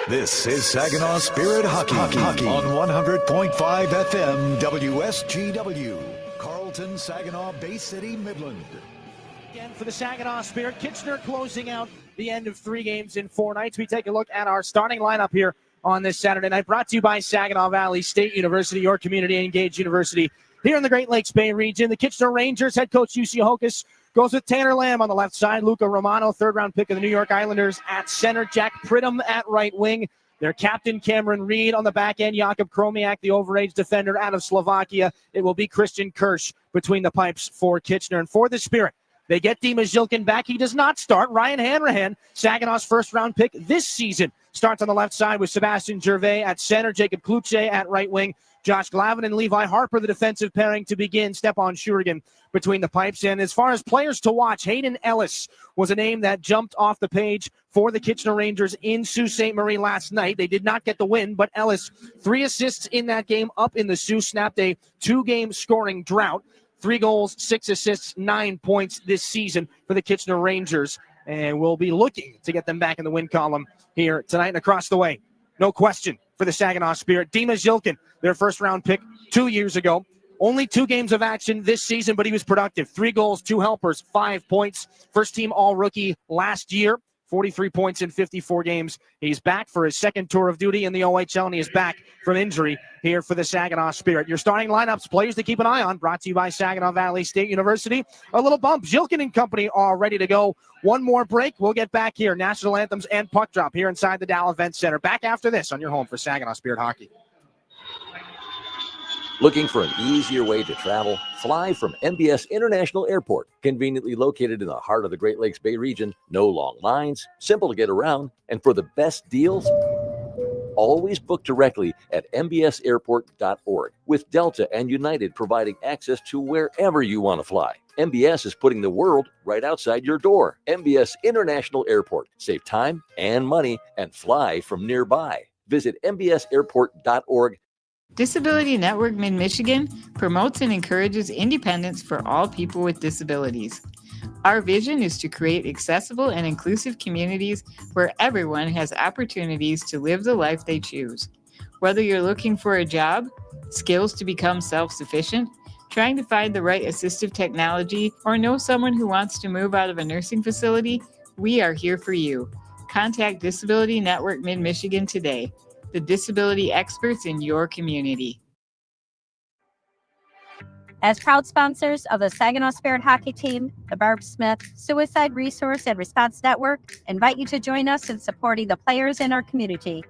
This is Saginaw Spirit Hockey on 100.5 FM WSGW. Carlton, Saginaw, Bay City, Midland. Again for the Saginaw Spirit, Kitchener closing out the end of 3 games in 4 nights. We take a look at our starting lineup here on this Saturday night, brought to you by Saginaw Valley State University, your community engaged university here in the Great Lakes Bay region. The Kitchener Rangers head coach Jussi Hokus goes with Tanner Lamb on the left side, Luca Romano, third-round pick of the New York Islanders at center, Jack Pridham at right wing. Their captain, Cameron Reed, on the back end, Jakub Kromiak, the overage defender out of Slovakia. It will be Christian Kirsch between the pipes for Kitchener. And for the Spirit, they get Dima Zhilkin back. He does not start. Ryan Hanrahan, Saginaw's first-round pick this season, starts on the left side with Sebastian Gervais at center, Jacob Kluche at right wing, Josh Glavin and Levi Harper, the defensive pairing to begin. Stepan Shurigan between the pipes. And as far as players to watch, Hayden Ellis was a name that jumped off the page for the Kitchener Rangers in Sault Ste. Marie last night. They did not get the win, but Ellis, 3 assists in that game up in the Sault, snapped a 2-game scoring drought. 3 goals, 6 assists, 9 points this season for the Kitchener Rangers. And we'll be looking to get them back in the win column here tonight and across the way. No question for the Saginaw Spirit. Dima Zhilkin, their first-round pick 2 years ago. Only 2 games of action this season, but he was productive. 3 goals, 2 helpers, 5 points. First-team All-Rookie last year. 43 points in 54 games. He's back for his second tour of duty in the OHL, and he is back from injury here for the Saginaw Spirit. Your starting lineups, players to keep an eye on, brought to you by Saginaw Valley State University. A little bump. Zhilkin and company are ready to go. One more break. We'll get back here. National anthems and puck drop here inside the Dow Event Center. Back after this on your home for Saginaw Spirit Hockey. Looking for an easier way to travel? Fly from MBS International Airport. Conveniently located in the heart of the Great Lakes Bay region. No long lines, simple to get around, and for the best deals, always book directly at mbsairport.org. With Delta and United providing access to wherever you want to fly. MBS is putting the world right outside your door. MBS International Airport. Save time and money and fly from nearby. Visit mbsairport.org. Disability Network Mid-Michigan promotes and encourages independence for all people with disabilities. Our vision is to create accessible and inclusive communities where everyone has opportunities to live the life they choose. Whether you're looking for a job, skills to become self-sufficient, trying to find the right assistive technology, or know someone who wants to move out of a nursing facility, we are here for you. Contact Disability Network Mid-Michigan today. The disability experts in your community. As proud sponsors of the Saginaw Spirit Hockey Team, the Barb Smith Suicide Resource and Response Network invite you to join us in supporting the players in our community.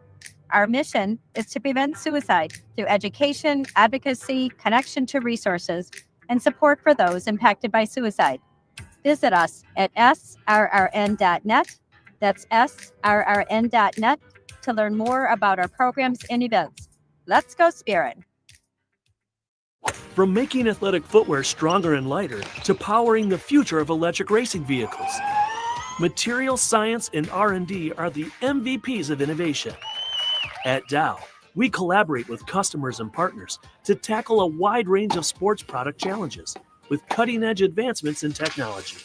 Our mission is to prevent suicide through education, advocacy, connection to resources, and support for those impacted by suicide. Visit us at srrn.net. That's srrn.net. to learn more about our programs and events. Let's go Spirit! From making athletic footwear stronger and lighter to powering the future of electric racing vehicles, material science and R&D are the MVPs of innovation. At Dow, we collaborate with customers and partners to tackle a wide range of sports product challenges with cutting-edge advancements in technology.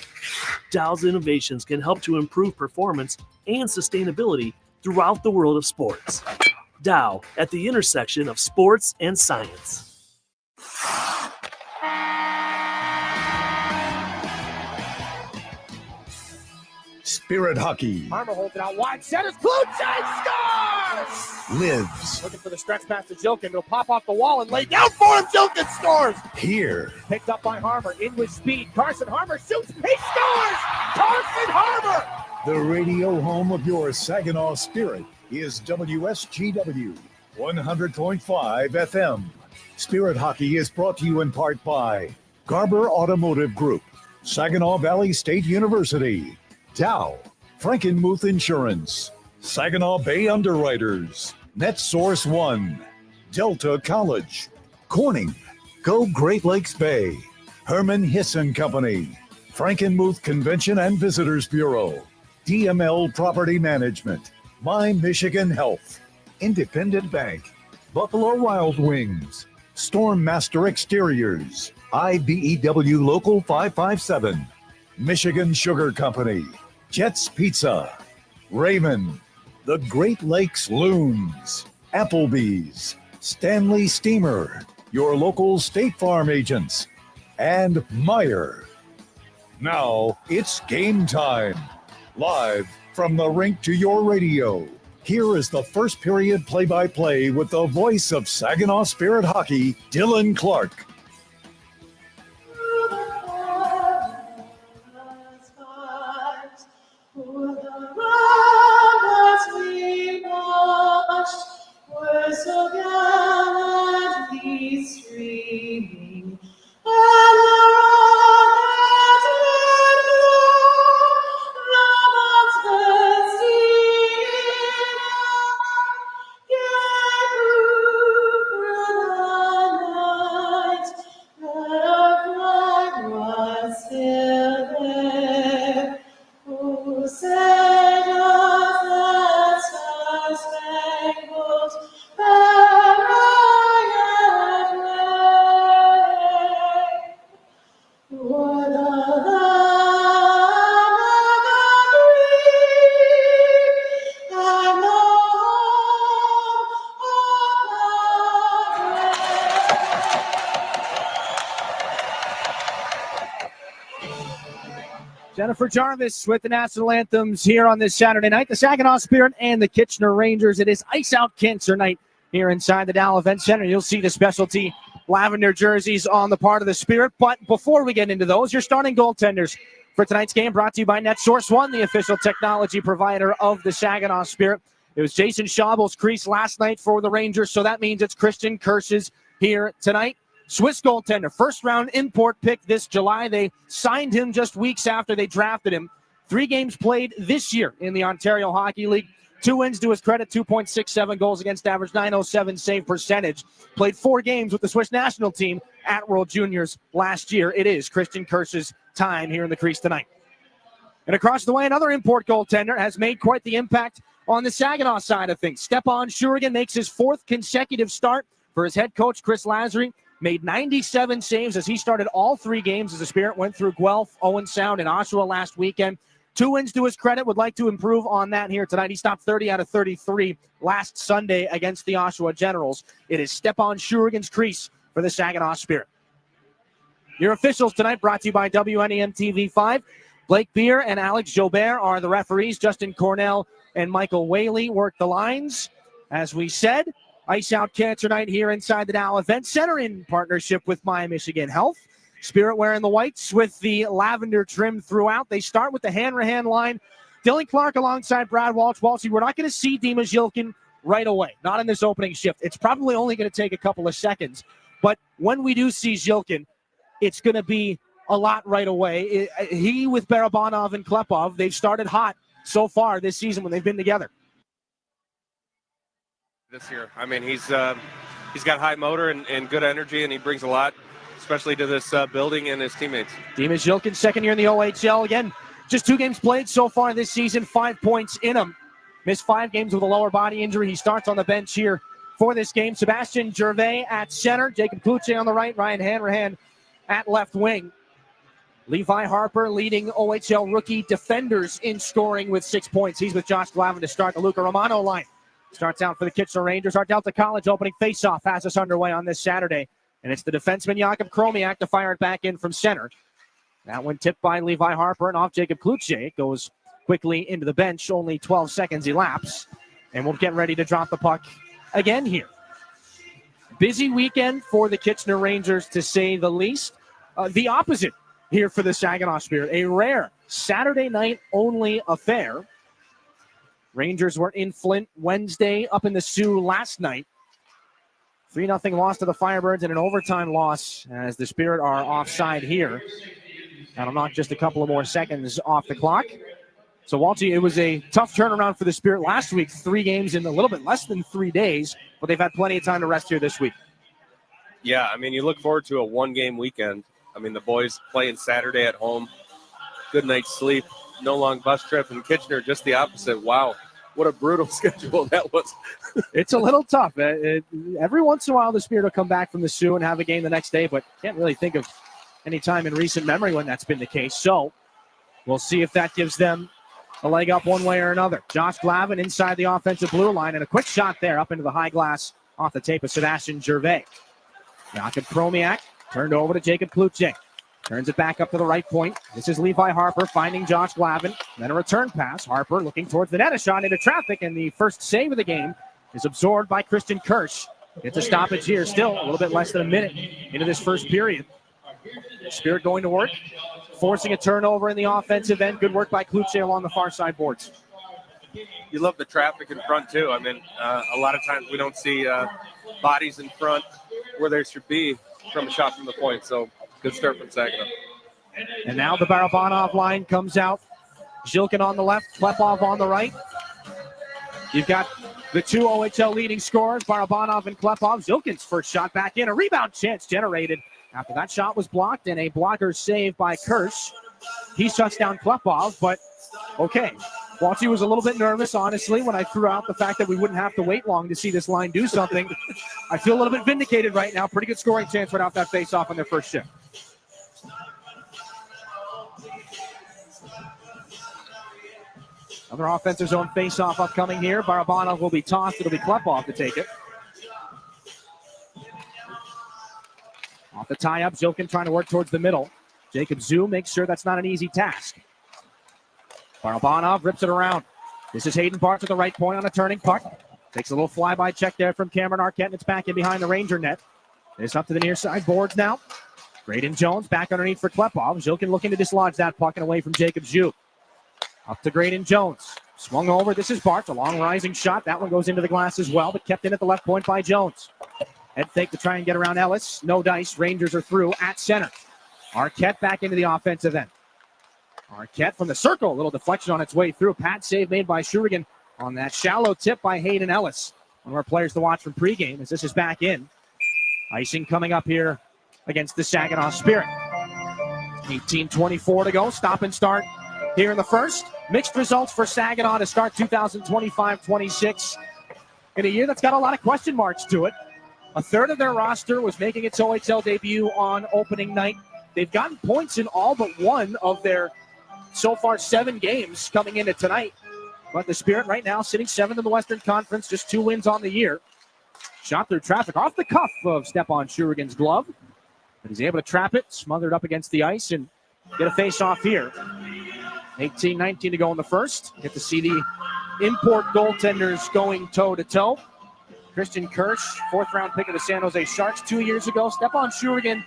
Dow's innovations can help to improve performance and sustainability throughout the world of sports. Dow, at the intersection of sports and science. Spirit Hockey Harmer holds it out wide. Centers. Kluche scores! lives Looking for the stretch pass to Zhilkin. He'll pop off the wall and lay down for him. Zhilkin scores! here. Picked up by Harmer. In with speed. Carson Harmer shoots. He scores! Carson Harmer! The radio home of your Saginaw Spirit is WSGW 100.5 FM. Spirit Hockey is brought to you in part by Garber Automotive Group, Saginaw Valley State University, Dow, Frankenmuth Insurance, Saginaw Bay Underwriters, NetSource One, Delta College, Corning, Go Great Lakes Bay, Herman Hisson Company, Frankenmuth Convention and Visitors Bureau, DML Property Management, My Michigan Health, Independent Bank, Buffalo Wild Wings, Stormmaster Exteriors, IBEW Local 557, Michigan Sugar Company, Jets Pizza, Raymond, the Great Lakes Loons, Applebee's, Stanley Steamer, your local State Farm agents, and Meijer. Now it's game time. Live from the rink to your radio. Here is the first period play-by-play with the voice of Saginaw Spirit Hockey, Dylan Clark. Jennifer Jarvis with the national anthems here on this Saturday night. The Saginaw Spirit and the Kitchener Rangers. It is Ice Out Cancer Night here inside the Dow Event Center. You'll see the specialty lavender jerseys on the part of the Spirit. But before we get into those, your starting goaltenders for tonight's game brought to you by NetSource One, the official technology provider of the Saginaw Spirit. It was Jason Schaubel's crease last night for the Rangers, so that means it's Christian Kirsch's here tonight. Swiss goaltender, first-round import pick this July. They signed him just weeks after they drafted him. 3 games played this year in the Ontario Hockey League. 2 wins to his credit, 2.67 goals against average, .907 save percentage. Played 4 games with the Swiss national team at World Juniors last year. It is Christian Kirsch's time here in the crease tonight. And across the way, another import goaltender has made quite the impact on the Saginaw side of things. Stepan Shurigan makes his 4th consecutive start for his head coach, Chris Lazary. Made 97 saves as he started all 3 games as the Spirit went through Guelph, Owen Sound, and Oshawa last weekend. 2 wins to his credit. Would like to improve on that here tonight. He stopped 30 out of 33 last Sunday against the Oshawa Generals. It is Stepan Shurigan's crease for the Saginaw Spirit. Your officials tonight brought to you by WNEM TV5. Blake Beer and Alex Jobert are the referees. Justin Cornell and Michael Whaley work the lines. As we said, Ice Out Cancer Night here inside the Dow Event Center in partnership with My Michigan Health. Spirit wearing the whites with the lavender trim throughout. They start with the Hanrahan line. Dylan Clark alongside Brad Walsh. Walshy, we're not going to see Dimas Yilkin right away, not in this opening shift. It's probably only going to take a couple of seconds. But when we do see Yilkin, it's going to be a lot right away. He with Barabanov and Klepov, they've started hot so far this season when they've been together. This year, I mean, he's got high motor and good energy, and he brings a lot, especially to this building and his teammates. Dimas Yilkin, second year in the OHL. Again, just 2 games played so far this season, 5 points in him. Missed 5 games with a lower body injury. He starts on the bench here for this game. Sebastian Gervais at center, Jacob Kluche on the right, Ryan Hanrahan at left wing. Levi Harper leading OHL rookie defenders in scoring with 6 points. He's with Josh Glavin to start the Luca Romano line. Starts out for the Kitchener Rangers. Our Delta College opening faceoff has us underway on this Saturday. And it's the defenseman Jakub Kromiak to fire it back in from center. That one tipped by Levi Harper and off Jacob Kluche. Goes quickly into the bench. Only 12 seconds elapse. And we'll get ready to drop the puck again here. Busy weekend for the Kitchener Rangers, to say the least. The opposite here for the Saginaw Spirit. A rare Saturday night only affair. Rangers were in Flint Wednesday, up in the Sioux last night. 3-0 loss to the Firebirds and an overtime loss as the Spirit are offside here. That'll knock just a couple of more seconds off the clock. So, Walty, it was a tough turnaround for the Spirit last week. 3 games in a little bit less than 3 days, but they've had plenty of time to rest here this week. Yeah, I mean, you look forward to a 1-game weekend. I mean, the boys playing Saturday at home. Good night's sleep. No long bus trip. And Kitchener, just the opposite. Wow. What a brutal schedule that was. It's a little tough. Every once in a while, the Spirit will come back from the Sioux and have a game the next day, but can't really think of any time in recent memory when that's been the case. So we'll see if that gives them a leg up one way or another. Josh Glavin inside the offensive blue line, and a quick shot there up into the high glass off the tape of Sebastian Gervais. Jakob Promiak turned over to Jacob Kluche. Turns it back up to the right point. This is Levi Harper finding Josh Glavin. Then a return pass. Harper looking towards the net. A shot into traffic, and the first save of the game is absorbed by Christian Kirsch. Gets a stoppage here. Still a little bit less than a minute into this first period. Spirit going to work, forcing a turnover in the offensive end. Good work by Kluche along the far side boards. You love the traffic in front, too. I mean, a lot of times we don't see bodies in front where there should be from a shot from the point. So good start from Saginaw. And now the Barabanov line comes out. Zhilkin on the left, Klepov on the right. You've got the two OHL leading scorers, Barabanov and Klepov. Zhilkin's first shot back in. A rebound chance generated after that shot was blocked, and a blocker save by Kirsch. He shuts down Klepov, but okay. Walshy was a little bit nervous, honestly, when I threw out the fact that we wouldn't have to wait long to see this line do something. I feel a little bit vindicated right now. Pretty good scoring chance right off that face-off on their first shift. Another offensive zone face-off upcoming here. Barabanov will be tossed. It'll be Klepov to take it. Off the tie-up, Zhilkin trying to work towards the middle. Jacob Zhu makes sure that's not an easy task. Barabanov rips it around. This is Hayden Bart to the right point on a turning puck. Takes a little flyby check there from Cameron Arquette, and it's back in behind the Ranger net. It's up to the near side boards now. Braden Jones back underneath for Klepov. Zhilkin looking to dislodge that puck and away from Jacob Zhu. Up to Graydon Jones. Swung over. This is Bart. A long rising shot. That one goes into the glass as well, but kept in at the left point by Jones. Head fake to try and get around Ellis. No dice. Rangers are through at center. Arquette back into the offensive end. Arquette from the circle. A little deflection on its way through. Pat save made by Shurigan on that shallow tip by Hayden Ellis. One of our players to watch from pregame as this is back in. Icing coming up here against the Saginaw Spirit. 18:24 to go. Stop and start here in the first. Mixed results for Saginaw to start 2025-26 in a year that's got a lot of question marks to it. A third of their roster was making its OHL debut on opening night. They've gotten points in all but one of their so far 7 games coming into tonight. But the Spirit right now sitting 7th in the Western Conference, just 2 wins on the year. Shot through traffic off the cuff of Stepan Shurigan's glove. But he's able to trap it, smothered up against the ice, and get a face-off here. 18-19 to go in the first. Get to see the import goaltenders going toe-to-toe. Christian Kirsch, 4th-round pick of the San Jose Sharks 2 years ago. Stepan Shurigan,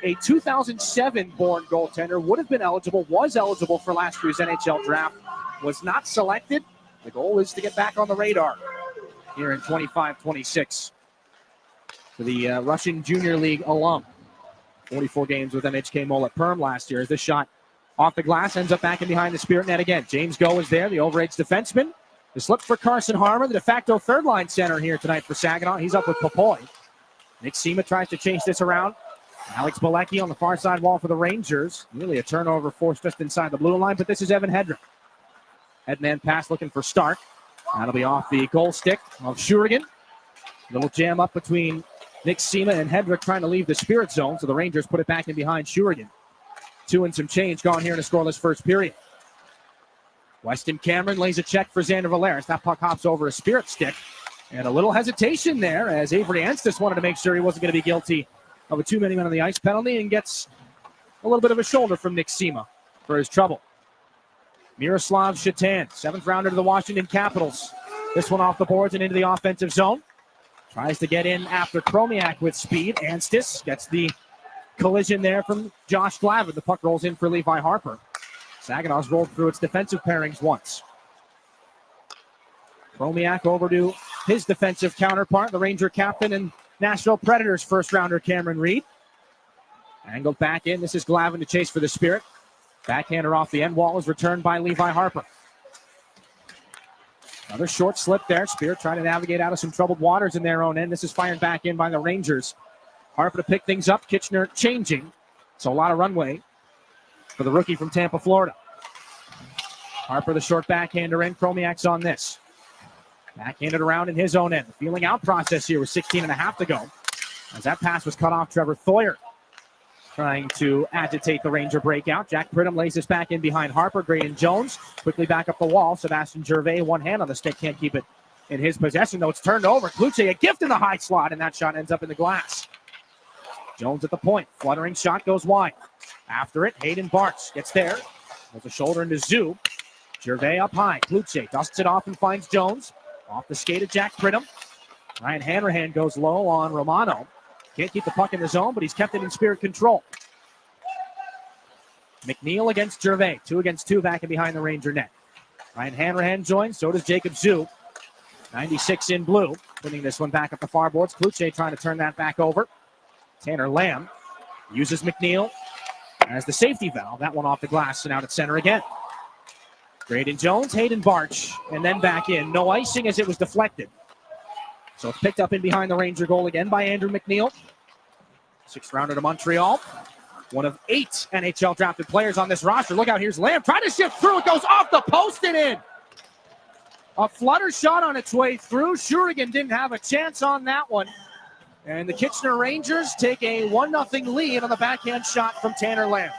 a 2007-born goaltender, would have been eligible, was eligible for last year's NHL draft, was not selected. The goal is to get back on the radar here in 25-26 for the Russian Junior League alum. 44 games with MHK Mola Perm last year. As this shot off the glass ends up back in behind the Spirit net again. James Go is there, the overage defenseman. The slip for Carson Harmon, the de facto third-line center here tonight for Saginaw. He's up with Popoy. Nick Sema tries to change this around. Alex Bilecki on the far side wall for the Rangers. Really a turnover forced just inside the blue line, but this is Evan Hedrick. Headman pass looking for Stark. That'll be off the goal stick of Shurigan. Little jam up between Nick Sema and Hedrick trying to leave the Spirit zone, so the Rangers put it back in behind Shurigan. 2 and some change gone here in a scoreless first period. Weston Cameron lays a check for Xander Valeris. That puck hops over a Spirit stick. And a little hesitation there as Avery Anstis wanted to make sure he wasn't going to be guilty of a too many men on the ice penalty and gets a little bit of a shoulder from Nick Sema for his trouble. Miroslav Shatan, 7th rounder to the Washington Capitals. This one off the boards and into the offensive zone. Tries to get in after Chromiak with speed. Anstis gets the collision there from Josh Glavin. The puck rolls in for Levi Harper. Saginaw's rolled through its defensive pairings once. Chromiak over to his defensive counterpart, the Ranger captain and Nashville Predators first-rounder Cameron Reed. Angled back in. This is Glavin to chase for the Spirit. Backhander off the end wall is returned by Levi Harper. Another short slip there. Spirit trying to navigate out of some troubled waters in their own end. This is fired back in by the Rangers. Harper to pick things up. Kitchener changing. So a lot of runway for the rookie from Tampa, Florida. Harper the short backhander in. Chromiak's on this. Backhanded around in his own end. The feeling out process here with 16 and a half to go. As that pass was cut off Trevor Thoyer. trying to agitate the Ranger breakout. Jack Pridham lays this back in behind Harper. Graydon Jones quickly back up the wall. Sebastian Gervais, one hand on the stick, can't keep it in his possession, though it's turned over. Kluche, a gift in the high slot, and that shot ends up in the glass. Jones at the point. Fluttering shot goes wide. After it, Hayden Bartz gets there. With a shoulder into Zoo. Gervais up high. Kluche dusts it off and finds Jones. Off the skate of Jack Pridham. Ryan Hanrahan goes low on Romano. Can't keep the puck in the zone, but he's kept it in Spirit control. McNeil against Gervais. 2 against 2 back and behind the Ranger net. Ryan Hanrahan joins. So does Jacob Zoo. 96 in blue. Putting this one back up the far boards. Kluche trying to turn that back over. Tanner Lamb uses McNeil as the safety valve. That one off the glass and out at center again. Graydon Jones, Hayden Bartz, and then back in. No icing as it was deflected. So it's picked up in behind the Ranger goal again by Andrew McNeil. 6th rounder to Montreal. One of 8 NHL drafted players on this roster. Look out, here's Lamb trying to shift through. It goes off the post and in. A flutter shot on its way through. Shurigan didn't have a chance on that one. And the Kitchener Rangers take a 1-0 lead on the backhand shot from Tanner Lamb.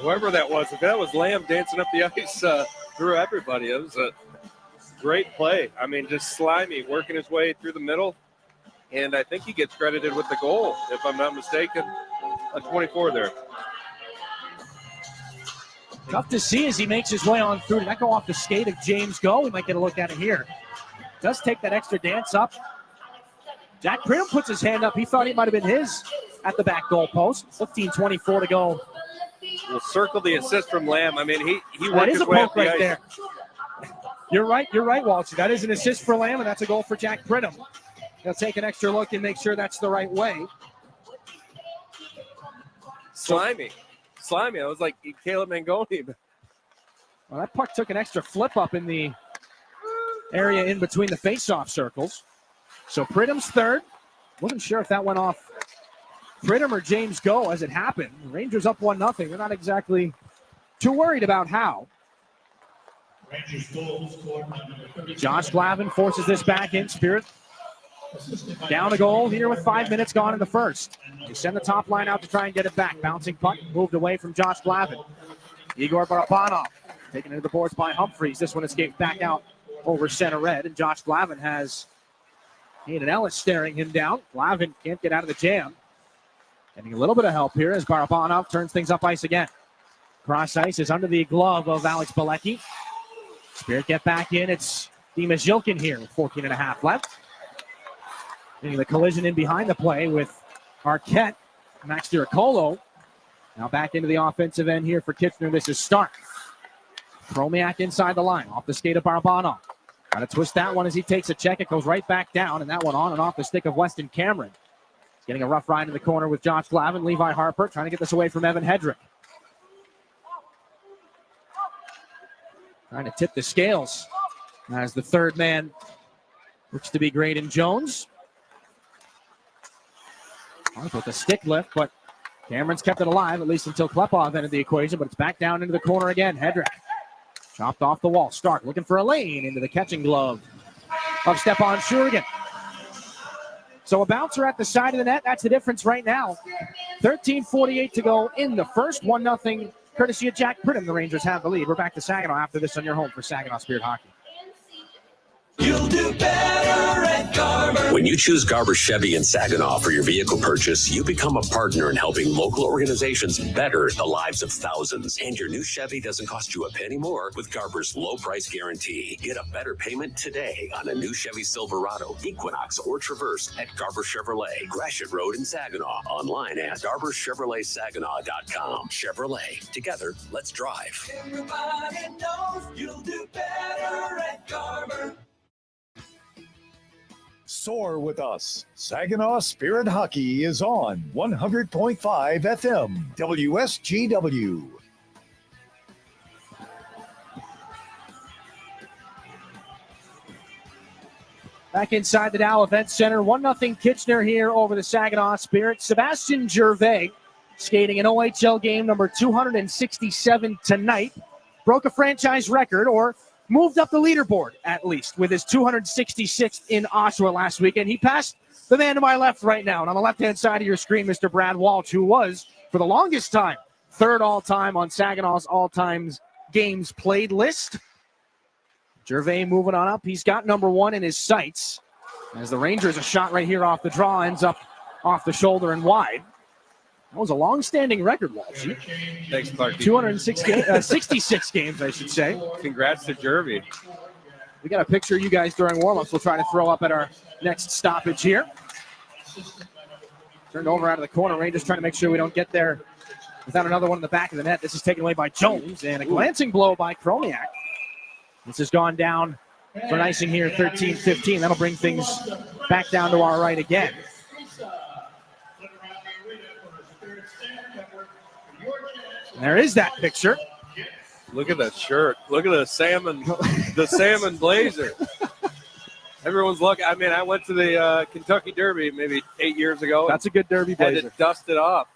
Whoever that was, if that was Lamb dancing up the ice through everybody, it was a great play. I mean, just slimy, working his way through the middle. And I think he gets credited with the goal, if I'm not mistaken. A 24 there. Tough to see as he makes his way on through. Did that go off the skate of James Go? We might get a look at it here. Does take that extra dance up. Jack Pridham puts his hand up. He thought it might have been his at the back goal post. 15:24 to go. We'll circle the assist from Lamb. I mean, he That worked is his a way up poke the right ice. there. You're right, Walter. That is an assist for Lamb, and that's a goal for Jack Pridham. He'll take an extra look and make sure that's the right way. Slimy. I was like Caleb Mangoni. Well, that puck took an extra flip up in the area in between the face-off circles. So Pridham's third. Wasn't sure if that went off Pridham or James Go as it happened. The Rangers up 1-0. They're not exactly too worried about how. Josh Glavin forces this back in. Spirit down a goal here with 5 minutes gone in the first. They send the top line out to try and get it back. Bouncing puck moved away from Josh Glavin. Igor Barabanov taken into the boards by Humphreys. This one escaped back out over center red, and Josh Glavin has Hayden Ellis staring him down. Glavin can't get out of the jam. Getting a little bit of help here as Barabanov turns things up ice again. Cross ice is under the glove of Alex Bilecki. Spirit get back in. It's Dimas Yilkin here with 14.5 left. Getting the collision in behind the play with Arquette, Max Diracolo. Now back into the offensive end here for Kitchener. This is Stark. Chromiak inside the line, off the skate of Barabanov. Got to twist that one as he takes a check. It goes right back down, and that one on and off the stick of Weston Cameron. Getting a rough ride in the corner with Josh Glavin. Levi Harper trying to get this away from Evan Hedrick. Trying to tip the scales as the third man looks to be Graydon Jones. With the stick lift, but Cameron's kept it alive, at least until Klepov entered the equation, but it's back down into the corner again. Hedrick chopped off the wall. Stark looking for a lane into the catching glove of Stepan Shurigan. So a bouncer at the side of the net. That's the difference right now. 13:48 to go in the first. 1-0 courtesy of Jack Pridham. The Rangers have the lead. We're back to Saginaw after this on your home for Saginaw Spirit Hockey. You'll do better at Garber. When you choose Garber Chevy in Saginaw for your vehicle purchase, you become a partner in helping local organizations better the lives of thousands. And your new Chevy doesn't cost you a penny more with Garber's low price guarantee. Get a better payment today on a new Chevy Silverado, Equinox, or Traverse at Garber Chevrolet, Gratiot Road in Saginaw. Online at GarberChevroletSaginaw.com. Chevrolet. Together, let's drive. Everybody knows you'll do better at Garber. Soar with us. Saginaw Spirit Hockey is on 100.5 FM WSGW. Back inside the Dow Event Center, 1-0 Kitchener here over the Saginaw Spirit. Sebastian Gervais skating an OHL game number 267 tonight. Broke a franchise record, or moved up the leaderboard, at least, with his 266th in Oshawa last weekend. He passed the man to my left right now. And on the left-hand side of your screen, Mr. Brad Walsh, who was, for the longest time, third all-time on Saginaw's all-time games played list. Gervais moving on up. He's got number 1 in his sights. As the Rangers, a shot right here off the draw, ends up off the shoulder and wide. That was a long-standing record, Walsh. Thanks, Clark. 66 games, I should say. Congrats to Jervy. We got a picture of you guys during warm-ups we'll try to throw up at our next stoppage here. Turned over out of the corner. Rangers trying to make sure we don't get there without another one in the back of the net. This is taken away by Jones, and a glancing blow by Kroniak. This has gone down for an icing here, 13-15. That'll bring things back down to our right again. And there is that picture. Look at that shirt. Look at the salmon blazer. Everyone's looking. I mean, I went to the Kentucky Derby maybe 8 years ago. That's a good Derby blazer. Had to dust it off.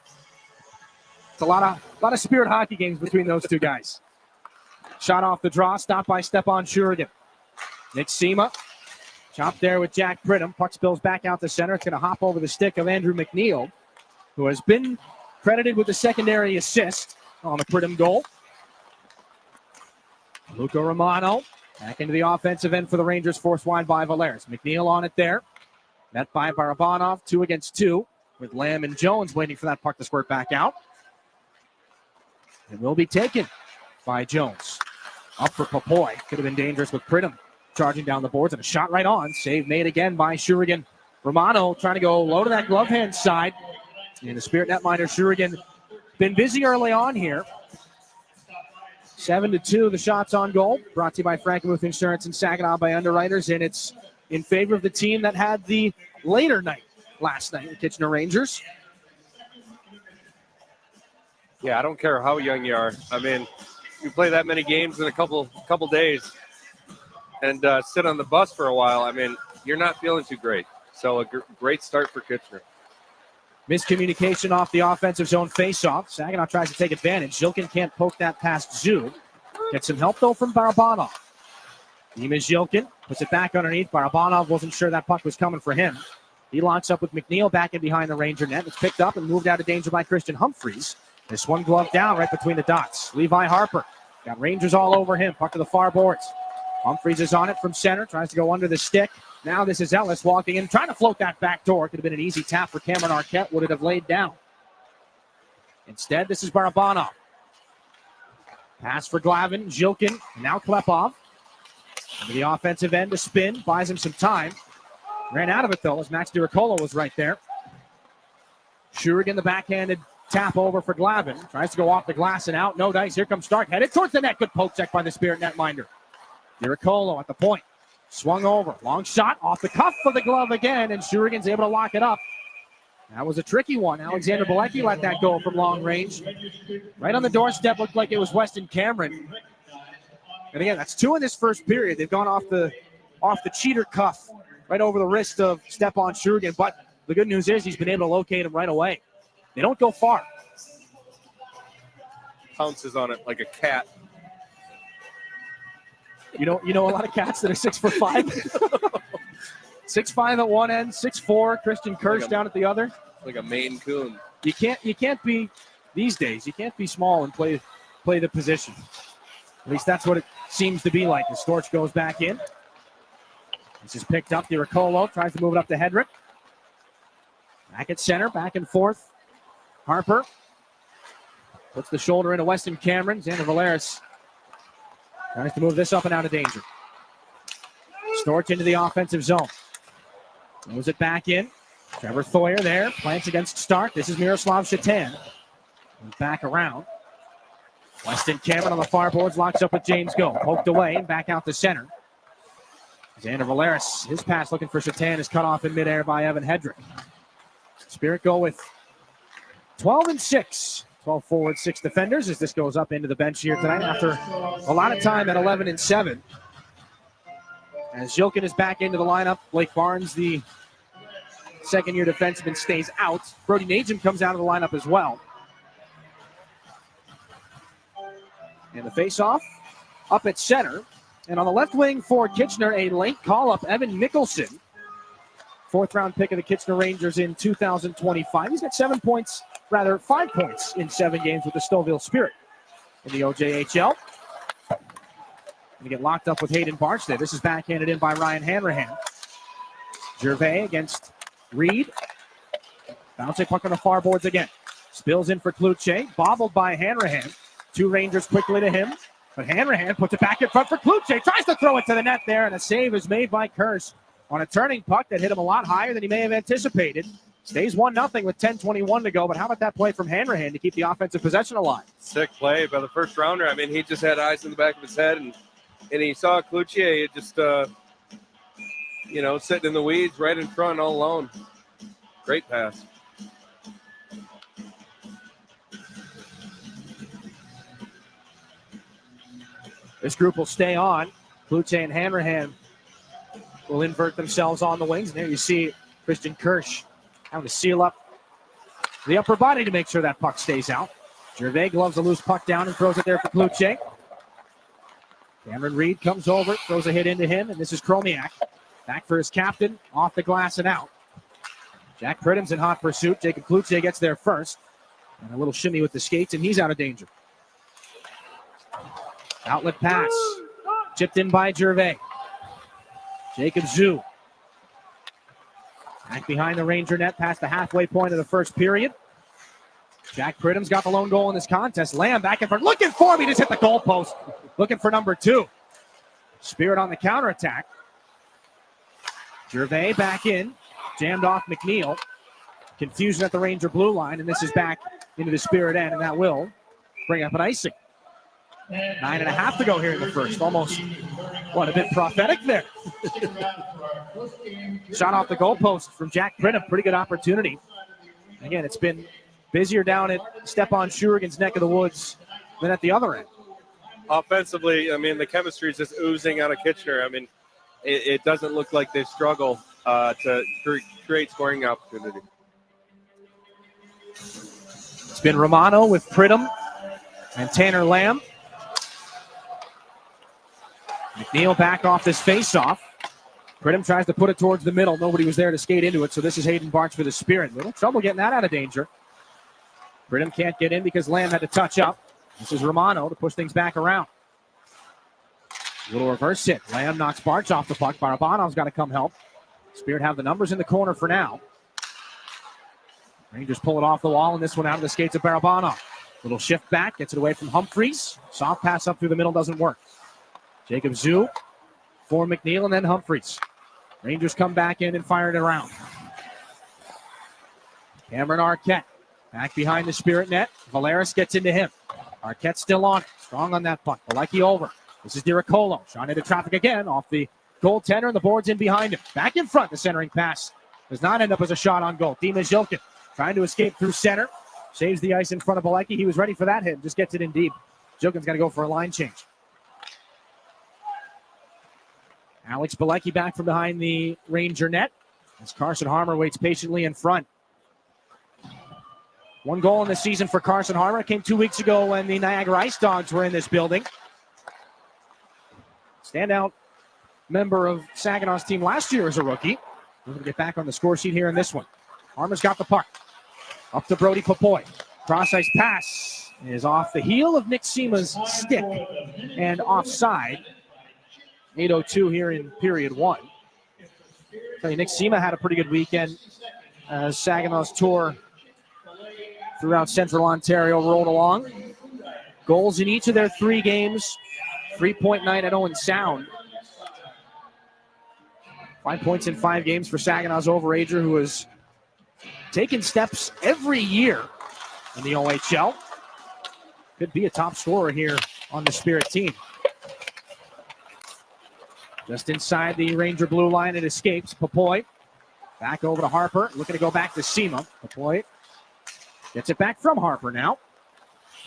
It's a lot of Spirit hockey games between those two guys. Shot off the draw, stopped by Stepan Shurigan. Nick Sema, chopped there with Jack Pridham. Puck spills back out the center. It's going to hop over the stick of Andrew McNeil, who has been credited with the secondary assist on the Pridham goal. Luca Romano back into the offensive end for the Rangers, forced wide by Valeris. McNeil on it there. Met by Barabanov, 2 against 2, with Lamb and Jones waiting for that puck to squirt back out. It will be taken by Jones. Up for Papoy. Could have been dangerous with Pridham charging down the boards, and a shot right on. Save made again by Shurigan. Romano trying to go low to that glove hand side. And the Spirit netminder Shurigan been busy early on here. 7-2, the shots on goal. Brought to you by Frankenmuth Insurance and Saginaw by Underwriters. And it's in favor of the team that had the later night last night, the Kitchener Rangers. Yeah, I don't care how young you are. I mean, you play that many games in a couple days and sit on the bus for a while. I mean, you're not feeling too great. So a great start for Kitchener. Miscommunication off the offensive zone faceoff. Saginaw tries to take advantage. Zilkin can't poke that past Zhu. Gets some help, though, from Barabanov. Dima Zilkin puts it back underneath. Barabanov wasn't sure that puck was coming for him. He locks up with McNeil back in behind the Ranger net. It's picked up and moved out of danger by Christian Humphreys. This one glove down right between the dots. Levi Harper got Rangers all over him. Puck to the far boards. Humphreys is on it from center. Tries to go under the stick. Now this is Ellis walking in, trying to float that back door. Could have been an easy tap for Cameron Arquette. Would it have laid down? Instead, this is Barabanov. Pass for Glavin. Zilkin. Now Klepov. Into the offensive end to spin. Buys him some time. Ran out of it, though, as Max DiRiccolo was right there. Shurigan, the backhanded tap over for Glavin. Tries to go off the glass and out. No dice. Here comes Stark. Headed towards the net. Good poke check by the Spirit netminder. DiRiccolo at the point. Swung over. Long shot off the cuff of the glove again, and Shurigan's able to lock it up. That was a tricky one. Alexander Bilecki let that go from long range. Right on the doorstep, looked like it was Weston Cameron. And again, that's 2 in this first period. They've gone off the cheater cuff right over the wrist of Stepan Shurigan. But the good news is he's been able to locate him right away. They don't go far. Pounces on it like a cat. You know a lot of cats that are 6'5". 6'5" at one end, 6'4". Christian Kirsch down at the other. Like a Maine Coon. You can't be these days. You can't be small and play the position. At least that's what it seems to be like. The Storch goes back in. This is picked up. DiRiccolo tries to move it up to Hedrick. Back at center, back and forth. Harper puts the shoulder into Weston Cameron. Xander Valeris tries to move this up and out of danger. Storch into the offensive zone. Moves it back in. Trevor Thoyer there. Plants against Stark. This is Miroslav Shatan. Back around. Weston Cameron on the far boards. Locks up with James Go. Poked away and back out to center. Xander Valeris. His pass looking for Shatan is cut off in midair by Evan Hedrick. Spirit go with 12-6. 12 forward, 6 defenders as this goes up into the bench here tonight after a lot of time at 11-7. As Zilkin is back into the lineup, Blake Barnes, the second-year defenseman, stays out. Brody Najum comes out of the lineup as well. And the face-off up at center And on the left wing for Kitchener, a late call-up, Evan Mickelson. 4th-round pick of the Kitchener Rangers in 2025. He's got 5 points in 7 games with the Stouffville Spirit in the OJHL. Going to get locked up with Hayden Barchlay. This is backhanded in by Ryan Hanrahan. Gervais against Reed. Bouncing puck on the far boards again. Spills in for Cloutier. Bobbled by Hanrahan. 2 Rangers quickly to him. But Hanrahan puts it back in front for Cloutier. Tries to throw it to the net there, and a save is made by Kirsch on a turning puck that hit him a lot higher than he may have anticipated. Stays 1-0 with 10:21 to go, but how about that play from Hanrahan to keep the offensive possession alive? Sick play by the first rounder. I mean, he just had eyes in the back of his head, and he saw Cloutier just, sitting in the weeds right in front all alone. Great pass. This group will stay on. Cloutier and Hanrahan will invert themselves on the wings. And there you see Christian Kirsch having to seal up the upper body to make sure that puck stays out. Gervais gloves a loose puck down and throws it there for Cloutier. Cameron Reed comes over, throws a hit into him, and this is Chromiak. Back for his captain, off the glass and out. Jack Pridham's in hot pursuit. Jacob Cloutier gets there first. And a little shimmy with the skates, and he's out of danger. Outlet pass. Chipped in by Gervais. Jacob Zhu. Back behind the Ranger net past the halfway point of the first period. Jack Pridham's got the lone goal in this contest. Lamb back in front. Looking for me. Just hit the goalpost. Looking for number 2. Spirit on the counterattack. Gervais back in. Jammed off McNeil. Confusion at the Ranger blue line. And this is back into the Spirit end. And that will bring up an icing. 9.5 to go here in the first. Almost, a bit prophetic there. Shot off the goalpost from Jack Pridham. Pretty good opportunity. Again, it's been busier down at Stepan Shurigan's neck of the woods than at the other end. Offensively, I mean, the chemistry is just oozing out of Kitchener. I mean, it doesn't look like they struggle to create scoring opportunity. It's been Romano with Pridham and Tanner Lamb. McNeil back off this face-off. Pridham tries to put it towards the middle. Nobody was there to skate into it, so this is Hayden Barch for the Spirit. Little trouble getting that out of danger. Pridham can't get in because Lamb had to touch up. This is Romano to push things back around. Little reverse hit. Lamb knocks Barch off the puck. Barabanov's got to come help. Spirit have the numbers in the corner for now. Rangers pull it off the wall, and this one out of the skates of Barabanov. Little shift back, gets it away from Humphreys. Soft pass up through the middle doesn't work. Jacob Zhu for McNeil and then Humphreys. Rangers come back in and fire it around. Cameron Arquette back behind the Spirit net. Valeris gets into him. Arquette still on it. Strong on that puck. Maleki over. This is Diricolo. Shot into traffic again off the goaltender, and the board's in behind him. Back in front, the centering pass does not end up as a shot on goal. Dima Zilkin trying to escape through center. Saves the ice in front of Maleki. He was ready for that hit. Just gets it in deep. Zilkin's got to go for a line change. Alex Bilecki back from behind the Ranger net as Carson Harmer waits patiently in front. 1 goal in the season for Carson Harmer. It came 2 weeks ago when the Niagara Ice Dogs were in this building. Standout member of Saginaw's team last year as a rookie. We're going to get back on the score sheet here in this one. Harmer's got the puck. Up to Brody Papoy. Cross-ice pass is off the heel of Nick Sima's stick and offside. 8:02 here in period 1. Tell you, Nick Sima had a pretty good weekend as Saginaw's tour throughout Central Ontario rolled along. Goals in each of their 3 games. 3.9-0 in sound. 5 points in 5 games for Saginaw's overager, who has taken steps every year in the OHL. Could be a top scorer here on the Spirit team. Just inside the Ranger blue line, it escapes. Papoy back over to Harper, looking to go back to Sima. Papoy gets it back from Harper now.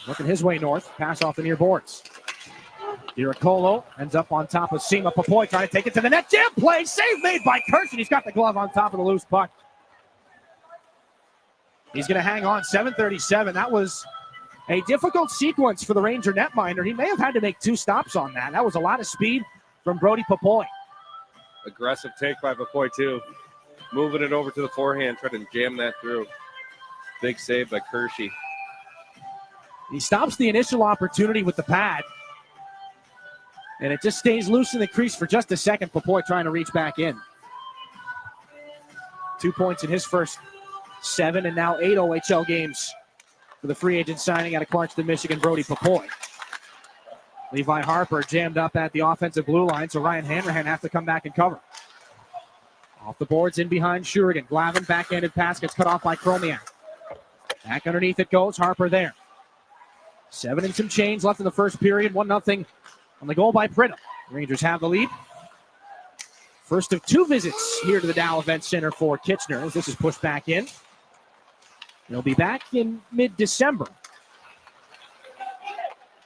Looking his way north, pass off the near boards. Diricolo ends up on top of Sima. Papoy trying to take it to the net. Jam play, save made by Kirsch, and he's got the glove on top of the loose puck. He's going to hang on. 7:37. That was a difficult sequence for the Ranger netminder. He may have had to make 2 stops on that. That was a lot of speed from Brody Papoy. Aggressive take by Papoy, too. Moving it over to the forehand, trying to jam that through. Big save by Kershey. He stops the initial opportunity with the pad. And it just stays loose in the crease for just a second. Papoy trying to reach back in. 2 points in his first 7 and now 8 OHL games for the free agent signing out of Clarkston, Michigan, Brody Papoy. Levi Harper jammed up at the offensive blue line, so Ryan Hanrahan has to come back and cover. Off the boards, in behind Shurigan. Glavin, backhanded pass, gets cut off by Chromiak. Back underneath it goes, Harper there. 7 and some change left in the first period, 1-0 on the goal by Pridham. Rangers have the lead. First of 2 visits here to the Dow Event Center for Kitchener as this is pushed back in. They'll be back in mid-December.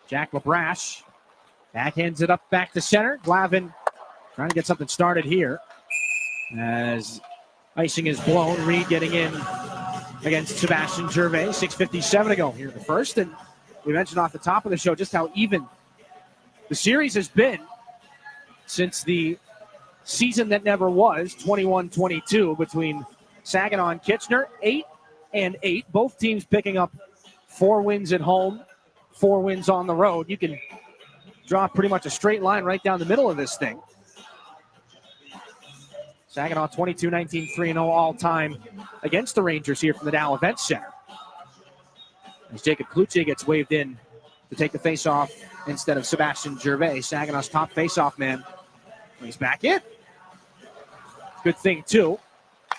Jack LaBrash backhands it up back to center. Glavin trying to get something started here as icing is blown. Reed getting in against Sebastian Gervais. 6:57 to go here in the first. And we mentioned off the top of the show just how even the series has been since the season that never was, 21-22, between Saginaw and Kitchener. 8-8. Both teams picking up 4 wins at home, 4 wins on the road. You can draw pretty much a straight line right down the middle of this thing. Saginaw 22-19, 3-0 all-time against the Rangers here from the Dow Event Center. As Jacob Kluche gets waved in to take the face-off instead of Sebastian Gervais, Saginaw's top face-off man. He's back in. Good thing, too.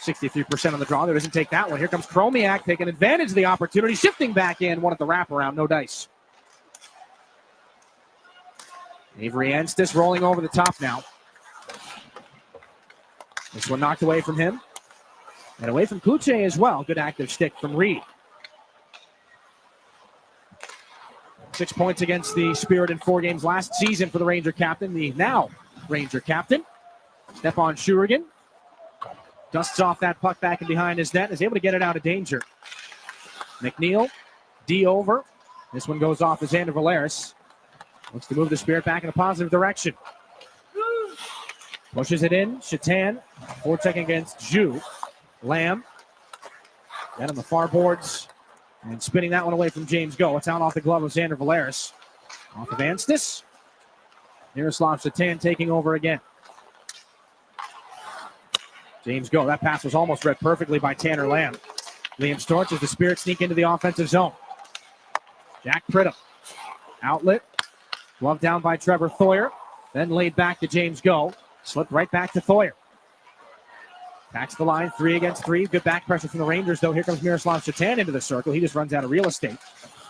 63% on the draw. There doesn't take that one. Here comes Chromiak taking advantage of the opportunity, shifting back in. One at the wraparound, no dice. Avery Anstis rolling over the top now. This one knocked away from him. And away from Kluche as well. Good active stick from Reed. 6 points against the Spirit in 4 games last season for the Ranger captain, the now Ranger captain. Stefan Shurigan dusts off that puck back and behind his net, is able to get it out of danger. McNeil, D over. This one goes off as Xander Valeris. Looks to move the Spirit back in a positive direction. Pushes it in. Shatan, forechecking against Ju. Lamb, then on the far boards, and spinning that one away from James Go. It's out off the glove of Xander Valeris. Off of Anstis. Miroslav Shatan taking over again. James Go. That pass was almost read perfectly by Tanner Lamb. Liam Storch as the Spirit sneak into the offensive zone. Jack Pridham. Outlet. Glove down by Trevor Thoyer. Then laid back to James Go. Slipped right back to Thoyer. Backs the line, 3 against 3. Good back pressure from the Rangers, though. Here comes Miroslav Shatan into the circle. He just runs out of real estate.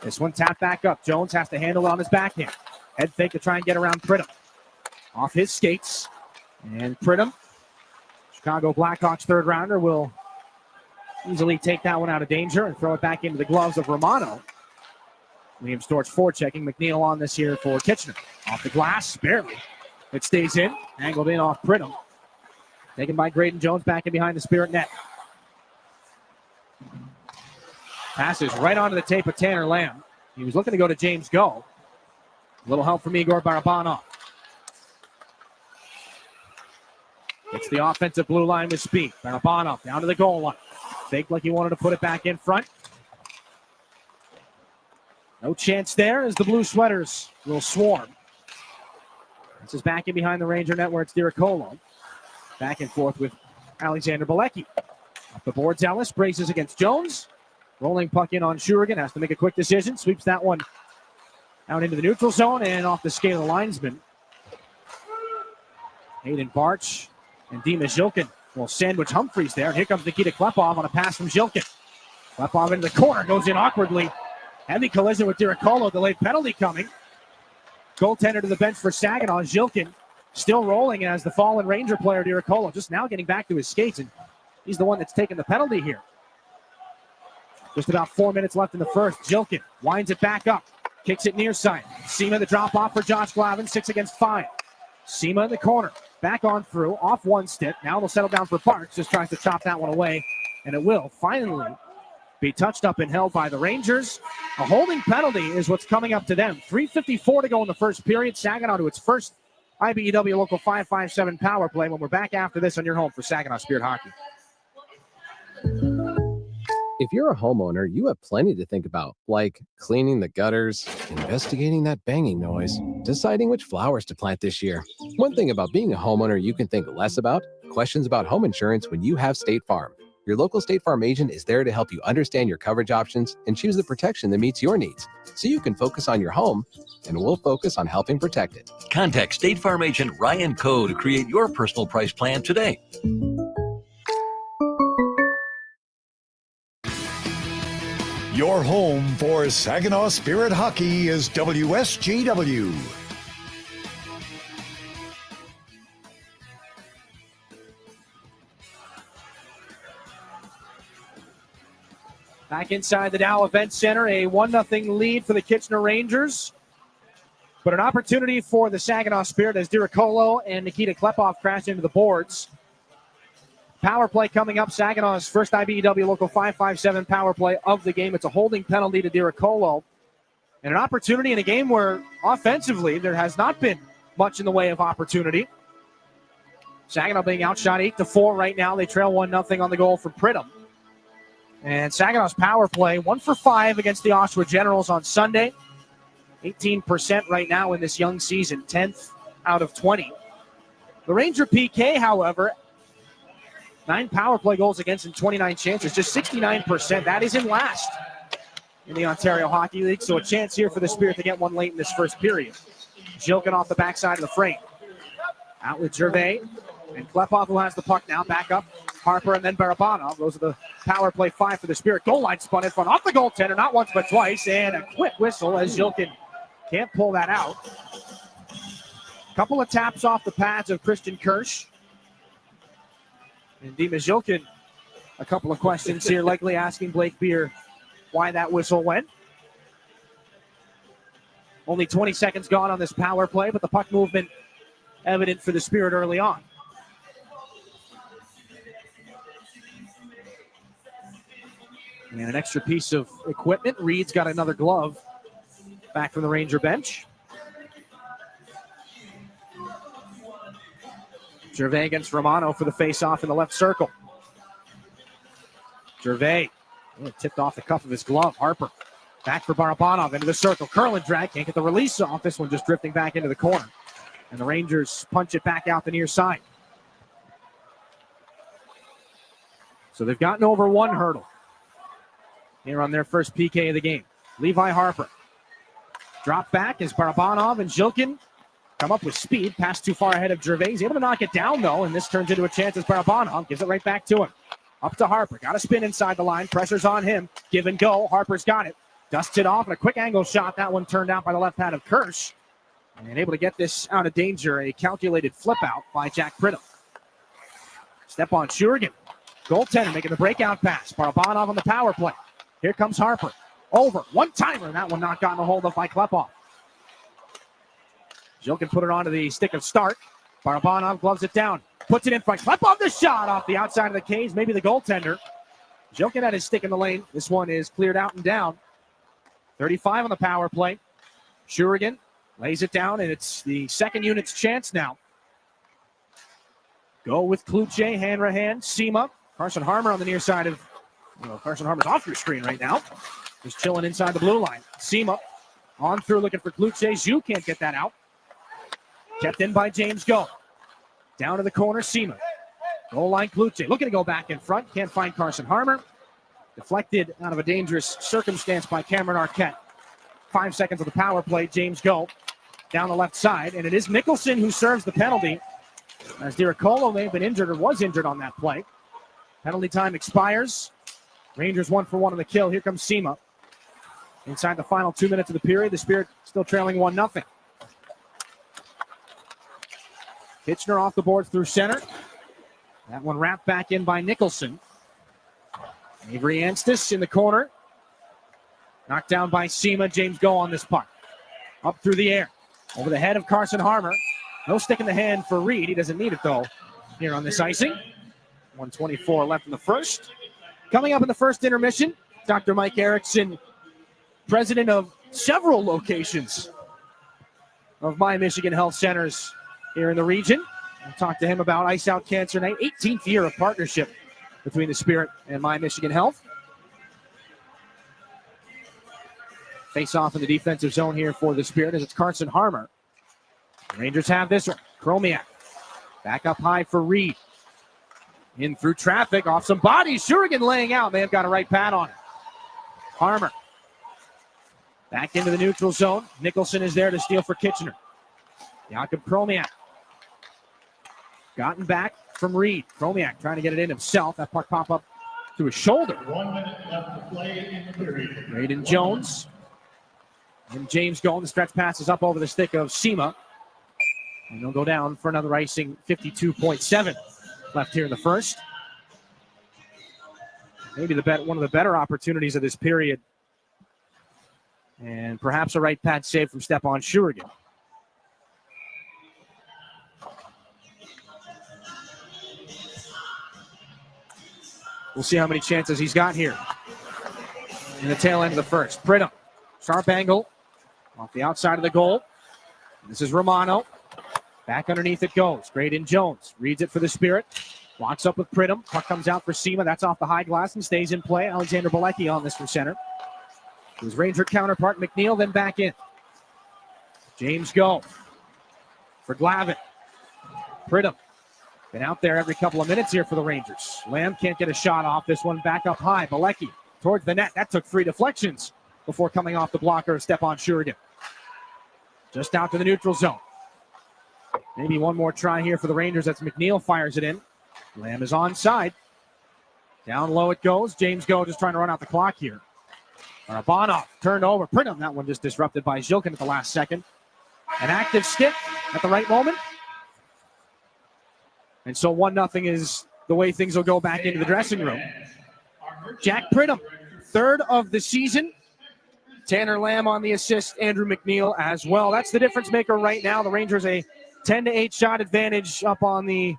This one tapped back up. Jones has to handle it on his backhand. Head fake to try and get around Pridham. Off his skates. And Pridham, Chicago Blackhawks third rounder, will easily take that one out of danger and throw it back into the gloves of Romano. Liam Storch forechecking. McNeil on this here for Kitchener. Off the glass, barely. It stays in. Angled in off Pridham. Taken by Graydon Jones back in behind the Spirit net. Passes right onto the tape of Tanner Lamb. He was looking to go to James Go. A little help from Igor Barabanov. Gets the offensive blue line with speed. Barabanov down to the goal line. Faked like he wanted to put it back in front. No chance there as the Blue Sweaters will swarm. This is back in behind the Ranger net where it's Diricolo. Back and forth with Alexander Bilecki. Off the boards, Ellis braces against Jones. Rolling puck in on Shurigan. Has to make a quick decision. Sweeps that one out into the neutral zone and off the skate of the linesman. Hayden Barch and Dima Zhilkin will sandwich Humphreys there. And here comes Nikita Klepov on a pass from Zhilkin. Klepov into the corner. Goes in awkwardly. Heavy collision with Diricolo. Delayed penalty coming. Goaltender to the bench for Saginaw. Zhilkin still rolling as the fallen Ranger player, Diricolo, just now getting back to his skates, and he's the one that's taken the penalty here. Just about 4 minutes left in the first. Zhilkin winds it back up, kicks it near side. Sema the drop off for Josh Glavin, 6 against 5. Sema in the corner, back on through, off one stick. Now it'll settle down for Parks, just tries to chop that one away, and it will finally be touched up and held by the Rangers. A holding penalty is what's coming up to them. 3:54 to go in the first period. Saginaw to its first IBEW Local 557 Power Play when we're back after this on your home for Saginaw Spirit Hockey. If you're a homeowner, you have plenty to think about, like cleaning the gutters, investigating that banging noise, deciding which flowers to plant this year. One thing about being a homeowner you can think less about, questions about home insurance when you have State Farm. Your local State Farm agent is there to help you understand your coverage options and choose the protection that meets your needs, so you can focus on your home, and we'll focus on helping protect it. Contact State Farm agent Ryan Coe to create your personal price plan today. Your home for Saginaw Spirit Hockey is WSGW. Back inside the Dow Event Center, a 1-0 lead for the Kitchener Rangers. But an opportunity for the Saginaw Spirit as Diricolo and Nikita Klepov crash into the boards. Power play coming up. Saginaw's first IBEW Local 557 power play of the game. It's a holding penalty to Diricolo. And an opportunity in a game where offensively there has not been much in the way of opportunity. Saginaw being outshot 8-4 right now. They trail 1-0 on the goal from Pridham. And Saginaw's power play, 1 for 5 against the Oshawa Generals on Sunday. 18% right now in this young season, 10th out of 20. The Ranger PK, however, 9 power play goals against in 29 chances, just 69%. That is in last in the Ontario Hockey League, so a chance here for the Spirit to get one late in this first period. Jilkin off the backside of the frame. Out with Gervais and Klepov, who has the puck now, back up. Harper and then Barabanov. Those are the power play 5 for the Spirit. Goal line spun in front off the goaltender, not once but twice, and a quick whistle as Jilkin can't pull that out. Couple of taps off the pads of Christian Kirsch. And Dima Jilkin, a couple of questions here, likely asking Blake Beer why that whistle went. Only 20 seconds gone on this power play, but the puck movement evident for the Spirit early on. And an extra piece of equipment. Reed's got another glove back from the Ranger bench. Gervais against Romano for the face-off in the left circle. Gervais tipped off the cuff of his glove. Harper back for Barabanov into the circle. Curl and drag. Can't get the release off. This one just drifting back into the corner. And the Rangers punch it back out the near side. So they've gotten over one hurdle here on their first PK of the game. Levi Harper. Drop back as Barabanov and Jilkin come up with speed. Pass too far ahead of Gervais. He's able to knock it down, though, and this turns into a chance as Barabanov gives it right back to him. Up to Harper. Got a spin inside the line. Pressure's on him. Give and go. Harper's got it. Dusts it off, and a quick angle shot. That one turned out by the left pad of Kirsch. And able to get this out of danger. A calculated flip out by Jack Pridham. Step on Shurigan. Goaltender making the breakout pass. Barabanov on the power play. Here comes Harper. Over. One-timer. That one not gotten a hold of by Klepov. Jilkin put it onto the stick of Stark. Barabanov gloves it down. Puts it in front. Klepov the shot off the outside of the cage. Maybe the goaltender. Jilkin had his stick in the lane. This one is cleared out and down. 35 on the power play. Shurigan lays it down, and it's the second unit's chance now. Go with Kluche, Hanrahan, Sema. Carson Harmer on the near side of... Carson Harmer's off your screen right now. He's chilling inside the blue line. Sema on through looking for Kluche. Zhu can't get that out. Kept in by James Go. Down to the corner, Sema. Goal line, Kluche. Looking to go back in front. Can't find Carson Harmer. Deflected out of a dangerous circumstance by Cameron Arquette. 5 seconds of the power play. James Go down the left side. And it is Mickelson who serves the penalty. As Diricolo may have been injured or was injured on that play. Penalty time expires. Rangers 1 for 1 on the kill. Here comes Sema. Inside the final 2 minutes of the period, the Spirit still trailing 1-0. Kitchener off the boards through center. That one wrapped back in by Nicholson. Avery Anstis in the corner. Knocked down by Sema. James Go on this puck. Up through the air. Over the head of Carson Harmer. No stick in the hand for Reed. He doesn't need it, though, here on this icing. 1:24 left in the first. Coming up in the first intermission, Dr. Mike Erickson, president of several locations of My Michigan Health Centers here in the region. We'll talk to him about Ice Out Cancer Night, 18th year of partnership between the Spirit and My Michigan Health. Face off in the defensive zone here for the Spirit as it's Carson Harmer. The Rangers have this one. Chromiak back up high for Reed. In through traffic, off some bodies. Shurigan laying out. May have got a right pad on it. Harmer back into the neutral zone. Nicholson is there to steal for Kitchener. Jakob Chromiak. Gotten back from Reed. Chromiak trying to get it in himself. That puck pop up to his shoulder. 1 minute left to play in the period. Braden Jones. And James going. The stretch passes up over the stick of Sema. And they'll go down for another icing. 52.7 left here in the first. Maybe one of the better opportunities of this period. And perhaps a right pad save from Stepan Shurigan. We'll see how many chances he's got here in the tail end of the first. Pridham, sharp angle off the outside of the goal. This is Romano. Back underneath it goes. Graydon Jones reads it for the Spirit. Locks up with Pridham. Puck comes out for Sema. That's off the high glass and stays in play. Alexander Bilecki on this from center. His Ranger counterpart, McNeil, then back in. James Go for Glavin. Pridham. Been out there every couple of minutes here for the Rangers. Lamb can't get a shot off. This one back up high. Bilecki towards the net. That took 3 deflections before coming off the blocker of Stepan Shurigan. Just out to the neutral zone. Maybe one more try here for the Rangers. That's McNeil fires it in. Lamb is onside. Down low it goes. James Go just trying to run out the clock here. Barabanov turned over. Pridham. That one just disrupted by Zilkin at the last second. An active stick at the right moment. And so 1-0 is the way things will go back into the dressing room. Jack Pridham, 3rd of the season. Tanner Lamb on the assist. Andrew McNeil as well. That's the difference maker right now. The Rangers a 10-8 shot advantage up on the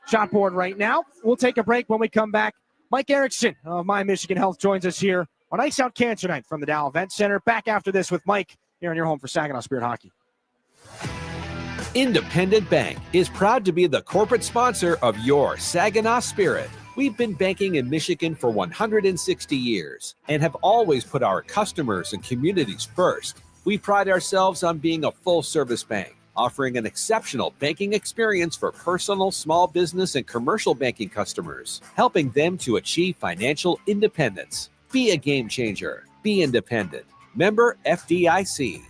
shot board right now. We'll take a break. When we come back, Mike Erickson of My Michigan Health joins us here on Ice Out Cancer Night from the Dow Event Center. Back after this with Mike here in your home for Saginaw Spirit Hockey. Independent Bank is proud to be the corporate sponsor of your Saginaw Spirit. We've been banking in Michigan for 160 years and have always put our customers and communities first. We pride ourselves on being a full-service bank, offering an exceptional banking experience for personal, small business, and commercial banking customers, helping them to achieve financial independence. Be a game changer. Be independent. Member FDIC.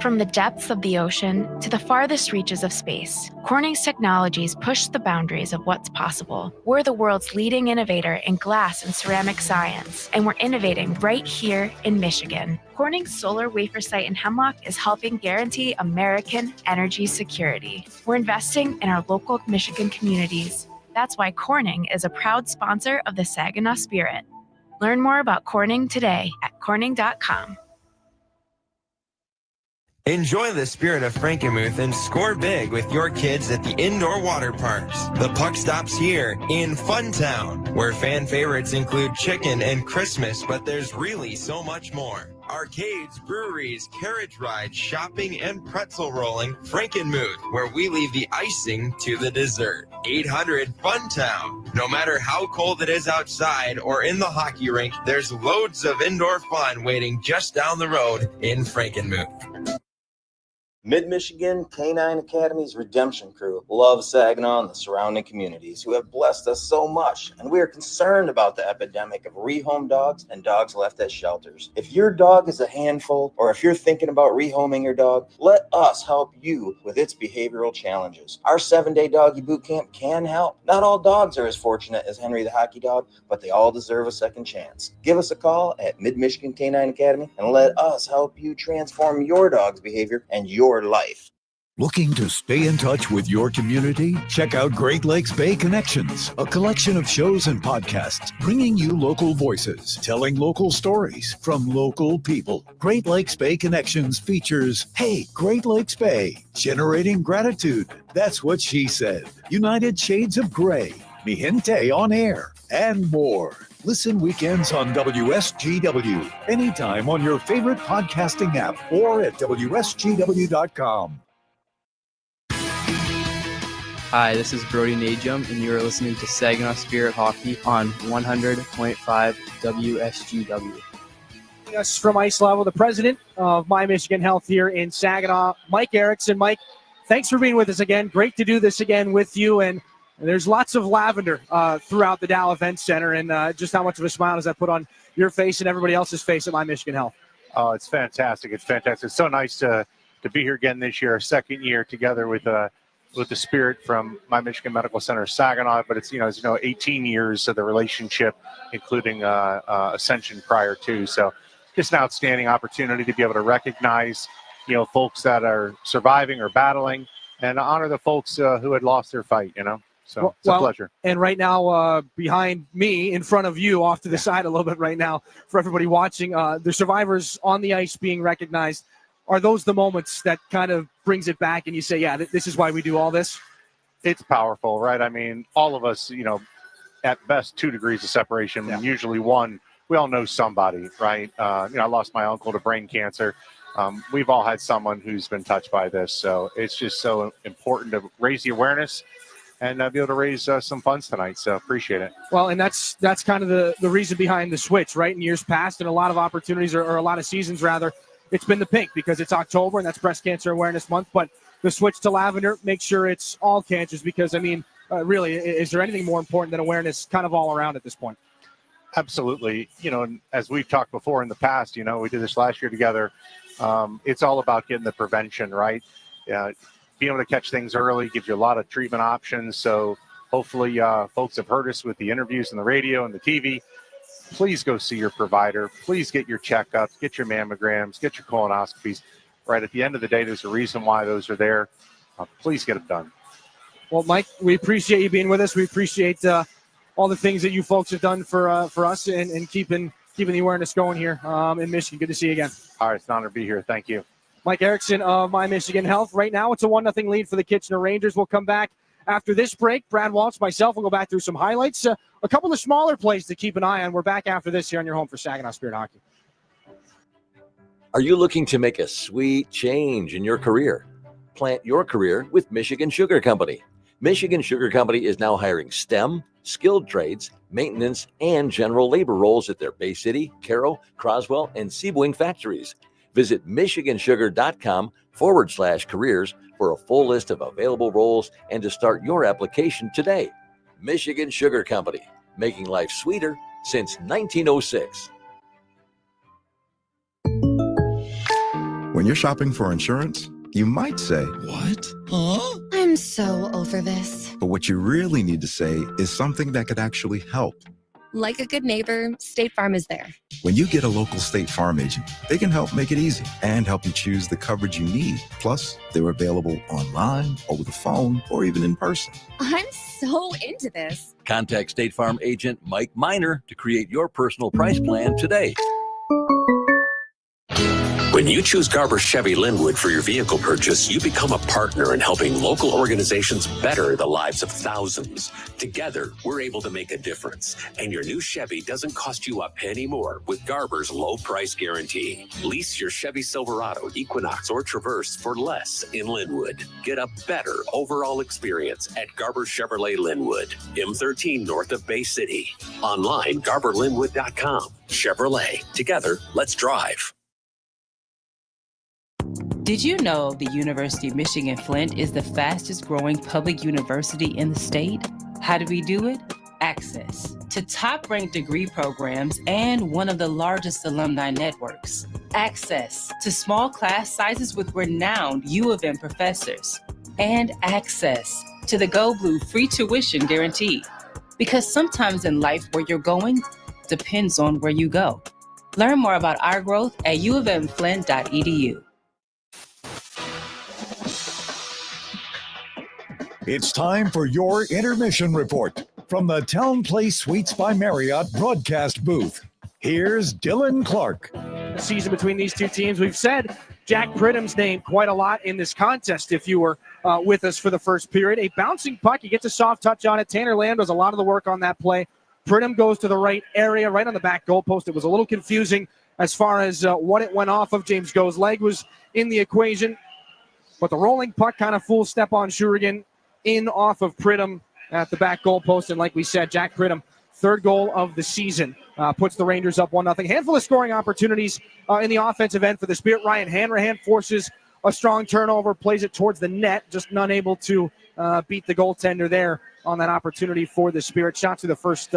From the depths of the ocean to the farthest reaches of space, Corning's technologies push the boundaries of what's possible. We're the world's leading innovator in glass and ceramic science, and we're innovating right here in Michigan. Corning's solar wafer site in Hemlock is helping guarantee American energy security. We're investing in our local Michigan communities. That's why Corning is a proud sponsor of the Saginaw Spirit. Learn more about Corning today at corning.com. Enjoy the spirit of Frankenmuth and score big with your kids at the indoor water parks. The puck stops here in Funtown, where fan favorites include chicken and Christmas, but there's really so much more. Arcades, breweries, carriage rides, shopping, and pretzel rolling. Frankenmuth, where we leave the icing to the dessert. 800 Funtown. No matter how cold it is outside or in the hockey rink, there's loads of indoor fun waiting just down the road in Frankenmuth. Mid-Michigan Canine Academy's Redemption Crew loves Saginaw and the surrounding communities who have blessed us so much, and we are concerned about the epidemic of rehome dogs and dogs left at shelters. If your dog is a handful, or if you're thinking about rehoming your dog, let us help you with its behavioral challenges. Our 7-day doggy boot camp can help. Not all dogs are as fortunate as Henry the Hockey Dog, but they all deserve a second chance. Give us a call at Mid-Michigan Canine Academy and let us help you transform your dog's behavior and your life. Looking to stay in touch with your community? Check out Great Lakes Bay Connections, a collection of shows and podcasts bringing you local voices, telling local stories from local people. Great Lakes Bay Connections features Hey, Great Lakes Bay, Generating Gratitude, That's What She Said, United Shades of Gray, Mi Gente on Air, and more. Listen weekends on WSGW, anytime on your favorite podcasting app or at WSGW.com. Hi, this is Brody Najum, and you are listening to Saginaw Spirit Hockey on 100.5 WSGW. Us from ice level, the president of My Michigan Health here in Saginaw, Mike Erickson. Mike, thanks for being with us again. Great to do this again with you. And there's lots of lavender throughout the Dow Event Center. And just how much of a smile does that put on your face and everybody else's face at My Michigan Health? Oh, it's fantastic. It's fantastic. It's so nice to be here again this year, our second year together with the Spirit from My Michigan Medical Center Saginaw. But it's, 18 years of the relationship, including Ascension prior to. So just an outstanding opportunity to be able to recognize, folks that are surviving or battling, and honor the folks who had lost their fight, So it's a pleasure. And right now, behind me, in front of you, off to the side a little bit right now, for everybody watching, the survivors on the ice being recognized. Are those the moments that kind of brings it back and you say, yeah, this is why we do all this? It's powerful, right? I mean, all of us, at best 2 degrees of separation, usually 1. We all know somebody, right? I lost my uncle to brain cancer. We've all had someone who's been touched by this. So it's just so important to raise the awareness and be able to raise some funds tonight. So appreciate it. Well, and that's kind of the reason behind the switch, right? In years past, and a lot of opportunities, or a lot of seasons rather, it's been the pink because it's October and that's Breast Cancer Awareness Month. But the switch to lavender, make sure it's all cancers because, really, is there anything more important than awareness kind of all around at this point? Absolutely. And as we've talked before in the past, we did this last year together. It's all about getting the prevention, right? Being able to catch things early gives you a lot of treatment options. So hopefully folks have heard us with the interviews on the radio and the TV. Please go see your provider. Please get your checkups, get your mammograms, get your colonoscopies. Right at the end of the day, there's a reason why those are there. Please get them done. Well, Mike, we appreciate you being with us. We appreciate all the things that you folks have done for us and keeping the awareness going here in Michigan. Good to see you again. All right, it's an honor to be here. Thank you. Mike Erickson of My Michigan Health. Right now, it's a 1-0 lead for the Kitchener Rangers. We'll come back after this break. Brad Walsh, myself, will go back through some highlights. A couple of smaller plays to keep an eye on. We're back after this here on your home for Saginaw Spirit Hockey. Are you looking to make a sweet change in your career? Plant your career with Michigan Sugar Company. Michigan Sugar Company is now hiring STEM, skilled trades, maintenance, and general labor roles at their Bay City, Caro, Croswell, and Seaboing factories. Visit michigansugar.com/careers for a full list of available roles and to start your application today. Michigan Sugar Company, making life sweeter since 1906. When you're shopping for insurance, you might say, "What? Huh?" I'm so over this. But what you really need to say is something that could actually help. Like a good neighbor, State Farm is there. When you get a local State Farm agent, they can help make it easy and help you choose the coverage you need. Plus, they're available online, over the phone, or even in person. I'm so into this. Contact State Farm agent Mike Miner to create your personal price plan today. When you choose Garber Chevy Linwood for your vehicle purchase, you become a partner in helping local organizations better the lives of thousands. Together, we're able to make a difference. And your new Chevy doesn't cost you a penny more with Garber's low price guarantee. Lease your Chevy Silverado, Equinox, or Traverse for less in Linwood. Get a better overall experience at Garber Chevrolet Linwood, M13 north of Bay City. Online, GarberLinwood.com. Chevrolet. Together, let's drive. Did you know the University of Michigan Flint is the fastest growing public university in the state? How do we do it? Access to top-ranked degree programs and one of the largest alumni networks. Access to small class sizes with renowned U of M professors. And access to the Go Blue free tuition guarantee. Because sometimes in life where you're going depends on where you go. Learn more about our growth at uofmflint.edu. It's time for your intermission report from the Town Place Suites by Marriott broadcast booth. Here's Dylan Clark. The season between these two teams, we've said Jack Pridham's name quite a lot in this contest if you were with us for the first period. A bouncing puck, he gets a soft touch on it. Tanner Lamb does a lot of the work on that play. Pridham goes to the right area, right on the back goalpost. It was a little confusing as far as what it went off of. James Go's leg was in the equation, but the rolling puck kind of full step on Shurigan. in off of Pridham at the back goal post. And like we said, Jack Pridham, third goal of the season, puts the Rangers up 1-0. Handful of scoring opportunities in the offensive end for the Spirit. Ryan Hanrahan forces a strong turnover, plays it towards the net, just not able to beat the goaltender there on that opportunity for the Spirit. Shots through the first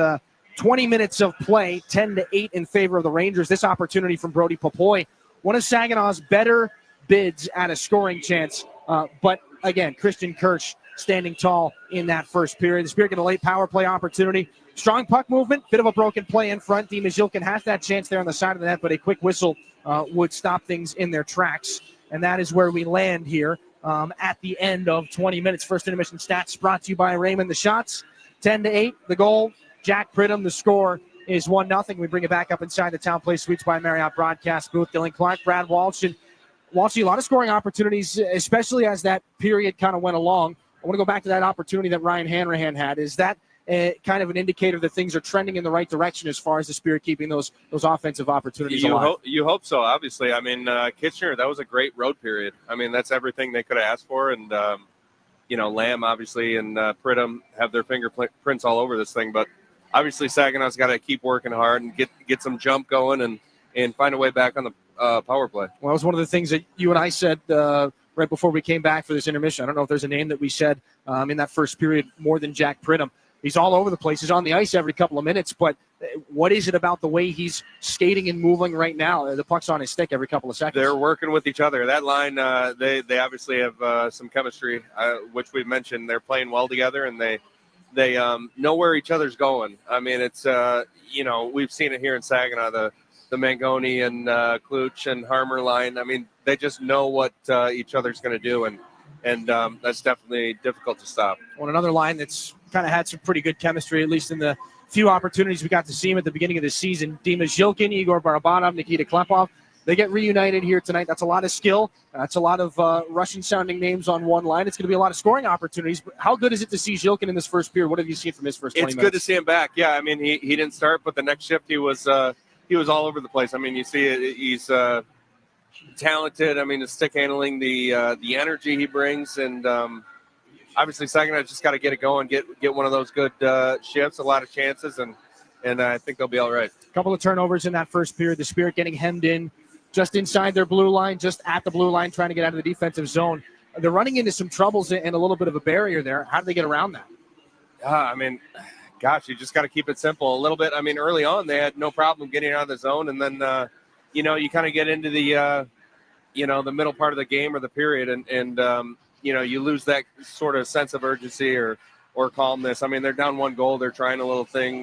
20 minutes of play, 10-8 in favor of the Rangers. This opportunity from Brody Popoy, one of Saginaw's better bids at a scoring chance. But again, Christian Kirsch standing tall in that first period. The Spirit get a late power play opportunity. Strong puck movement, bit of a broken play in front. Dima Zhilkin has that chance there on the side of the net, but a quick whistle would stop things in their tracks. And that is where we land here at the end of 20 minutes. First intermission stats brought to you by Raymond. The shots, 10-8. The goal, Jack Pridham. The score is 1-0. We bring it back up inside the Town Place Suites by Marriott broadcast booth. Dylan Clark, Brad Walsh. And Walshy, a lot of scoring opportunities, especially as that period kind of went along. I want to go back to that opportunity that Ryan Hanrahan had. Is that kind of an indicator that things are trending in the right direction as far as the Spirit keeping those offensive opportunities alive? You hope so, obviously. I mean, Kitchener, that was a great road period. I mean, that's everything they could have asked for. And, Lamb, obviously, and Pridham have their fingerprints all over this thing. But obviously, Saginaw's got to keep working hard and get some jump going and find a way back on the power play. Well, that was one of the things that you and I said right before we came back for this intermission. I don't know if there's a name that we said in that first period more than Jack Pridham. He's all over the place. He's on the ice every couple of minutes, but what is it about the way he's skating and moving right now? The puck's on his stick every couple of seconds. They're working with each other. That line, they obviously have some chemistry, which we've mentioned. They're playing well together, and they know where each other's going. I mean, it's, we've seen it here in Saginaw, the Mangoni and Kluch and Harmer line. I mean, they just know what each other's going to do, and that's definitely difficult to stop. On another line that's kind of had some pretty good chemistry, at least in the few opportunities we got to see him at the beginning of the season. Dima Zhilkin, Igor Barabanov, Nikita Klepov, they get reunited here tonight. That's a lot of skill. That's a lot of Russian-sounding names on one line. It's going to be a lot of scoring opportunities. But how good is it to see Zhilkin in this first period? What have you seen from his first 20 minutes? It's good to see him back. Yeah, I mean, he didn't start, but the next shift he was all over the place. I mean, you see it, he's talented. I mean, the stick handling, the energy he brings, and obviously Saginaw just got to get it going, get one of those good shifts, a lot of chances, and I think they'll be all right. A couple of turnovers in that first period. The Spirit getting hemmed in just inside their blue line, just at the blue line, trying to get out of the defensive zone. They're running into some troubles and a little bit of a barrier there. How do they get around that? I mean, gosh, you just got to keep it simple a little bit. I mean, early on they had no problem getting out of the zone, and then you kind of get into the the middle part of the game or the period, and you lose that sort of sense of urgency or calmness. I mean, they're down one goal, they're trying a little thing,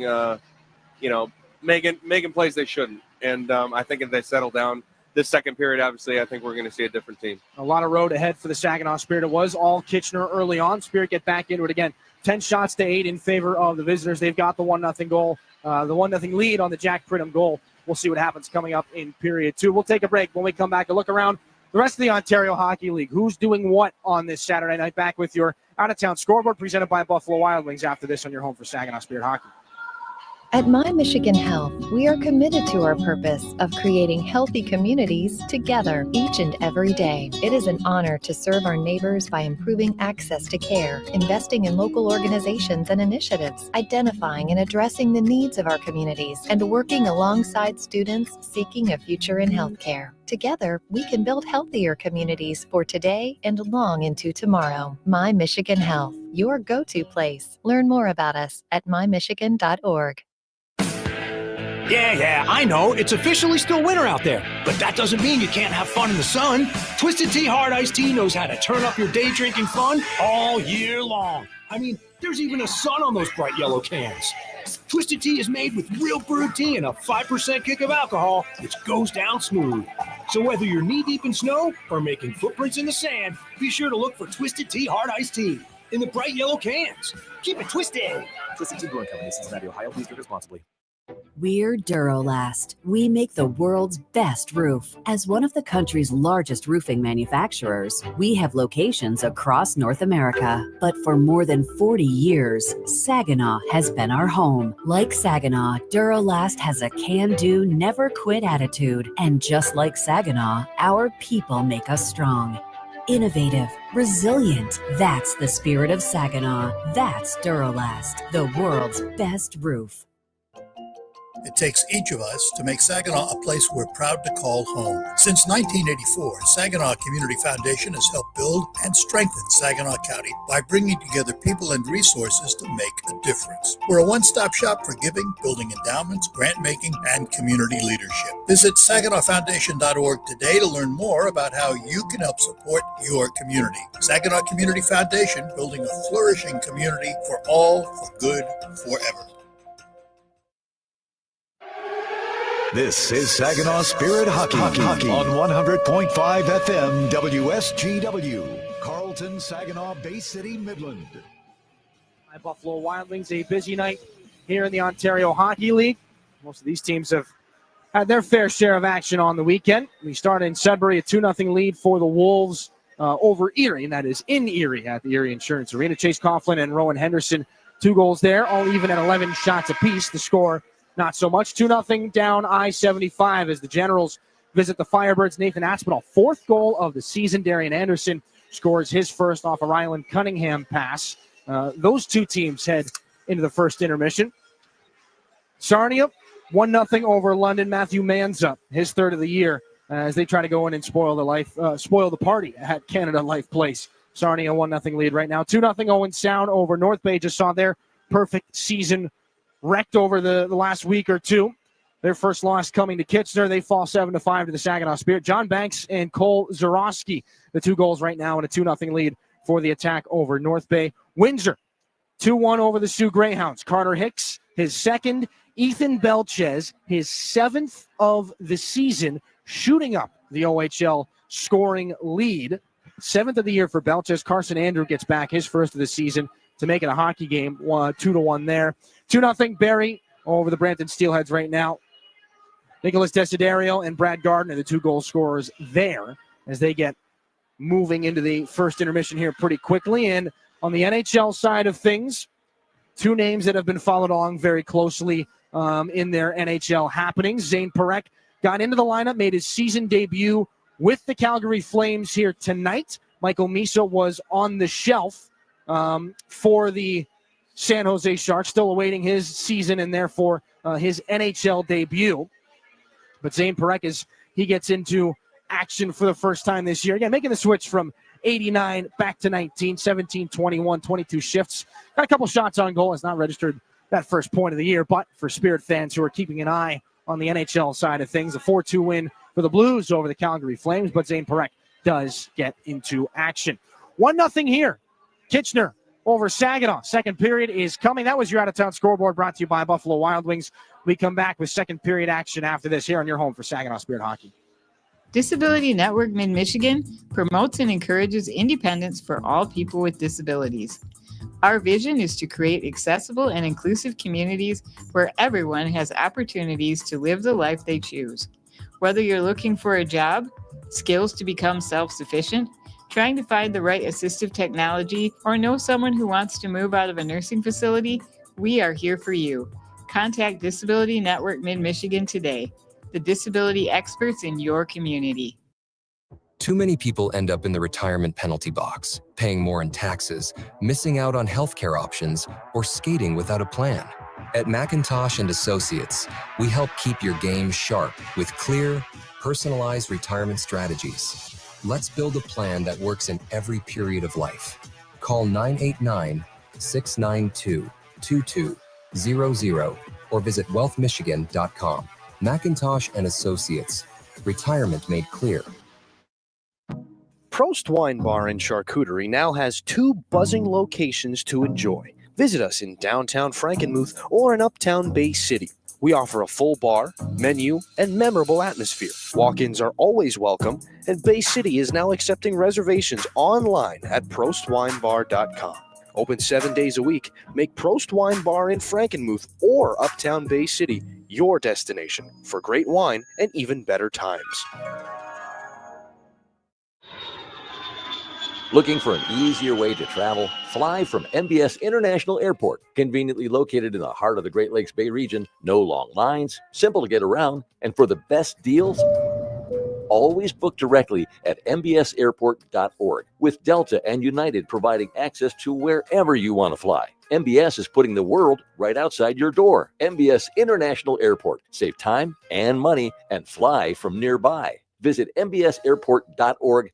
making plays they shouldn't, and I think if they settle down this second period, obviously, I think we're going to see a different team. A lot of road ahead for the Saginaw Spirit. It was all Kitchener early on. Spirit get back into it again. 10-8 in favor of the visitors. They've got the 1-0 goal, the 1-0 lead on the Jack Pridham goal. We'll see what happens coming up in period 2. We'll take a break. When we come back, a look around the rest of the Ontario Hockey League. Who's doing what on this Saturday night? Back with your out-of-town scoreboard presented by Buffalo Wild Wings after this on your home for Saginaw Spirit Hockey. At My Michigan Health, we are committed to our purpose of creating healthy communities together each and every day. It is an honor to serve our neighbors by improving access to care, investing in local organizations and initiatives, identifying and addressing the needs of our communities, and working alongside students seeking a future in healthcare. Together, we can build healthier communities for today and long into tomorrow. My Michigan Health, your go-to place. Learn more about us at mymichigan.org. Yeah, I know. It's officially still winter out there, but that doesn't mean you can't have fun in the sun. Twisted Tea Hard Iced Tea knows how to turn up your day drinking fun all year long. I mean, there's even a sun on those bright yellow cans. Twisted Tea is made with real brewed tea and a 5% kick of alcohol, which goes down smooth. So whether you're knee-deep in snow or making footprints in the sand, be sure to look for Twisted Tea Hard Iced Tea in the bright yellow cans. Keep it twisted. Twisted Tea Brewing Company, Cincinnati, Ohio. Please drink responsibly. We're Durolast. We make the world's best roof. As one of the country's largest roofing manufacturers, we have locations across North America. But for more than 40 years, Saginaw has been our home. Like Saginaw, Durolast has a can-do, never-quit attitude. And just like Saginaw, our people make us strong. innovative, resilient. That's the spirit of Saginaw. That's Duralast, the world's best roof. It takes each of us to make Saginaw a place we're proud to call home. Since 1984, Saginaw Community Foundation has helped build and strengthen Saginaw County by bringing together people and resources to make a difference. We're a one-stop shop for giving, building endowments, grant-making, and community leadership. Visit SaginawFoundation.org today to learn more about how you can help support your community. Saginaw Community Foundation, building a flourishing community for all, for good, forever. This is Saginaw Spirit Hockey on 100.5 FM WSGW, Carlton, Saginaw, Bay City, Midland. My Buffalo Wild Wings, a busy night here in the Ontario Hockey League. Most of these teams have had their fair share of action on the weekend. We started in Sudbury, a 2-0 lead for the Wolves over Erie, and that is in Erie at the Erie Insurance Arena. Chase Coughlin and Rowan Henderson, 2 goals there, all even at 11 shots apiece. The score, not so much. 2-0 down I-75 as the Generals visit the Firebirds. Nathan Aspinall, 4th goal of the season. Darian Anderson scores his first off a Ryland Cunningham pass. Those two teams head into the first intermission. Sarnia, 1-0 over London. Matthew Manza, his 3rd of the year, as they try to go in and spoil the party at Canada Life Place. Sarnia, 1-0 lead right now. 2-0 Owen Sound over North Bay. Just saw their perfect season wrecked over the last week or two. Their first loss coming to Kitchener. They fall 7-5 to the Saginaw Spirit. John Banks and Cole Zarowski, the 2 goals right now, and a 2-0 lead for the Attack over North Bay. Windsor, 2-1 over the Sioux Greyhounds. Carter Hicks, his 2nd. Ethan Belchez, his 7th of the season, shooting up the OHL scoring lead. 7th of the year for Belchez. Carson Andrew gets back his 1st of the season to make it a hockey game, 2-1 there. 2-0 Barrie over the Brampton Steelheads right now. Nicholas Desiderio and Brad Gardner, the 2 goal scorers there, as they get moving into the first intermission here pretty quickly. And on the NHL side of things, 2 names that have been followed along very closely in their NHL happenings. Zane Parekh got into the lineup, made his season debut with the Calgary Flames here tonight. Michael Misa was on the shelf for the San Jose Sharks, still awaiting his season and therefore his NHL debut. But Zane Parekh, as he gets into action for the first time this year, again, making the switch from 89 back to 19, 17, 21, 22 shifts. Got a couple shots on goal. Has not registered that first point of the year, but for Spirit fans who are keeping an eye on the NHL side of things, a 4-2 win for the Blues over the Calgary Flames, but Zane Parekh does get into action. 1-0 here. Kitchener over Saginaw. Second period is coming. That was your out-of-town scoreboard, brought to you by Buffalo Wild Wings. We come back with second period action after this here on your home for Saginaw Spirit Hockey. Disability Network Mid-Michigan promotes and encourages independence for all people with disabilities. Our vision is to create accessible and inclusive communities where everyone has opportunities to live the life they choose. Whether you're looking for a job, skills to become self-sufficient, trying to find the right assistive technology, or know someone who wants to move out of a nursing facility, we are here for you. Contact Disability Network Mid-Michigan today, the disability experts in your community. Too many people end up in the retirement penalty box, paying more in taxes, missing out on healthcare options, or skating without a plan. At McIntosh & Associates, we help keep your game sharp with clear, personalized retirement strategies. Let's build a plan that works in every period of life. Call 989-692-2200 or visit wealthmichigan.com. McIntosh & Associates. Retirement made clear. Prost Wine Bar and Charcuterie now has 2 buzzing locations to enjoy. Visit us in downtown Frankenmuth or in uptown Bay City. We offer a full bar, menu, and memorable atmosphere. Walk-ins are always welcome, and Bay City is now accepting reservations online at prostwinebar.com. Open 7 days a week. Make Prost Wine Bar in Frankenmuth or uptown Bay City your destination for great wine and even better times. Looking for an easier way to travel? Fly from MBS International Airport, conveniently located in the heart of the Great Lakes Bay region. No long lines, simple to get around, and for the best deals, Always book directly at mbsairport.org, with Delta and United providing access to wherever you want to fly. MBS is putting the world right outside your door. MBS International Airport. Save time and money and fly from nearby. Visit mbsairport.org.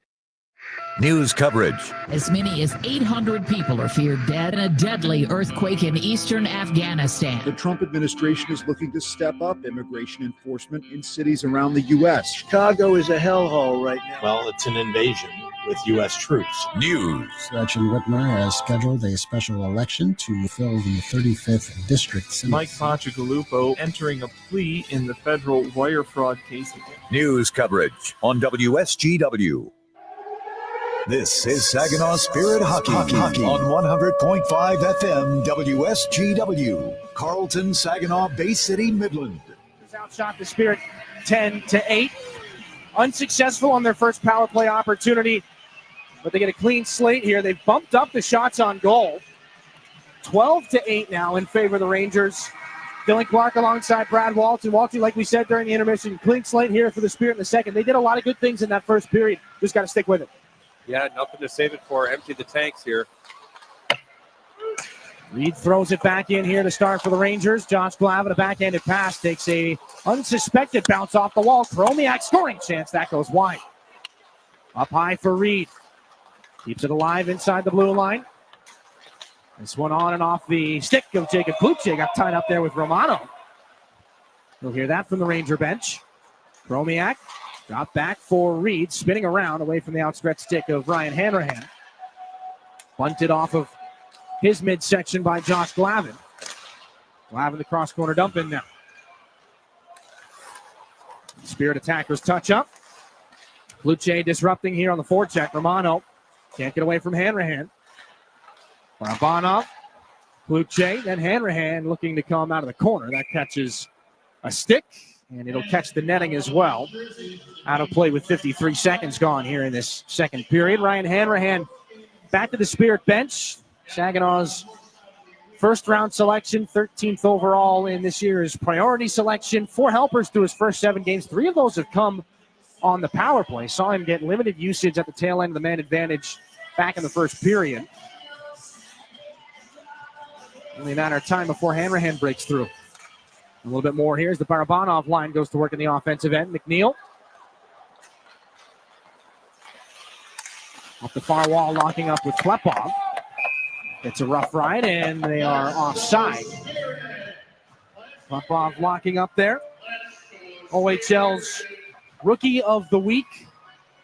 News coverage. As many as 800 people are feared dead in a deadly earthquake in eastern Afghanistan. The Trump administration is looking to step up immigration enforcement in cities around the U.S. Chicago is a hellhole right now. Well, it's an invasion with U.S. troops. News. Gretchen Whitmer has scheduled a special election to fill the 35th district Senate. Mike Pacigalupo entering a plea in the federal wire fraud case. News coverage on WSGW. This is Saginaw Spirit Hockey on 100.5 FM WSGW. Carlton, Saginaw, Bay City, Midland. Outshot the Spirit 10-8. Unsuccessful on their first power play opportunity, but they get a clean slate here. They've bumped up the shots on goal. 12-8 now in favor of the Rangers. Dylan Clark alongside Brad Walton. Walton, like we said during the intermission, clean slate here for the Spirit in the second. They did a lot of good things in that first period. Just got to stick with it. Yeah, nothing to save it for. Empty the tanks here. Reed throws it back in here to start for the Rangers. Josh Glavin, a backhanded pass, takes a unsuspected bounce off the wall. Kromiak scoring chance. That goes wide. Up high for Reed. Keeps it alive inside the blue line. This one on and off the stick of Jacob Kluche. Got tied up there with Romano. You'll hear that from the Ranger bench. Kromiak. Drop back for Reed, spinning around away from the outstretched stick of Ryan Hanrahan. Bunted off of his midsection by Josh Glavin. Glavin the cross corner dump in now. Spirit attackers touch up. Kluche disrupting here on the forecheck. Romano can't get away from Hanrahan. Barabanov, Kluche, then Hanrahan looking to come out of the corner. That catches a stick. And it'll catch the netting as well. Out of play with 53 seconds gone here in this second period. Ryan Hanrahan back to the Spirit bench. Saginaw's first-round selection, 13th overall in this year's priority selection. 4 helpers through his first 7 games. 3 of those have come on the power play. Saw him get limited usage at the tail end of the man advantage back in the first period. Only a matter of time before Hanrahan breaks through. A little bit more here as the Barabanov line goes to work in the offensive end. McNeil. Off the far wall, locking up with Klepov. It's a rough ride, and they are offside. Klepov locking up there. OHL's Rookie of the Week.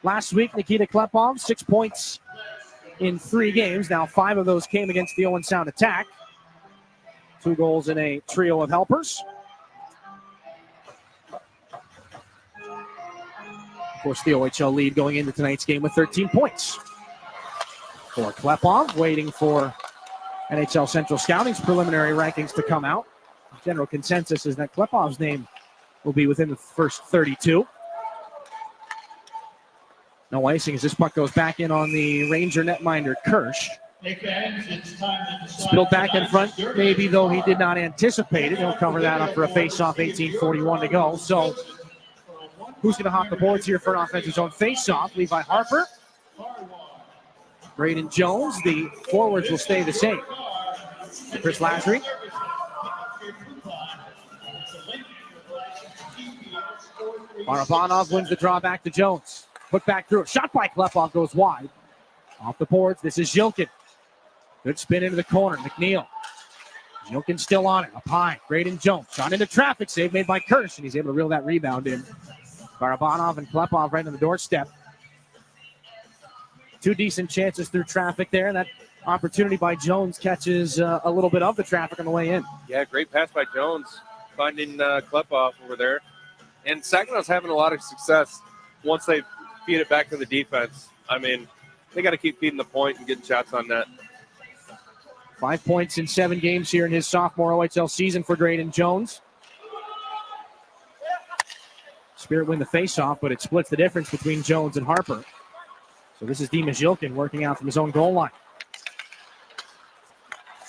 Last week, Nikita Klepov, 6 points in 3 games. Now 5 of those came against the Owen Sound attack. 2 goals in a trio of helpers. Of course, the OHL lead going into tonight's game with 13 points. For Klepov, waiting for NHL Central Scouting's preliminary rankings to come out. General consensus is that Klepov's name will be within the first 32. No icing as this puck goes back in on the Ranger netminder Kirsch. Spilled back in front, maybe, though he did not anticipate it. He'll cover that up for a face-off, 18:41 to go. So who's going to hop the boards here for an offensive zone face-off? Levi Harper. Braden Jones. The forwards will stay the same. Chris Lasry. Barabanov wins the draw back to Jones. Put back through it. Shot by Klepov goes wide. Off the boards. This is Zhilkin. Good spin into the corner. McNeil. Zhilkin still on it. Up high. Braden Jones. Shot into traffic. Save made by Kirsch, and he's able to reel that rebound in. Barabanov and Klepov right on the doorstep. 2 decent chances through traffic there. That opportunity by Jones catches a little bit of the traffic on the way in. Yeah, great pass by Jones, finding Klepov over there. And Saginaw's having a lot of success once they feed it back to the defense. I mean, they got to keep feeding the point and getting shots on net. 5 points in 7 games here in his sophomore OHL season for Braden Jones. Spirit win the faceoff, but it splits the difference between Jones and Harper. So this is Dima Zhilkin working out from his own goal line.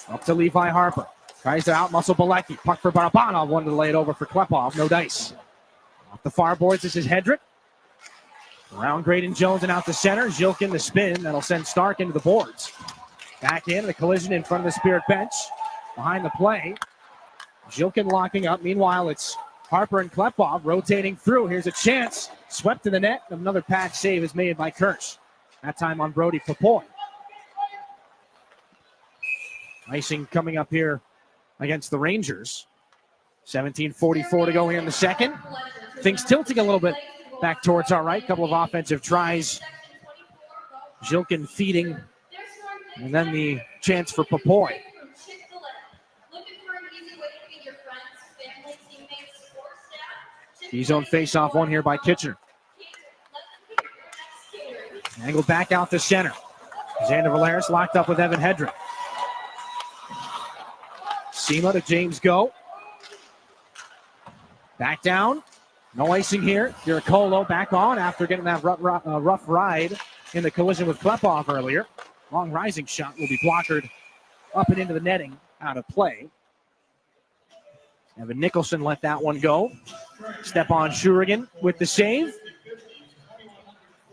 Up to Levi Harper. Tries to out-muscle Bilecki. Puck for Barabanov. Wanted to lay it over for Klepov. No dice. Off the far boards, this is Hedrick. Around Graydon Jones and out to center. Zilkin the spin. That'll send Stark into the boards. Back in, the collision in front of the Spirit bench. Behind the play. Zilkin locking up. Meanwhile, it's Harper and Klepov rotating through. Here's a chance. Swept to the net. Another patch save is made by Kirsch. That time on Brody Papoy. Icing coming up here against the Rangers. 17:44 to go here in the second. Things tilting a little bit back towards our right. Couple of offensive tries. Zilkin feeding. And then the chance for Papoy. D-zone face-off one here by Kitchener. Angled back out to center. Xander Valeris locked up with Evan Hedrick. Sema to James Go. Back down. No icing here. Giricolo back on after getting that rough ride in the collision with Klepov earlier. Long rising shot will be blockered up and into the netting, out of play. Evan Nicholson let that one go. Stepan Shurigan with the save.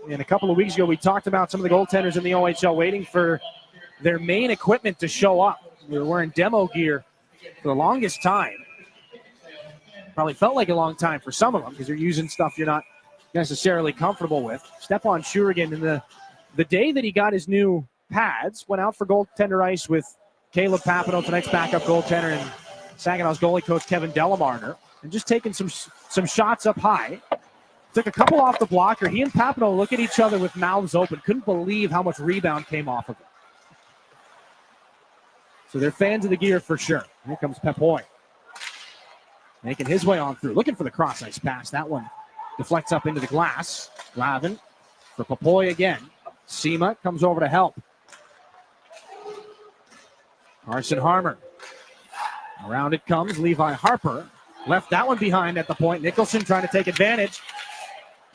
And a couple of weeks ago, we talked about some of the goaltenders in the OHL waiting for their main equipment to show up. They were wearing demo gear for the longest time. Probably felt like a long time for some of them because you're using stuff you're not necessarily comfortable with. Stepan Shurigan, in the day that he got his new pads, went out for goaltender ice with Caleb Papineau, tonight's backup goaltender, and Saginaw's goalie coach Kevin Delamarner, and just taking some shots up high. Took a couple off the blocker. He and Papineau look at each other with mouths open. Couldn't believe how much rebound came off of it. So they're fans of the gear for sure. Here comes Papoy. Making his way on through. Looking for the cross-ice pass. That one deflects up into the glass. Glavin for Papoy again. Sema comes over to help. Carson Harmer. Around it comes Levi Harper. Left that one behind at the point. Nicholson trying to take advantage.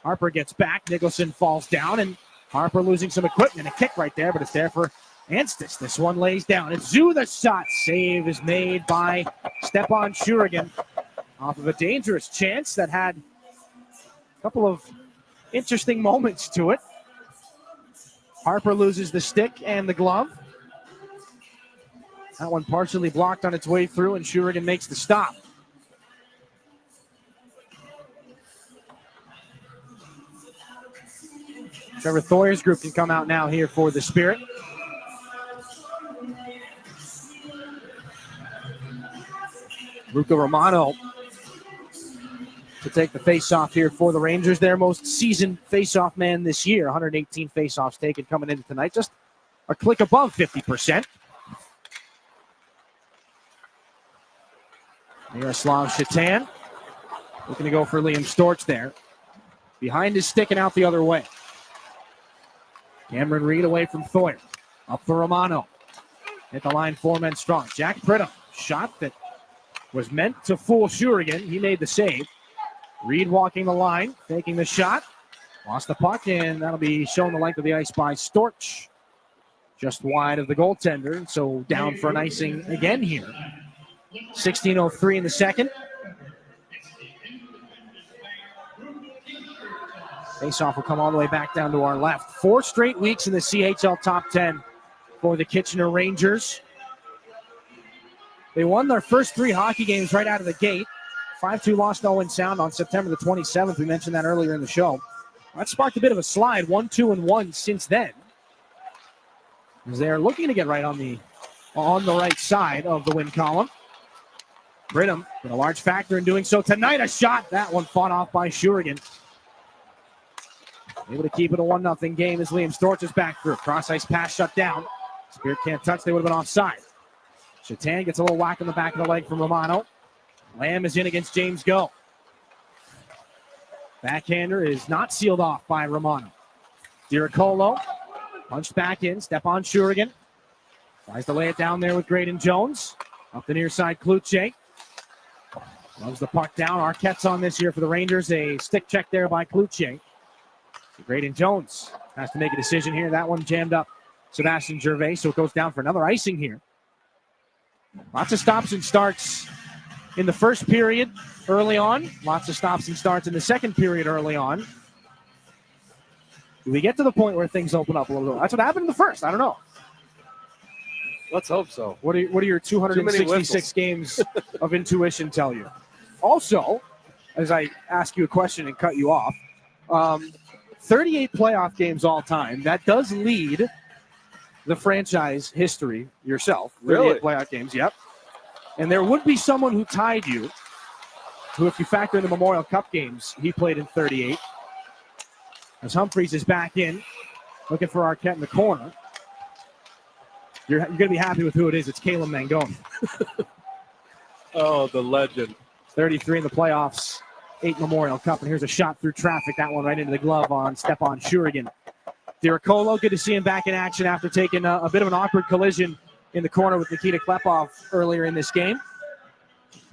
Harper gets back. Nicholson falls down, and Harper losing some equipment. A kick right there, but it's there for Anstis. This one lays down. It's Zoo the shot. Save is made by Stepan Shurigan off of a dangerous chance that had a couple of interesting moments to it. Harper loses the stick and the glove. That one partially blocked on its way through, and Shurigan makes the stop. Trevor Thoyer's group can come out now here for the Spirit. Luca Romano to take the face-off here for the Rangers. Their most seasoned face-off man this year. 118 face-offs taken coming into tonight. Just a click above 50%. Miroslav Shatan looking to go for Liam Storch there. Behind his stick and out the other way. Cameron Reed away from Thoyer. Up for Romano. Hit the line, 4 men strong. Jack Pridham. Shot that was meant to fool Shurigan. He made the save. Reed walking the line, taking the shot. Lost the puck, and that'll be shown the length of the ice by Storch. Just wide of the goaltender, so down for an icing again here. 16:03 in the second. Faceoff will come all the way back down to our left. 4 straight weeks in the CHL top 10 for the Kitchener Rangers. They won their first 3 hockey games right out of the gate. 5-2 loss to Owen Sound on September the 27th. We mentioned that earlier in the show. That sparked a bit of a slide, 1-2-1 since then. As they're looking to get right on the right side of the win column. Britham with a large factor in doing so tonight. A shot. That one fought off by Shurigan. Able to keep it a 1-0 game as Liam Storch is back through. Cross-ice pass shut down. Spirit can't touch. They would have been offside. Shatan gets a little whack on the back of the leg from Romano. Lamb is in against James Go. Backhander is not sealed off by Romano. Giricolo punched back in. Stepan Shurigan tries to lay it down there with Graydon Jones. Up the near side, Kluche. Loves the puck down. Arquette's on this here for the Rangers. A stick check there by Kluche. Graydon Jones has to make a decision here. That one jammed up Sebastian Gervais, so it goes down for another icing here. Lots of stops and starts in the first period early on. Lots of stops and starts in the second period early on. Do we get to the point where things open up a little bit? That's what happened in the first. I don't know. Let's hope so. What are your 266 games of intuition tell you? Also, as I ask you a question and cut you off, 38 playoff games all time. That does lead the franchise history yourself. 38 Really? playoff games, yep. And there would be someone who tied you, who, if you factor in the Memorial Cup games, he played in 38. As Humphreys is back in, looking for Arquette in the corner. You're going to be happy with who it is. It's Caleb Mangone. Oh, the legend. 33 in the playoffs, 8 Memorial Cup. And here's a shot through traffic. That one right into the glove on Stepan Shurigan. Diricolo, good to see him back in action after taking a bit of an awkward collision in the corner with Nikita Klepov earlier in this game.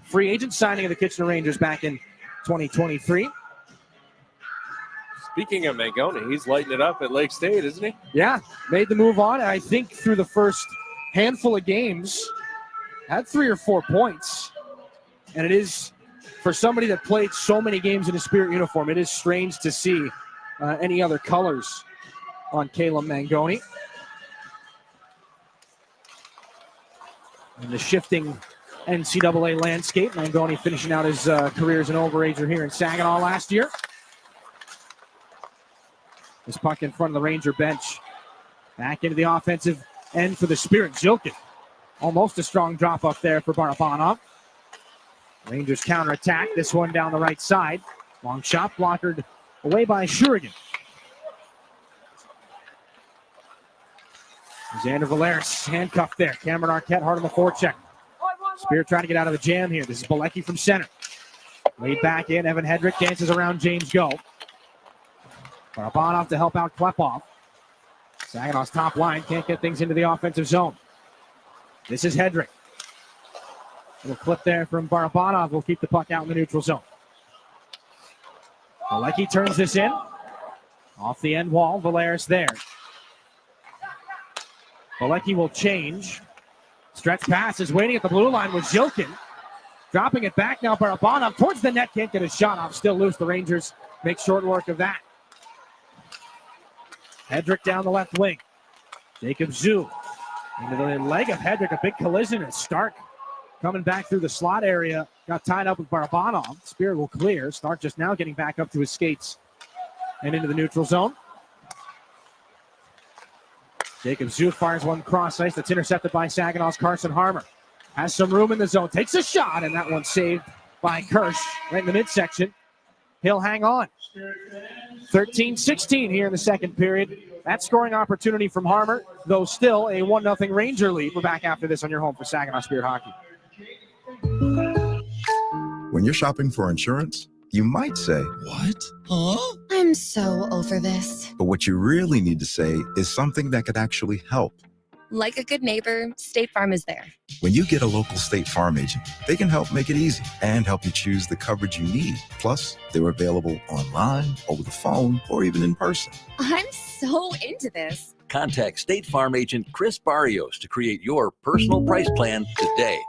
Free agent signing of the Kitchener Rangers back in 2023. Speaking of Mangone, he's lighting it up at Lake State, isn't he? Yeah, made the move on. I think through the first handful of games, had 3 or 4 points. And it is, for somebody that played so many games in a Spirit uniform, it is strange to see any other colors on Caleb Mangone. In the shifting NCAA landscape, Mangone finishing out his career as an overager here in Saginaw last year. This puck in front of the Ranger bench. Back into the offensive end for the Spirit. Zilkin. Almost a strong drop up there for Barabanov. Rangers counterattack. This one down the right side. Long shot blockered away by Shurigan. Xander Valeris handcuffed there. Cameron Arquette hard on the forecheck. Spirit trying to get out of the jam here. This is Bilecki from center. Laid back in. Evan Hedrick dances around James Go. Barabanov to help out Klepov. Saginaw's top line can't get things into the offensive zone. This is Hedrick. Little clip there from Barabanov will keep the puck out in the neutral zone. Bilecki turns this in. Off the end wall, Valeris there. Bilecki will change. Stretch pass is waiting at the blue line with Zilkin. Dropping it back now, Barabanov towards the net. Can't get a shot off. Still loose. The Rangers make short work of that. Hedrick down the left wing. Jacob Zhu into the leg of Hedrick. A big collision and Stark coming back through the slot area. Got tied up with Barabanov. Spirit will clear. Stark just now getting back up to his skates and into the neutral zone. Jacob Zhu fires one cross ice that's intercepted by Saginaw's Carson Harmer. Has some room in the zone. Takes a shot, and that one's saved by Kirsch right in the midsection. He'll hang on. 13-16 here in the second period. That scoring opportunity from Harmer, though still a 1-0 Ranger lead. We're back after this on your home for Saginaw Spirit Hockey. When you're shopping for insurance, you might say, "What? Huh?" I'm so over this. But what you really need to say is something that could actually help. Like a good neighbor, State Farm is there. When you get a local State Farm agent, they can help make it easy and help you choose the coverage you need. Plus, they're available online, over the phone, or even in person. I'm so into this. Contact State Farm agent Chris Barrios to create your personal price plan today.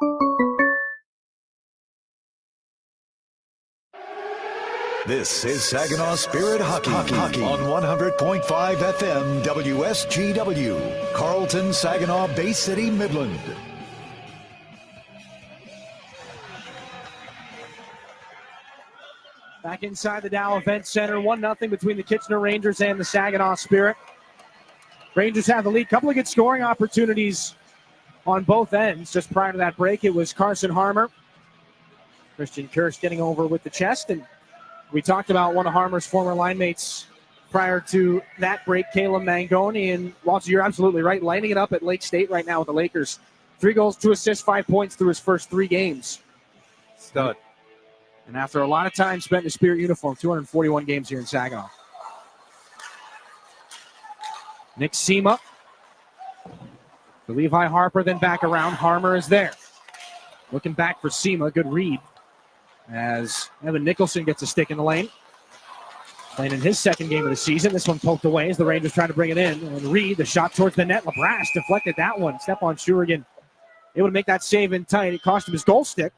This is Saginaw Spirit Hockey on 100.5 FM WSGW, Carlton, Saginaw, Bay City, Midland. Back inside the Dow Event Center, 1-0 between the Kitchener Rangers and the Saginaw Spirit. Rangers have the lead. Couple of good scoring opportunities on both ends. Just prior to that break, it was Carson Harmer. Christian Kirsch getting over with the chest, and we talked about one of Harmer's former line mates prior to that break, Caleb Mangone. And Walter, you're absolutely right. Lighting it up at Lake State right now with the Lakers. 3 goals, 2 assists, 5 points through his first 3 games. Stud. And after a lot of time spent in a Spirit uniform, 241 games here in Saginaw. Nick Sema. To Levi Harper, then back around. Harmer is there. Looking back for Sema. Good read. As Evan Nicholson gets a stick in the lane. Playing in his second game of the season. This one poked away as the Rangers trying to bring it in. And Reed, the shot towards the net. LeBrash deflected that one. Stepan Shurigan able to make that save in tight. It cost him his goal stick.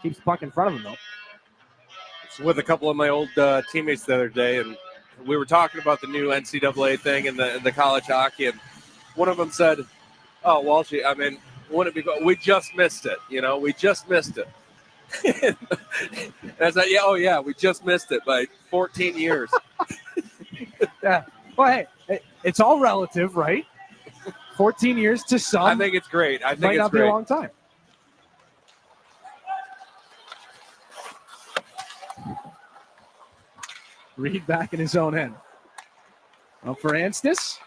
Keeps the puck in front of him, though. With a couple of my old teammates the other day, and we were talking about the new NCAA thing and the college hockey, and one of them said, "Oh, Walshy, I mean, wouldn't it be? We just missed it. You know, we just missed it." And I said, "Yeah, oh yeah, we just missed it by 14 years." Yeah. Well, hey, it's all relative, right? 14 years to some. I think it's great. I think might it's not great. be a long time. Reed back in his own end. Up for Anstis.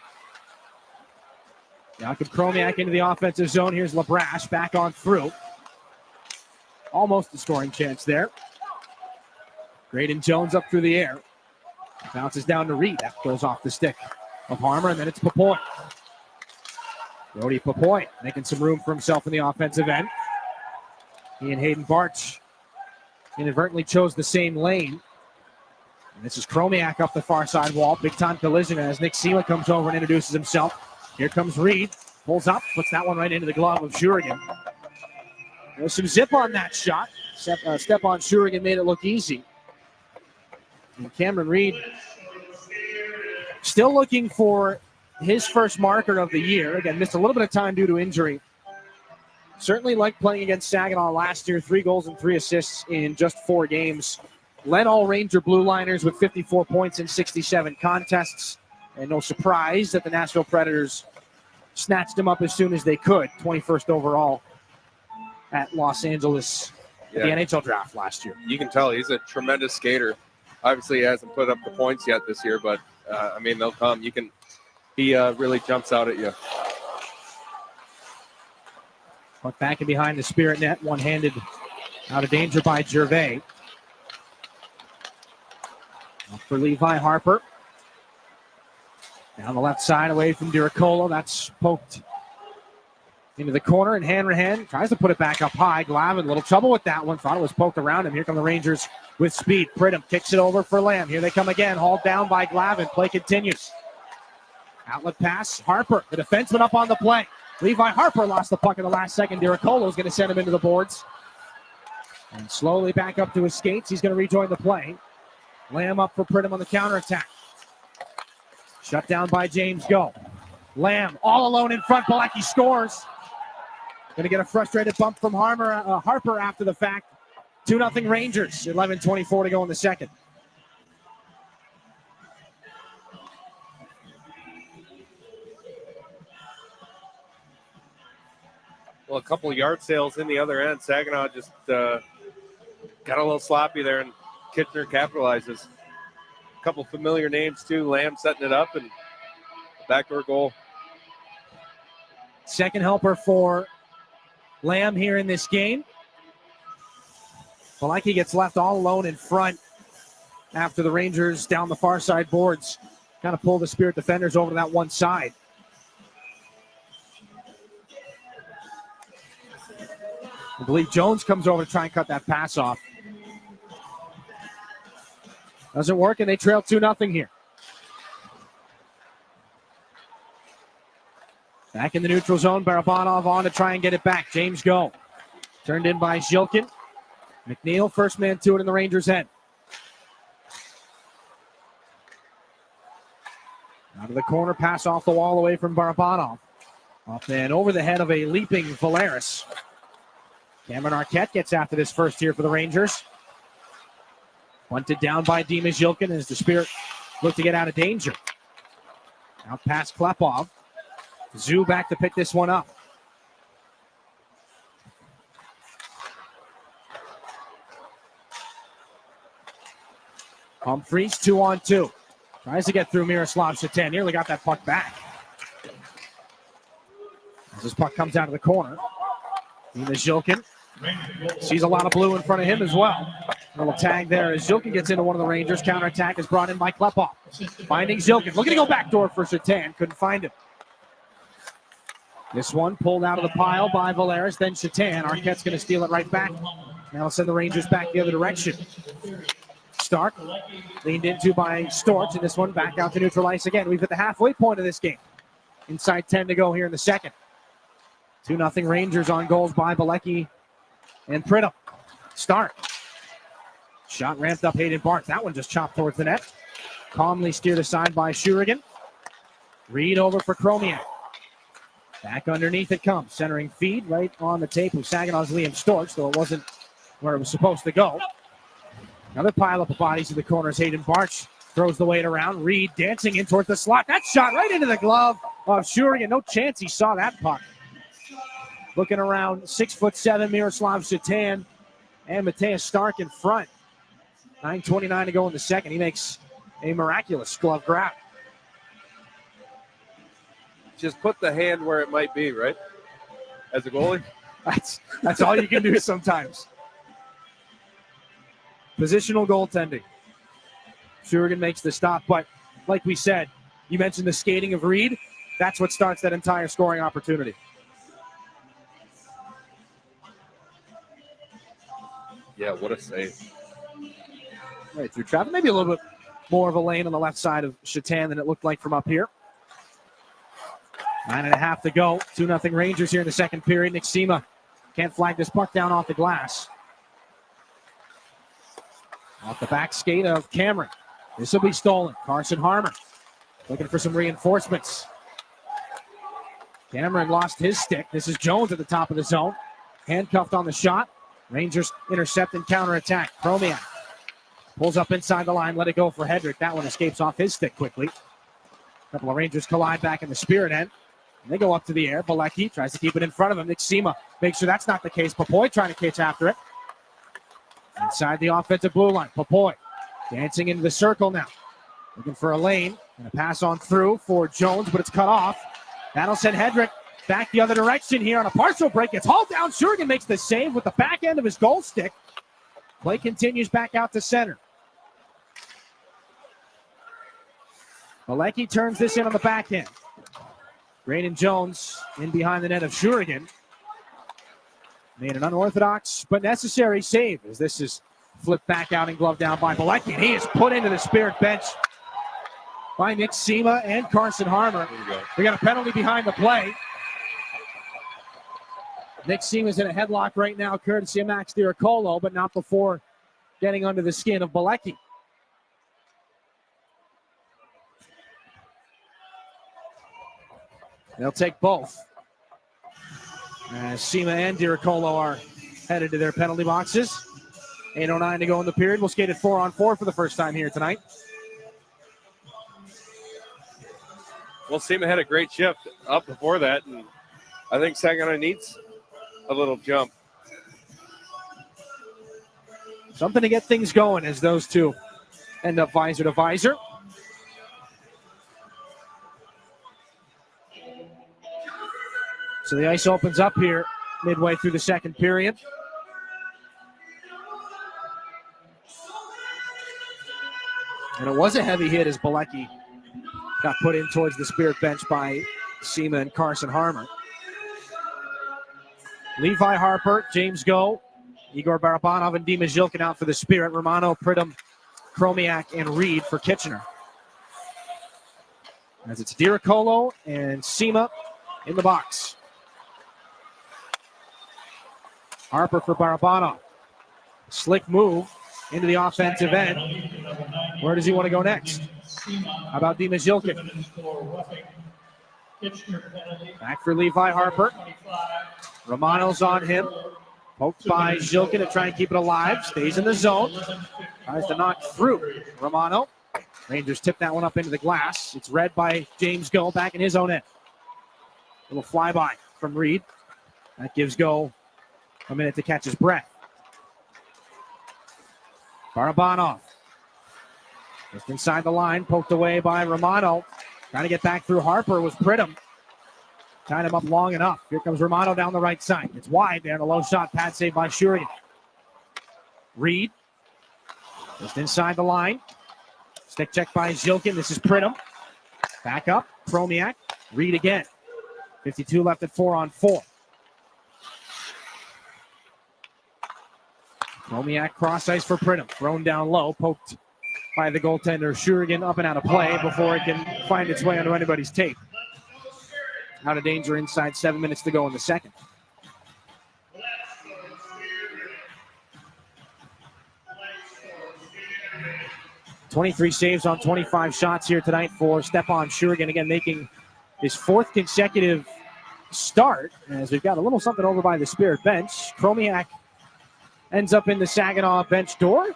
Jakob Chromiak into the offensive zone. Here's LaBrash back on through. Almost a scoring chance there. Graydon Jones up through the air. Bounces down to Reed. That goes off the stick of Harmer, and then it's Papoy. Brody Papoy making some room for himself in the offensive end. He and Hayden Barch inadvertently chose the same lane. And this is Chromiak up the far side wall. Big time collision as Nick Sema comes over and introduces himself. Here comes Reed. Pulls up, puts that one right into the glove of Shurigan. There's some zip on that shot. Step on Shurigan made it look easy. And Cameron Reed still looking for his first marker of the year. Again, missed a little bit of time due to injury. Certainly liked playing against Saginaw last year. 3 goals and 3 assists in just 4 games. Led all Ranger Blue Liners with 54 points in 67 contests. And no surprise that the Nashville Predators snatched him up as soon as they could. 21st overall at Los Angeles at the NHL draft last year. You can tell he's a tremendous skater. Obviously, he hasn't put up the points yet this year, but, I mean, they'll come. He really jumps out at you. Puck back and behind the Spirit net. One-handed out of danger by Gervais. Up for Levi Harper. Down the left side away from Diricolo. That's poked into the corner, and Hanrahan tries to put it back up high. Glavin, a little trouble with that one. Thought it was poked around him. Here come the Rangers with speed. Pridham kicks it over for Lamb. Here they come again. Hauled down by Glavin. Play continues. Outlet pass. Harper, the defenseman up on the play. Levi Harper lost the puck in the last second. Diricolo is going to send him into the boards. And slowly back up to his skates. He's going to rejoin the play. Lamb up for Pridham on the counterattack. Shut down by James Go. Lamb all alone in front. Balecki scores. Going to get a frustrated bump from Harper after the fact. 2-0 Rangers. 11:24 to go in the second. Well, a couple of yard sales in the other end. Saginaw just got a little sloppy there, and Kitchener capitalizes. A couple familiar names, too. Lamb setting it up, and backdoor goal. Second helper for Lamb here in this game. Balecki gets left all alone in front after the Rangers down the far side boards kind of pull the Spirit defenders over to that one side. I believe Jones comes over to try and cut that pass off. Doesn't work, and they trail 2-0 here. Back in the neutral zone, Barabanov on to try and get it back. James Go. Turned in by Zhilkin. McNeil, first man to it in the Rangers' end. Out of the corner, pass off the wall away from Barabanov. Off and over the head of a leaping Valeris. Cameron Arquette gets after this first here for the Rangers. Bunted down by Dima Zhilkin as the Spirit look to get out of danger. Out past Klepov. Zoo back to pick this one up. Humphreys 2-on-2. Tries to get through Miroslav Shatan. Nearly got that puck back. As this puck comes out of the corner. Dima Zhilkin sees a lot of blue in front of him as well. A little tag there as Zhilkin gets into one of the Rangers. Counterattack is brought in by Klepov. Finding Zhilkin. Looking to go backdoor for Shatan. Couldn't find him. This one pulled out of the pile by Valeris, then Shatan. Arquette's going to steal it right back. Now will send the Rangers back the other direction. Stark leaned into by Storch, and this one back out to neutral ice again. We've hit the halfway point of this game. Inside 10 to go here in the second. 2-0 Rangers on goals by Balecki and Pridham. Stark. Shot ramped up Hayden Barth. That one just chopped towards the net. Calmly steered aside by Shurigan. Reed over for Chromiak. Back underneath it comes. Centering feed right on the tape of Saginaw's Liam Storch, though it wasn't where it was supposed to go. Another pile up of bodies in the corners. Hayden Barch throws the weight around. Reed dancing in towards the slot. That shot right into the glove of Shurigan. No chance he saw that puck. Looking around, 6'7" Miroslav Shatan and Matthias Stark in front. 9:29 to go in the second. He makes a miraculous glove grab. Just put the hand where it might be, right? As a goalie? That's all you can do sometimes. Positional goaltending. Shurigan makes the stop, but like we said, you mentioned the skating of Reed. That's what starts that entire scoring opportunity. Yeah, what a save. Right through traffic. Maybe a little bit more of a lane on the left side of Shatan than it looked like from up here. 9.5 to go. 2-0 Rangers here in the second period. Nick Sema can't flag this puck down off the glass. Off the back skate of Cameron. This will be stolen. Carson Harmer looking for some reinforcements. Cameron lost his stick. This is Jones at the top of the zone. Handcuffed on the shot. Rangers intercept and counterattack. Chromiak pulls up inside the line. Let it go for Hedrick. That one escapes off his stick quickly. A couple of Rangers collide back in the Spirit end. And they go up to the air. Balecki tries to keep it in front of him. Nick Sema makes sure that's not the case. Popoy trying to catch after it. Inside the offensive blue line. Popoy dancing into the circle now. Looking for a lane. And a pass on through for Jones, but it's cut off. That'll send Hedrick back the other direction here on a partial break. It's hauled down. Shurigan makes the save with the back end of his goal stick. Play continues back out to center. Balecki turns this in on the back end. Braden Jones in behind the net of Shurigan. Made an unorthodox but necessary save as this is flipped back out and gloved down by Balecki. And he is put into the Spirit bench by Nick Sema and Carson Harmer. We got a penalty behind the play. Nick Sema's in a headlock right now, courtesy of Max Diracolo, but not before getting under the skin of Balecki. They'll take both. As Sema and Diracolo are headed to their penalty boxes. 8:09 to go in the period. We'll skate at 4-on-4 for the first time here tonight. Well, Sema had a great shift up before that, and I think Saginaw needs a little jump. Something to get things going as those two end up visor to visor. So the ice opens up here midway through the second period. And it was a heavy hit as Balecki got put in towards the Spirit bench by Sema and Carson Harmer. Levi Harper, James Go, Igor Barabanov, and Dima Zhilkin out for the Spirit. Romano, Pridham, Chromiak, and Reed for Kitchener. As it's Diracolo and Sema in the box. Harper for Barabanov. Slick move into the offensive end. Where does he want to go next? How about Dima Zhilkin? Back for Levi Harper. Romano's on him. Poked by Zhilkin to try and keep it alive. Stays in the zone. Tries to knock through Romano. Rangers tip that one up into the glass. It's read by James Go back in his own end. Little flyby from Reed. That gives Go a minute to catch his breath. Barabanov. Just inside the line, poked away by Romano. Trying to get back through Harper was Pridham. Tied him up long enough. Here comes Romano down the right side. It's wide there, and a low shot pad saved by Shurigan. Reed. Just inside the line. Stick check by Zhilkin. This is Pridham. Back up. Chromiak. Reed again. 52 left at 4-on-4. Chromiak cross ice for Pridham. Thrown down low. Poked by the goaltender Shurigan up and out of play before it can find its way onto anybody's tape. Out of danger inside 7 minutes to go in the second. 23 saves on 25 shots here tonight for Stepan Shurigan. Again, making his 4th consecutive start, as we've got a little something over by the Spirit bench. Chromiak ends up in the Saginaw bench door.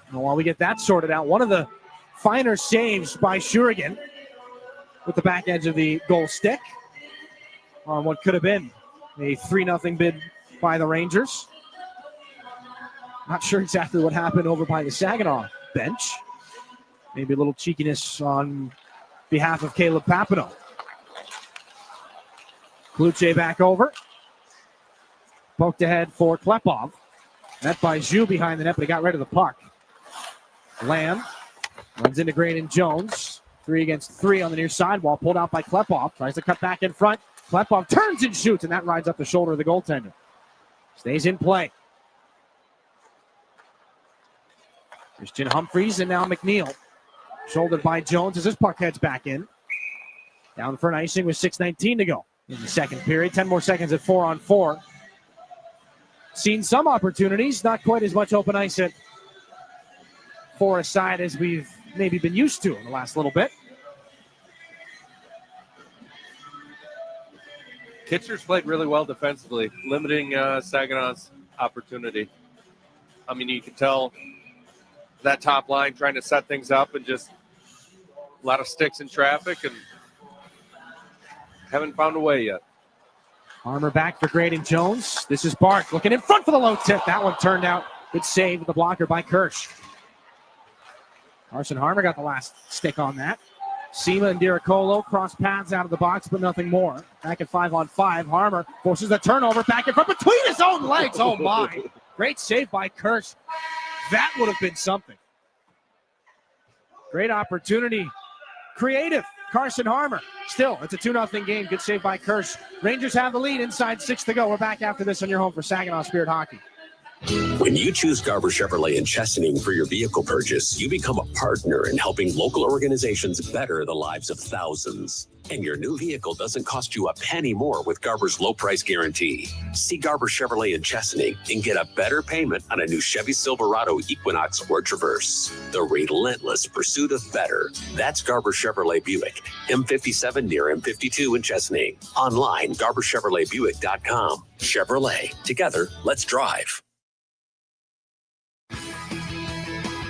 And while we get that sorted out, one of the finer saves by Shurigan with the back edge of the goal stick on what could have been a 3-0 bid by the Rangers. Not sure exactly what happened over by the Saginaw bench. Maybe a little cheekiness on behalf of Caleb Papineau. Kluche back over. Poked ahead for Klepov. Met by Zhu behind the net, but he got rid of the puck. Lamb runs into Graydon Jones. 3 against 3 on the near sidewall. Pulled out by Klepov. Tries to cut back in front. Klepov turns and shoots, and that rides up the shoulder of the goaltender. Stays in play. Christian Humphreys and now McNeil. Shouldered by Jones as this puck heads back in. Down for an icing with 6:19 to go in the second period. 10 more seconds at 4-on-4. Seen some opportunities, not quite as much open ice at Forest side as we've maybe been used to in the last little bit. Kitchener's played really well defensively, limiting Saginaw's opportunity. I mean, you can tell that top line trying to set things up and just a lot of sticks in traffic and haven't found a way yet. Harmer back for Graydon Jones. This is Bark looking in front for the low tip. That one turned out. Good save with the blocker by Kirsch. Carson Harmer got the last stick on that. Sema and Diricolo cross paths out of the box, but nothing more. Back at 5-on-5. Harmer forces the turnover back in front between his own legs. Oh, my. Great save by Kirsch. That would have been something. Great opportunity. Creative. Carson Harmer. Still, it's a 2-0 game. Good save by Kirsch. Rangers have the lead. Inside 6 to go. We're back after this on your home for Saginaw Spirit Hockey. When you choose Garber Chevrolet in Chesaning for your vehicle purchase, you become a partner in helping local organizations better the lives of thousands. And your new vehicle doesn't cost you a penny more with Garber's low price guarantee. See Garber Chevrolet in Chesaning and get a better payment on a new Chevy Silverado, Equinox, or Traverse. The relentless pursuit of better. That's Garber Chevrolet Buick, M57 near M52 in Chesaning. Online, GarberChevroletBuick.com. Chevrolet. Together, let's drive.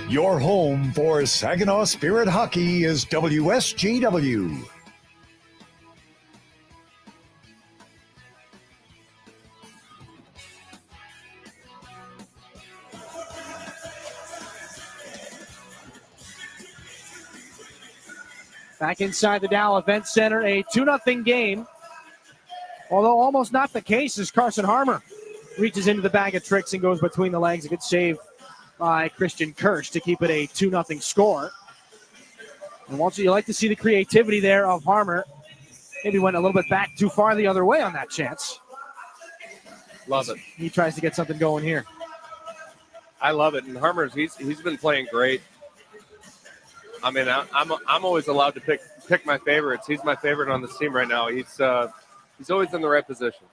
Your home for Saginaw Spirit Hockey is WSGW. Back inside the Dow Event Center, a 2-0 game. Although almost not the case as Carson Harmer reaches into the bag of tricks and goes between the legs. A good save by Christian Kirsch to keep it a 2-0 score. And Walter, you like to see the creativity there of Harmer. Maybe went a little bit back too far the other way on that chance. Love it. He tries to get something going here. I love it. And Harmer's, he's been playing great. I mean, I'm always allowed to pick my favorites. He's my favorite on this team right now. He's always in the right position.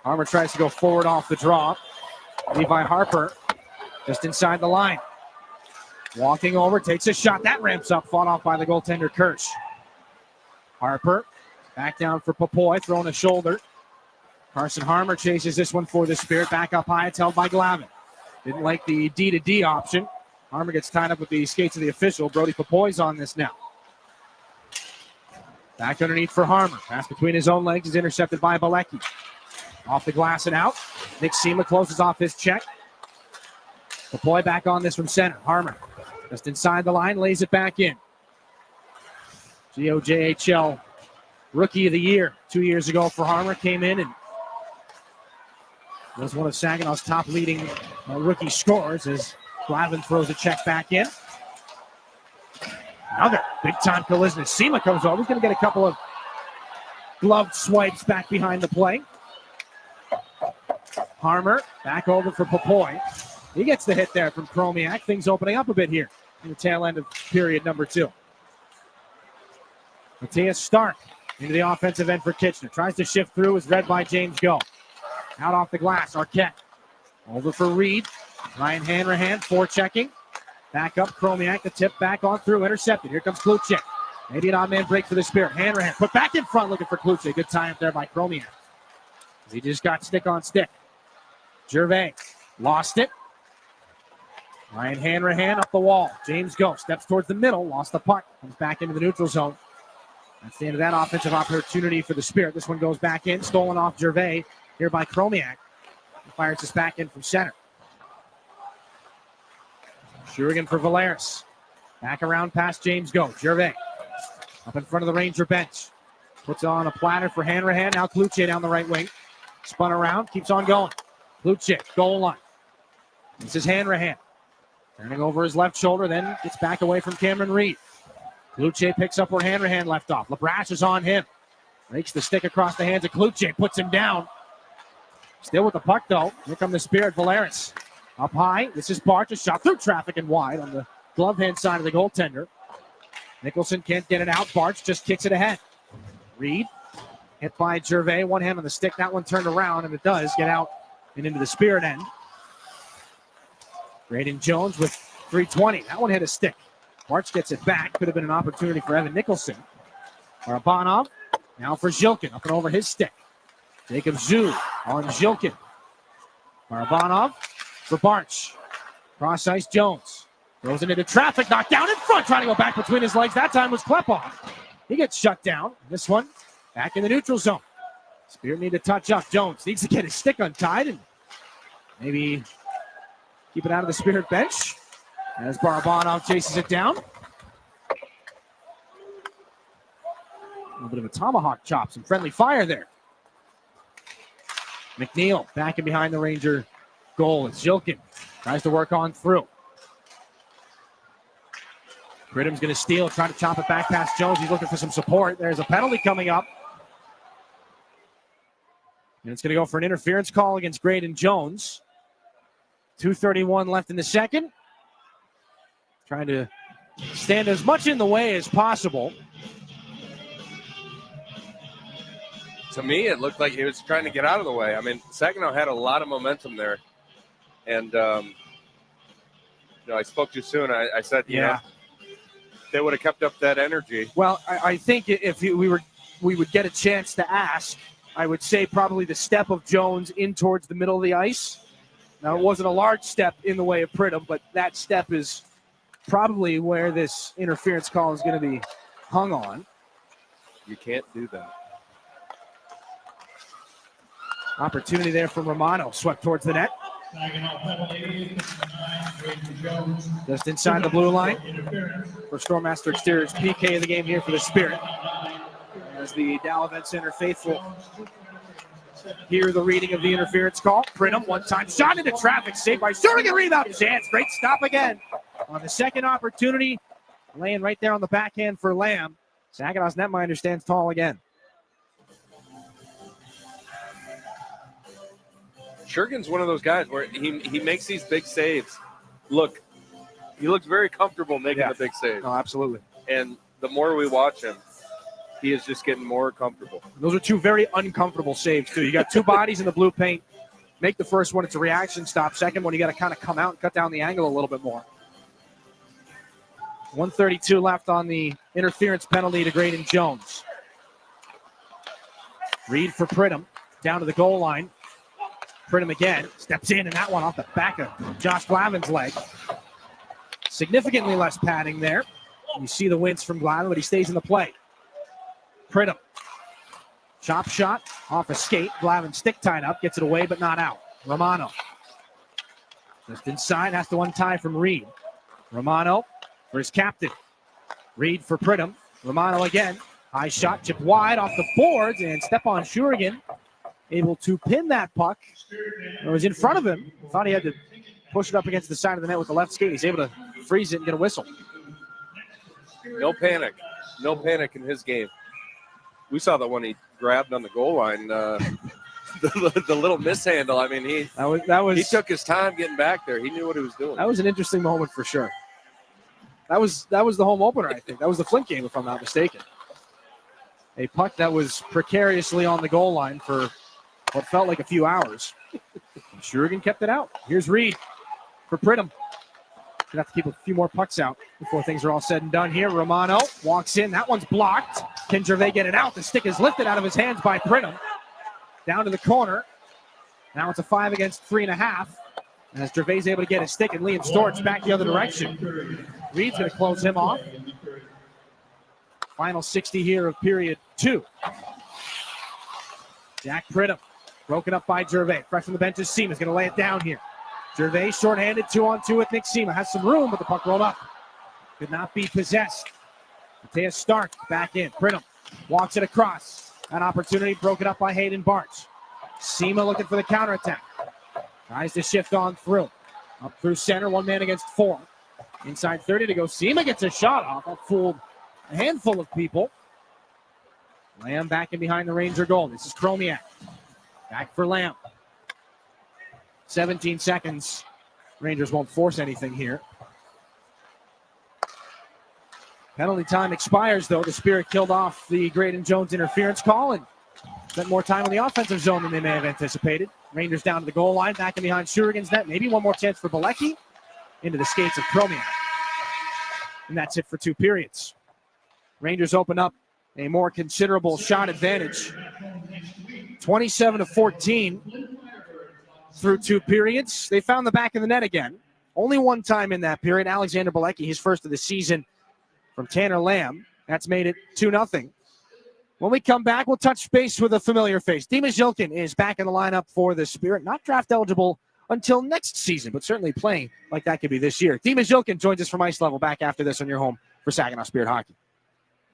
Harmer tries to go forward off the draw. Levi Harper just inside the line. Walking over, takes a shot. That ramps up, fought off by the goaltender Kirsch. Harper back down for Popoy, throwing a shoulder. Carson Harmer chases this one for the Spirit. Back up high, it's held by Glavin. Didn't like the D-to-D option. Harmer gets tied up with the skates of the official. Brody Popoy's on this now. Back underneath for Harmer. Pass between his own legs is intercepted by Balecki. Off the glass and out. Nick Sema closes off his check. Popoy back on this from center. Harmer just inside the line, lays it back in. GOJHL Rookie of the Year 2 years ago for Harmer. Came in and was one of Saginaw's top leading rookie scorers as Glavin throws a check back in. Another big-time collision. Sema comes over. He's going to get a couple of gloved swipes back behind the play. Harmer back over for Popoy. He gets the hit there from Chromiak. Things opening up a bit here in the tail end of period number 2. Matthias Stark into the offensive end for Kitchener. Tries to shift through, is read by James Go. Out off the glass, Arquette. Over for Reed. Ryan Hanrahan forechecking. Back up, Chromiak, the tip back on through, intercepted. Here comes Kluchek. Maybe an odd man break for the Spirit. Hanrahan put back in front, looking for Kluchek. Good tie up there by Chromiak. He just got stick on stick. Gervais lost it. Ryan Hanrahan up the wall. James Go steps towards the middle, lost the puck, comes back into the neutral zone. That's the end of that offensive opportunity for the Spirit. This one goes back in, stolen off Gervais here by Chromiak. He fires this back in from center. Shurigan for Valeris. Back around past James Go. Gervais up in front of the Ranger bench. Puts on a platter for Hanrahan. Now Kluche down the right wing. Spun around, keeps on going. Kluche, goal line. This is Hanrahan. Turning over his left shoulder, then gets back away from Cameron Reed. Kluche picks up where Hanrahan left off. LaBrache is on him. Rakes the stick across the hands of Kluche, puts him down. Still with the puck, though. Here come the Spirit, Valeris. Up high, this is Barch, a shot through traffic and wide on the glove hand side of the goaltender. Nicholson can't get it out. Barch just kicks it ahead. Reed, hit by Gervais, one hand on the stick. That one turned around, and it does get out and into the Spirit end. Braden Jones with 320. That one hit a stick. Barch gets it back. Could have been an opportunity for Evan Nicholson. Barabanov, now for Zhilkin, up and over his stick. Jacob Zhu on Zhilkin. Barabanov for Barch. Cross ice Jones. Throws it into traffic, knocked down in front, trying to go back between his legs. That time was Klepov. He gets shut down. This one back in the neutral zone. Spirit need to touch up. Jones needs to get his stick untied and maybe keep it out of the Spirit bench as Barabanov chases it down. A little bit of a tomahawk chop, some friendly fire there. McNeil back in behind the Ranger goal. It's Zhilkin. Tries to work on through. Gridham's going to steal, try to chop it back past Jones. He's looking for some support. There's a penalty coming up. And it's going to go for an interference call against Graydon Jones. 2:31 left in the second. Trying to stand as much in the way as possible. To me, it looked like he was trying to get out of the way. I mean, Saginaw had a lot of momentum there. And, I spoke too soon. I said, you know, they would have kept up that energy. Well, I think if we would get a chance to ask, I would say probably the step of Jones in towards the middle of the ice. Now, it wasn't a large step in the way of Pridham, but that step is probably where this interference call is going to be hung on. You can't do that. Opportunity there from Romano. Swept towards the net. Just inside the blue line for Stormmaster Exteriors. PK of the game here for the Spirit. As the Dow Event Center faithful hear the reading of the interference call. Pridham, one-time shot into traffic. Saved by Shurigan. Rebound chance. Great stop again on the second opportunity. Laying right there on the backhand for Lamb. Saginaw's netminder stands tall again. Shurigan's one of those guys where he makes these big saves. Look, he looks very comfortable making the big saves. No, absolutely. And the more we watch him, he is just getting more comfortable. Those are two very uncomfortable saves, too. You got two bodies in the blue paint. Make the first one, it's a reaction stop. Second one, you got to kind of come out and cut down the angle a little bit more. 1:32 left on the interference penalty to Graydon Jones. Reed for Pridham, down to the goal line. Pridham again, steps in, and that one off the back of Josh Glavin's leg. Significantly less padding there. You see the wince from Glavin, but he stays in the play. Pridham, chop shot, off a skate. Glavin stick tied up, gets it away, but not out. Romano, just inside, has to untie from Reed. Romano for his captain. Reed for Pridham. Romano again, high shot, chip wide off the boards, and Stepan Shurigan able to pin that puck. It was in front of him. Thought he had to push it up against the side of the net with the left skate. He's able to freeze it and get a whistle. No panic. No panic in his game. We saw that when he grabbed on the goal line, the little mishandle. I mean, he took his time getting back there. He knew what he was doing. That was an interesting moment for sure. That was the home opener, I think. That was the Flint game, if I'm not mistaken. A puck that was precariously on the goal line for what felt like a few hours. Shurigan kept it out. Here's Reed. for Pridham. Gonna have to keep a few more pucks out before things are all said and done here. Romano walks in. That one's blocked. Can Gervais get it out? The stick is lifted out of his hands by Pridham. Down to the corner. Now it's a 5 against 3.5. And as Gervais is able to get his stick, and Liam Storch back the other direction. Reed's going to close him off. Final 60 here of period 2. Jack Pridham broken up by Gervais. Fresh from the bench is Seema's going to lay it down here. Gervais shorthanded 2-on-2 with Nick Seema. Has some room, but the puck rolled up. Could not be possessed. Matthias Stark back in. Pridham walks it across. An opportunity broken up by Hayden Barch. Seema looking for the counterattack. Tries to shift on through. Up through center, 1 man against 4. Inside 30 to go. Seema gets a shot off. That fooled a handful of people. Lamb back in behind the Ranger goal. This is Chromiak. Back for Lamb. 17 seconds. Rangers won't force anything here. Penalty time expires, though. The Spirit killed off the Graydon Jones interference call and spent more time in the offensive zone than they may have anticipated. Rangers down to the goal line, back in behind Shurigan's net. Maybe one more chance for Bilecki. Into the skates of Chromiak. And that's it for 2 periods. Rangers open up a more considerable shot advantage. 27-14 through 2 periods. They found the back of the net again. Only one time in that period. Alexander Bilecki, his first of the season from Tanner Lamb. That's made it 2-0. When we come back, we'll touch base with a familiar face. Dima Zhilkin is back in the lineup for the Spirit. Not draft eligible until next season, but certainly playing like that could be this year. Dima Zhilkin joins us from Ice Level back after this on your home for Saginaw Spirit Hockey.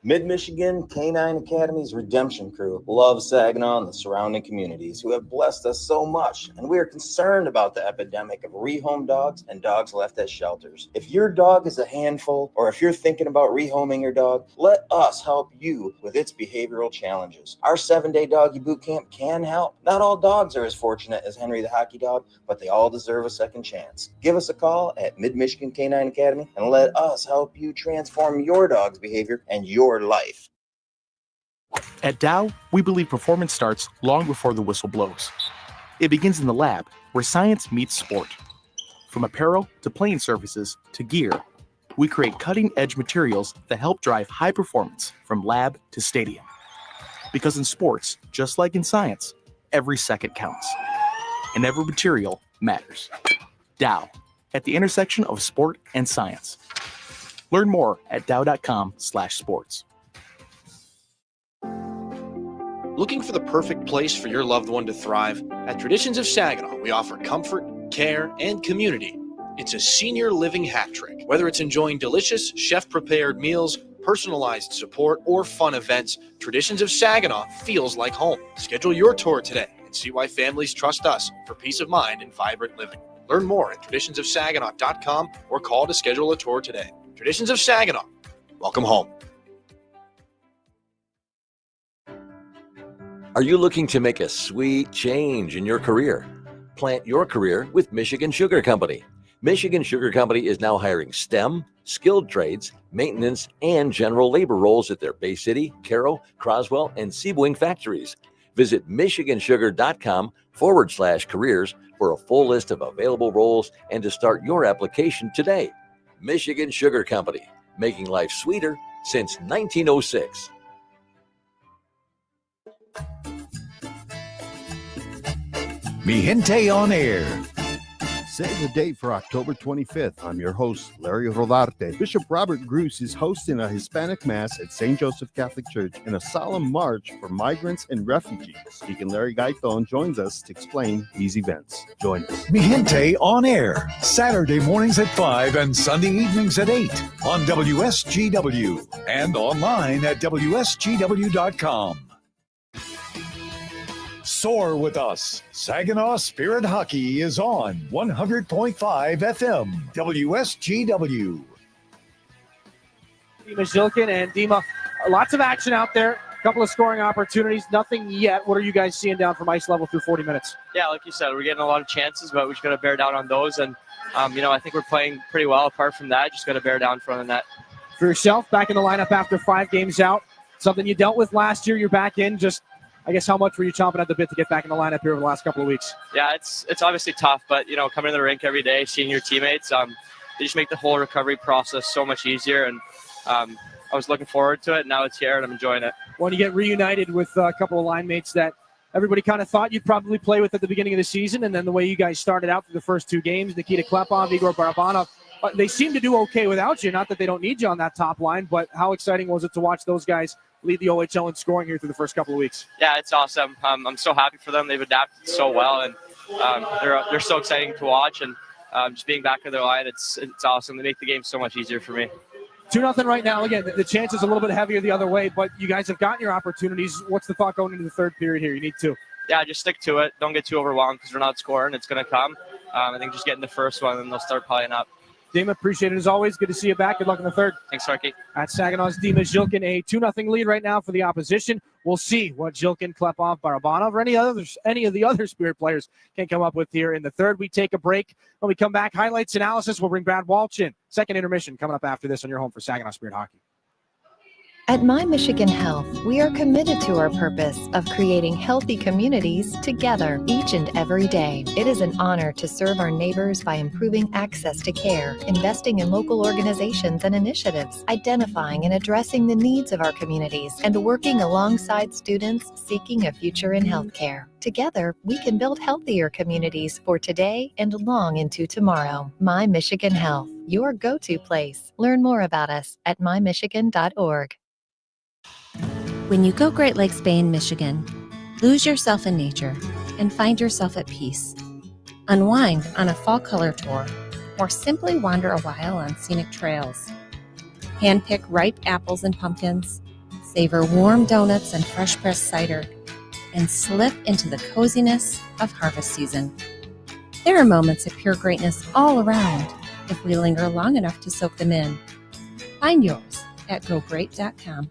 Mid-Michigan K9 Academy's Redemption Crew loves Saginaw and the surrounding communities who have blessed us so much, and we are concerned about the epidemic of rehome dogs and dogs left at shelters. If your dog is a handful, or if you're thinking about rehoming your dog, let us help you with its behavioral challenges. Our 7-day doggy boot camp can help. Not all dogs are as fortunate as Henry the Hockey Dog, but they all deserve a second chance. Give us a call at Mid-Michigan K9 Academy and let us help you transform your dog's behavior and your life. At Dow, we believe performance starts long before the whistle blows. It begins in the lab, where science meets sport. From apparel to playing surfaces to gear, we create cutting-edge materials that help drive high performance from lab to stadium. Because in sports, just like in science, every second counts. And every material matters. Dow, at the intersection of sport and science. Learn more at dow.com/sports. Looking for the perfect place for your loved one to thrive? At Traditions of Saginaw, we offer comfort, care, and community. It's a senior living hat trick. Whether it's enjoying delicious, chef-prepared meals, personalized support, or fun events, Traditions of Saginaw feels like home. Schedule your tour today and see why families trust us for peace of mind and vibrant living. Learn more at traditionsofsaginaw.com or call to schedule a tour today. Traditions of Saginaw. Welcome home. Are you looking to make a sweet change in your career? Plant your career with Michigan Sugar Company. Michigan Sugar Company is now hiring STEM, skilled trades, maintenance, and general labor roles at their Bay City, Caro, Croswell, and Seaboing factories. Visit michigansugar.com/careers for a full list of available roles and to start your application today. Michigan Sugar Company, making life sweeter since 1906. Mi Gente on Air. Save the date for October 25th. I'm your host, Larry Rodarte. Bishop Robert Gruss is hosting a Hispanic Mass at St. Joseph Catholic Church and a solemn march for migrants and refugees. Deacon Larry Gaiton joins us to explain these events. Join us. Mi Gente on Air. Saturday mornings at 5 and Sunday evenings at 8 on WSGW and online at WSGW.com. Soar with us. Saginaw Spirit Hockey is on 100.5 FM, WSGW. Dima Zhilkin and Dima, lots of action out there. A couple of scoring opportunities. Nothing yet. What are you guys seeing down from ice level through 40 minutes? Yeah, like you said, we're getting a lot of chances, but we just got to bear down on those. And, I think we're playing pretty well apart from that. Just got to bear down in front of the net. For yourself, back in the lineup after 5 games out. Something you dealt with last year. You're back in. Just I guess how much were you chomping at the bit to get back in the lineup here over the last couple of weeks? Yeah, it's obviously tough, but coming to the rink every day, seeing your teammates, they just make the whole recovery process so much easier. And I was looking forward to it. Now it's here, and I'm enjoying it. When you get reunited with a couple of line mates that everybody kind of thought you'd probably play with at the beginning of the season, and then the way you guys started out through the first two games, Nikita Klepov, Igor Barabanov, they seem to do okay without you. Not that they don't need you on that top line, but how exciting was it to watch those guys lead the OHL in scoring here through the first couple of weeks? Yeah, it's awesome. I'm so happy for them. They've adapted so well, and they're so exciting to watch. And just being back in their line, it's awesome. They make the game so much easier for me. 2-0 right now. Again, the chance is a little bit heavier the other way, but you guys have gotten your opportunities. What's the thought going into the third period here? You need to. Yeah, just stick to it. Don't get too overwhelmed because we're not scoring. It's going to come. I think just getting the first one, and they'll start piling up. Dima, appreciate it as always. Good to see you back. Good luck in the third. Thanks, Sarky. At Saginaw's Dima Zhilkin, a 2-0 lead right now for the opposition. We'll see what Zhilkin, Klepov, Barabanov, or any of the other Spirit players can come up with here in the third. We take a break. When we come back, highlights analysis. We'll bring Brad Walsh in. Second intermission coming up after this on your home for Saginaw Spirit Hockey. At My Michigan Health, we are committed to our purpose of creating healthy communities together each and every day. It is an honor to serve our neighbors by improving access to care, investing in local organizations and initiatives, identifying and addressing the needs of our communities, and working alongside students seeking a future in healthcare. Together, we can build healthier communities for today and long into tomorrow. My Michigan Health, your go-to place. Learn more about us at mymichigan.org. When you go Great Lakes Bay in Michigan, lose yourself in nature and find yourself at peace. Unwind on a fall color tour or simply wander a while on scenic trails. Handpick ripe apples and pumpkins, savor warm donuts and fresh pressed cider, and slip into the coziness of harvest season. There are moments of pure greatness all around if we linger long enough to soak them in. Find yours at gogreat.com.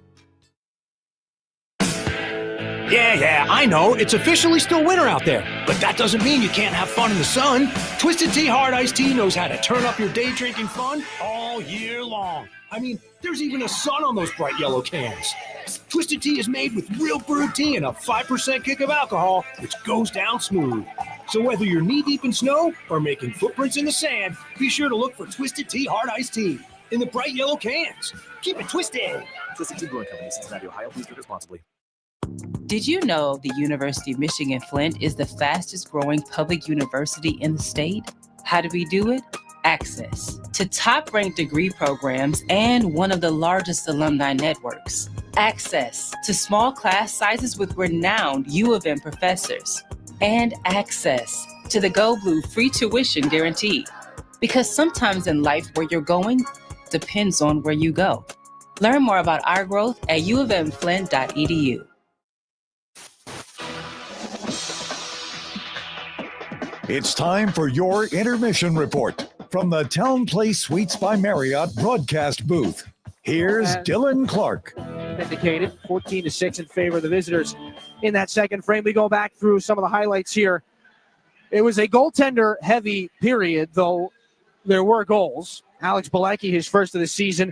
Yeah, I know. It's officially still winter out there, but that doesn't mean you can't have fun in the sun. Twisted Tea Hard Iced Tea knows how to turn up your day drinking fun all year long. I mean, there's even a sun on those bright yellow cans. Twisted Tea is made with real brewed tea and a 5% kick of alcohol, which goes down smooth. So whether you're knee-deep in snow or making footprints in the sand, be sure to look for Twisted Tea Hard Iced Tea in the bright yellow cans. Keep it twisted. Twisted Tea Brewing Company, Cincinnati, Ohio. Please drink responsibly. Did you know the University of Michigan Flint is the fastest growing public university in the state? How do we do it? Access to top ranked degree programs and one of the largest alumni networks. Access to small class sizes with renowned U of M professors. And access to the Go Blue free tuition guarantee. Because sometimes in life where you're going depends on where you go. Learn more about our growth at uofmflint.edu. It's time for your intermission report from the Town Place Suites by Marriott broadcast booth. Here's Dylan Clark. Indicated 14-6 in favor of the visitors in that second frame. We go back through some of the highlights here. It was a goaltender-heavy period, though there were goals. Alex Bilecki, his first of the season,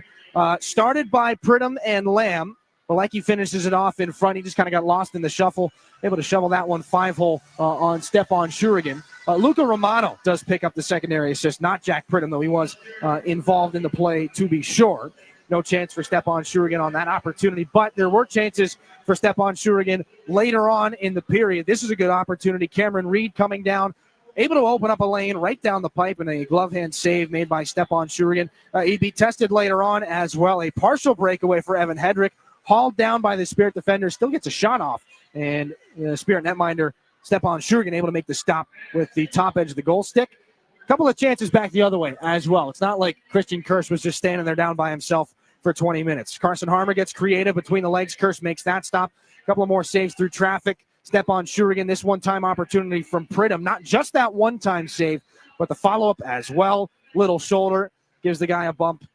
started by Pridham and Lamb. Bilecki finishes it off in front. He just kind of got lost in the shuffle, able to shovel that one 5-hole on Stepan Shurigan. Luca Romano does pick up the secondary assist, not Jack Pridham, though he was involved in the play to be sure. No chance for Stepan Shurigan on that opportunity, but there were chances for Stepan Shurigan later on in the period. This is a good opportunity. Cameron Reed coming down, able to open up a lane right down the pipe, and a glove hand save made by Stepan Shurigan. He'd be tested later on as well. A partial breakaway for Evan Hedrick, hauled down by the Spirit defender, still gets a shot off, and the Spirit netminder Stepan Shurigan able to make the stop with the top edge of the goal stick. A couple of chances back the other way as well. It's not like Christian Kirsch was just standing there down by himself for 20 minutes. Carson Harmer gets creative between the legs. Kirsch makes that stop. A couple of more saves through traffic. Stepan Shurigan, this one-time opportunity from Pridham. Not just that one-time save, but the follow-up as well. Little shoulder gives the guy a bump.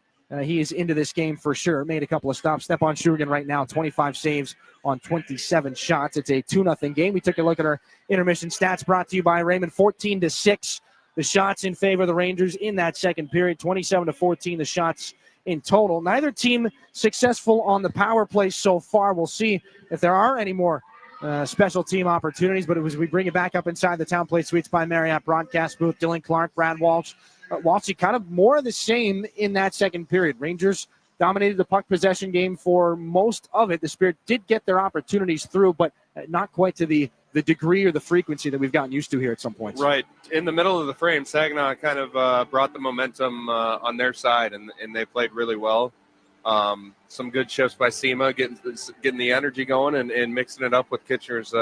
He is into this game for sure. Made a couple of stops. Stepan Shurigan right now, 25 saves on 27 shots. It's a 2-0 game. We took a look at our intermission stats brought to you by Raymond. 14-6, the shots in favor of the Rangers in that second period. 27-14, the shots in total. Neither team successful on the power play so far. We'll see if there are any more special team opportunities, but it was we bring it back up inside the Town Place Suites by Marriott broadcast booth. Dylan Clark, Brad Walsh. Walshy kind of more of the same in that second period. Rangers dominated the puck possession game for most of it. The Spirit did get their opportunities through, but not quite to the degree or the frequency that we've gotten used to here at some points. Right. In the middle of the frame, Saginaw kind of brought the momentum on their side, and they played really well. Some good shifts by SEMA, getting the energy going and mixing it up with Kitchener's,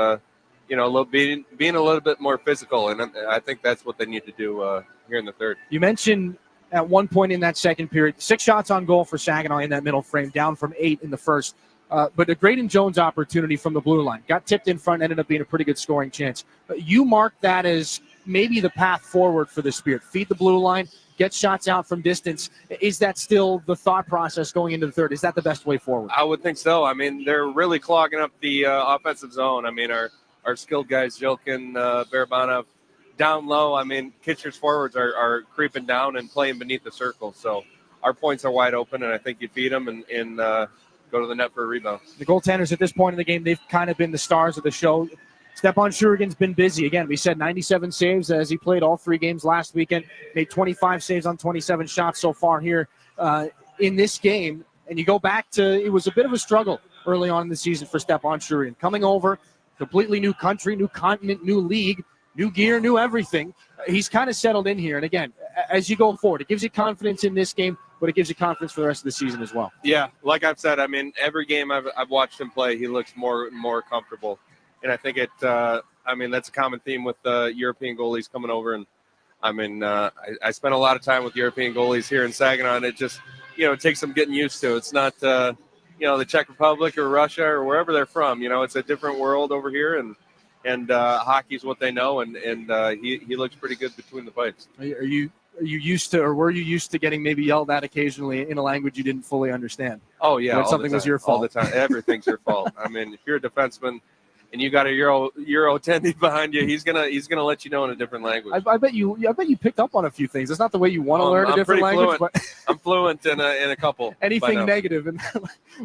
being a little bit more physical, and I think that's what they need to do here in the third. You mentioned at one point in that second period, 6 shots on goal for Saginaw in that middle frame, down from 8 in the first. But a Graydon Jones opportunity from the blue line. Got tipped in front, ended up being a pretty good scoring chance. You mark that as maybe the path forward for the Spirit. Feed the blue line, get shots out from distance. Is that still the thought process going into the third? Is that the best way forward? I would think so. I mean, they're really clogging up the offensive zone. I mean, our skilled guys, Jilkin, Barabanov, down low. I mean, Kitchener's forwards are creeping down and playing beneath the circle. So our points are wide open, and I think you feed them and go to the net for a rebound. The goaltenders at this point in the game, they've kind of been the stars of the show. Stepan Shurigan's been busy. Again, we said 97 saves as he played all 3 games last weekend. Made 25 saves on 27 shots so far here in this game. And you go back to, it was a bit of a struggle early on in the season for Stepan Shurigan. Coming over, completely new country, new continent, new league, new gear, new everything. He's kind of settled in here. And again, as you go forward, it gives you confidence in this game, but it gives you confidence for the rest of the season as well. Yeah, like I've said, I mean, every game I've watched him play, he looks more and more comfortable. And I think that's a common theme with European goalies coming over. And I mean, I spent a lot of time with European goalies here in Saginaw, and it just, it takes some getting used to. It's not, the Czech Republic or Russia or wherever they're from. It's a different world over here, and hockey's what they know, and he looks pretty good between the pipes. Are you used to, or were you used to getting maybe yelled at occasionally in a language you didn't fully understand? Oh yeah, when something was your fault. All the time. Everything's your fault. I mean, if you're a defenseman and you got a Euro attendee behind you, he's gonna let you know in a different language. I bet you picked up on a few things. It's not the way you want to learn a different language, but I'm fluent in a couple. Anything negative. And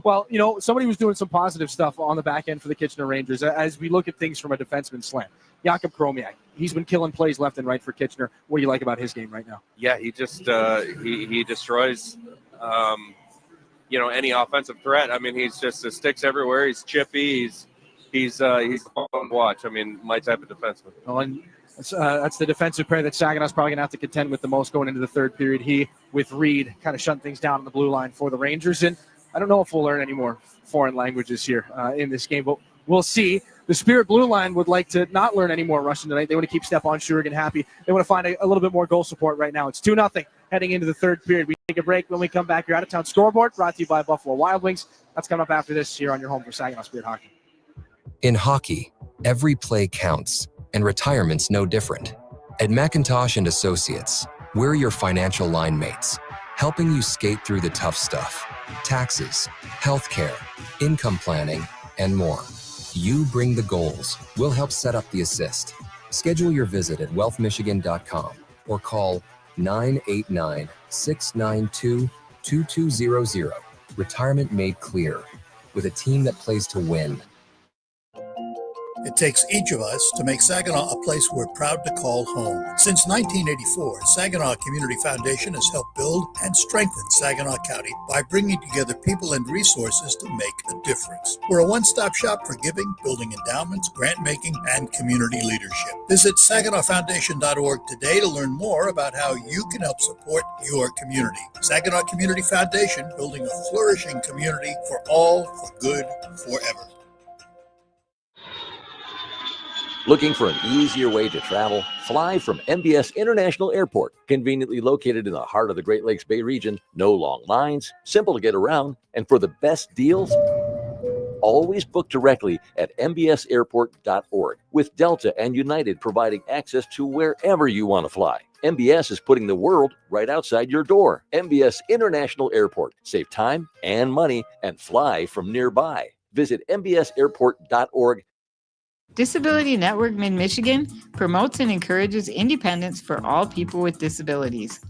well, somebody was doing some positive stuff on the back end for the Kitchener Rangers as we look at things from a defenseman's slant. Jakub Kromiak, he's been killing plays left and right for Kitchener. What do you like about his game right now? Yeah, he just he destroys any offensive threat. I mean, he's just sticks everywhere. He's chippy. He's fun to watch. I mean, my type of defenseman. Well, and that's the defensive pair that Saginaw's probably going to have to contend with the most going into the third period. He, with Reed, kind of shut things down on the blue line for the Rangers. And I don't know if we'll learn any more foreign languages here in this game, but we'll see. The Spirit blue line would like to not learn any more Russian tonight. They want to keep Stepan Shurigan happy. They want to find a little bit more goal support right now. It's 2-0 heading into the third period. We take a break. When we come back, your out-of-town scoreboard brought to you by Buffalo Wild Wings. That's coming up after this here on your home for Saginaw Spirit Hockey. In hockey, every play counts, and retirement's no different. At McIntosh & Associates, we're your financial line mates, helping you skate through the tough stuff. Taxes, healthcare, income planning, and more. You bring the goals. We'll help set up the assist. Schedule your visit at wealthmichigan.com or call 989-692-2200. Retirement made clear. With a team that plays to win. It takes each of us to make Saginaw a place we're proud to call home. Since 1984, Saginaw Community Foundation has helped build and strengthen Saginaw County by bringing together people and resources to make a difference. We're a one-stop shop for giving, building endowments, grant-making, and community leadership. Visit SaginawFoundation.org today to learn more about how you can help support your community. Saginaw Community Foundation, building a flourishing community for all, for good, forever. Looking for an easier way to travel? Fly from MBS International Airport. Conveniently located in the heart of the Great Lakes Bay region, no long lines, simple to get around, and for the best deals, always book directly at mbsairport.org, with Delta and United providing access to wherever you want to fly. MBS is putting the world right outside your door. MBS International Airport. Save time and money and fly from nearby. Visit mbsairport.org. Disability Network Mid-Michigan promotes and encourages independence for all people with disabilities.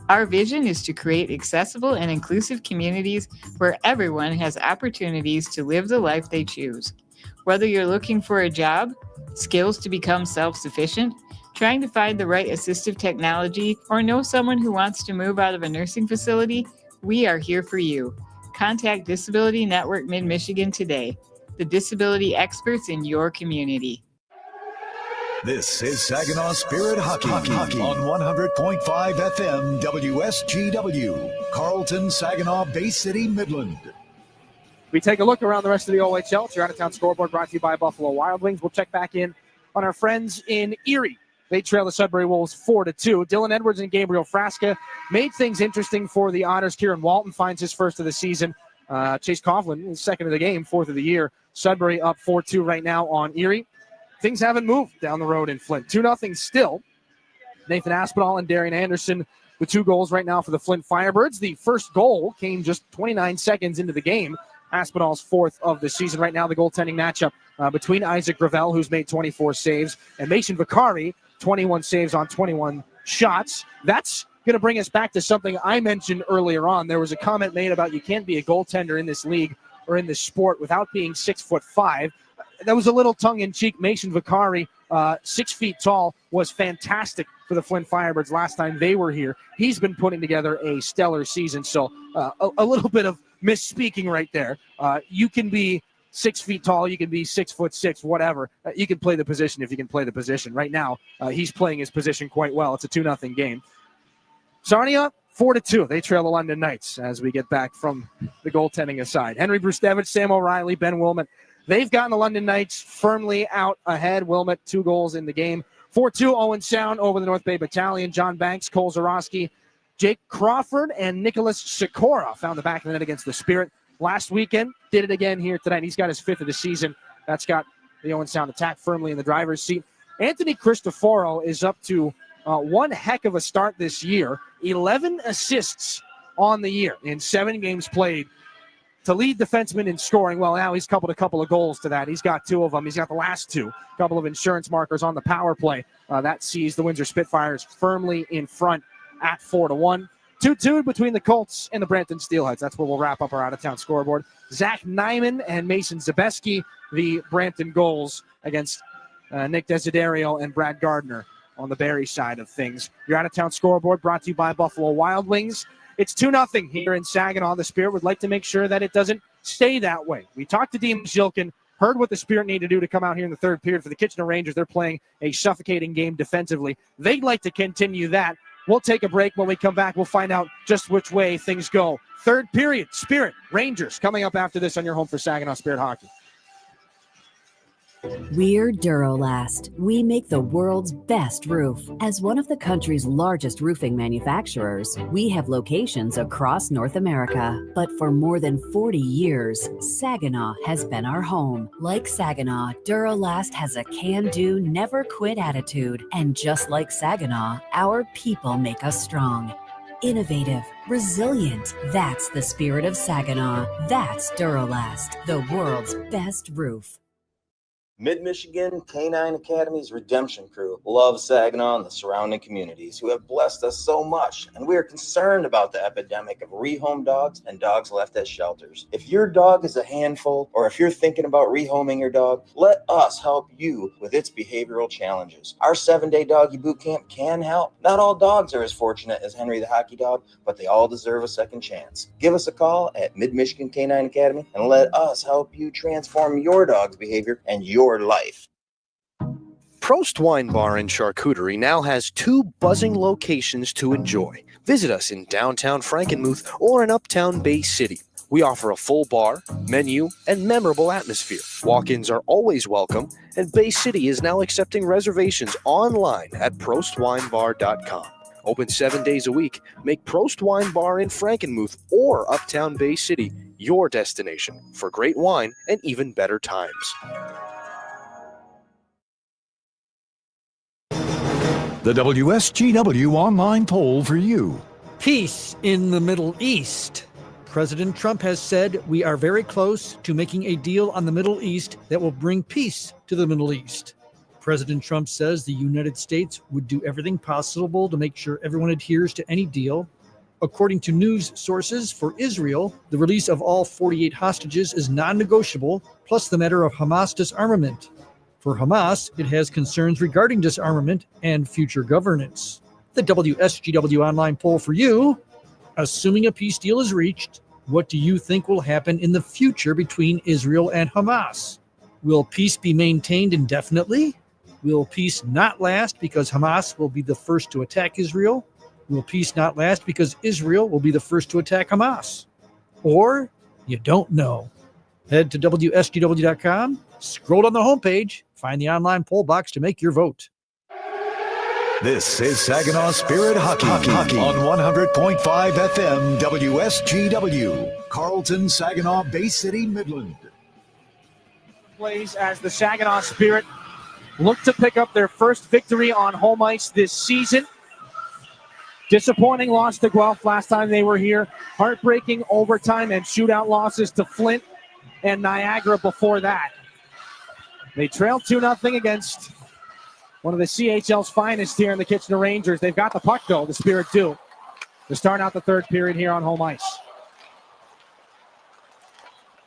Our vision is to create accessible and inclusive communities where everyone has opportunities to live the life they choose. Whether you're looking for a job, skills to become self-sufficient, trying to find the right assistive technology, or know someone who wants to move out of a nursing facility, we are here for you. Contact Disability Network Mid-Michigan today, the disability experts in your community. This is Saginaw Spirit Hockey on 100.5 FM WSGW, Carlton, Saginaw, Bay City, Midland. We take a look around the rest of the OHL. It's your out-of-town scoreboard brought to you by Buffalo Wild Wings. We'll check back in on our friends in Erie. They trail the Sudbury Wolves 4-2. Dylan Edwards and Gabriel Frasca made things interesting for the Otters. Kieran Walton finds his first of the season. Chase Coughlin, his second of the game, fourth of the year. Sudbury up 4-2 right now on Erie. Things haven't moved down the road in Flint. 2-0 still. Nathan Aspinall and Darian Anderson with 2 goals right now for the Flint Firebirds. The first goal came just 29 seconds into the game. Aspinall's 4th of the season. Right now, the goaltending matchup between Isaac Gravel, who's made 24 saves, and Mason Vicari, 21 saves on 21 shots. That's going to bring us back to something I mentioned earlier on. There was a comment made about you can't be a goaltender in this league or in this sport without being 6'5". That was a little tongue-in-cheek. Mason Vicari, 6 feet tall, was fantastic for the Flint Firebirds last time they were here. He's been putting together a stellar season, so a little bit of misspeaking right there. You can be 6 feet tall, you can be 6'6", whatever. You can play the position if you can play the position. Right now, he's playing his position quite well. It's a 2-0 game. Sarnia, 4-2. They trail the London Knights as we get back from the goaltending aside. Henry Brustevich, Sam O'Reilly, Ben Wilmot. They've gotten the London Knights firmly out ahead. Wilmot, 2 goals in the game. 4-2, Owen Sound over the North Bay Battalion. John Banks, Cole Zarowski, Jake Crawford, and Nicholas Sikora found the back of the net against the Spirit last weekend. Did it again here tonight. He's got his 5th of the season. That's got the Owen Sound attack firmly in the driver's seat. Anthony Cristoforo is up to one heck of a start this year. 11 assists on the year in 7 games played. To lead defenseman in scoring, well, now he's coupled a couple of goals to that. He's got 2 of them. He's got the last 2. A couple of insurance markers on the power play. That sees the Windsor Spitfires firmly in front at 4-1. 2-2 between the Colts and the Brampton Steelheads. That's where we'll wrap up our out-of-town scoreboard. Zach Nyman and Mason Zabeski, the Brampton goals against Nick Desiderio and Brad Gardner on the Barrie side of things. Your out-of-town scoreboard brought to you by Buffalo Wild Wings. It's 2-0 here in Saginaw. The Spirit would like to make sure that it doesn't stay that way. We talked to Dean Shilkin, heard what the Spirit need to do to come out here in the 3rd period. For the Kitchener Rangers, they're playing a suffocating game defensively. They'd like to continue that. We'll take a break. When we come back, we'll find out just which way things go. 3rd period, Spirit, Rangers, coming up after this on your home for Saginaw Spirit Hockey. We're Durolast. We make the world's best roof. As one of the country's largest roofing manufacturers, we have locations across North America. But for more than 40 years, Saginaw has been our home. Like Saginaw, Durolast has a can-do, never-quit attitude. And just like Saginaw, our people make us strong. Innovative, resilient. That's the spirit of Saginaw. That's Durolast, the world's best roof. Mid-Michigan Canine Academy's Redemption Crew loves Saginaw and the surrounding communities who have blessed us so much, and we are concerned about the epidemic of rehome dogs and dogs left at shelters. If your dog is a handful, or if you're thinking about rehoming your dog, let us help you with its behavioral challenges. Our 7-day doggy boot camp can help. Not all dogs are as fortunate as Henry the Hockey Dog, but they all deserve a second chance. Give us a call at Mid-Michigan Canine Academy and let us help you transform your dog's behavior and your life. Prost Wine Bar and Charcuterie now has 2 buzzing locations to enjoy. Visit us in downtown Frankenmuth or in uptown Bay City. We offer a full bar, menu, and memorable atmosphere. Walk-ins are always welcome, and Bay City is now accepting reservations online at prostwinebar.com. Open 7 days a week. Make Prost Wine Bar in Frankenmuth or uptown Bay City your destination for great wine and even better times. The WSGW online poll for you. Peace in the Middle East. President Trump has said we are very close to making a deal on the Middle East that will bring peace to the Middle East. President Trump says the United States would do everything possible to make sure everyone adheres to any deal. According to news sources for Israel, the release of all 48 hostages is non-negotiable, plus the matter of Hamas disarmament. For Hamas, it has concerns regarding disarmament and future governance. The WSGW online poll for you: assuming a peace deal is reached, what do you think will happen in the future between Israel and Hamas? Will peace be maintained indefinitely? Will peace not last because Hamas will be the first to attack Israel? Will peace not last because Israel will be the first to attack Hamas? Or you don't know. Head to WSGW.com, scroll down the homepage, find the online poll box to make your vote. This is Saginaw Spirit Hockey on 100.5 FM WSGW, Carlton, Saginaw, Bay City, Midland. Plays as the Saginaw Spirit look to pick up their first victory on home ice this season. Disappointing loss to Guelph last time they were here. Heartbreaking overtime and shootout losses to Flint and Niagara before that. They trailed 2-0 against one of the CHL's finest here in the Kitchener Rangers. They've got the puck, though, the Spirit do, to start out the third period here on home ice.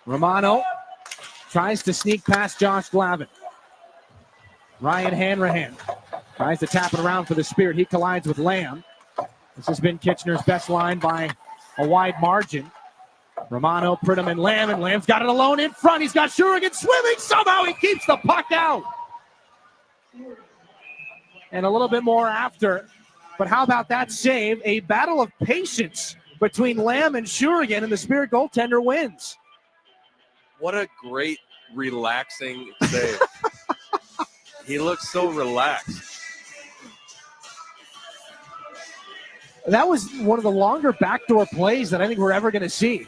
Romano tries to sneak past Josh Glavin. Ryan Hanrahan tries to tap it around for the Spirit. He collides with Lamb. This has been Kitchener's best line by a wide margin. Romano, Pridham, and Lamb's got it alone in front. He's got Shurigan swimming. Somehow he keeps the puck out. And a little bit more after. But how about that save? A battle of patience between Lamb and Shurigan, and the Spirit goaltender wins. What a great, relaxing save. He looks so relaxed. That was one of the longer backdoor plays that I think we're ever going to see.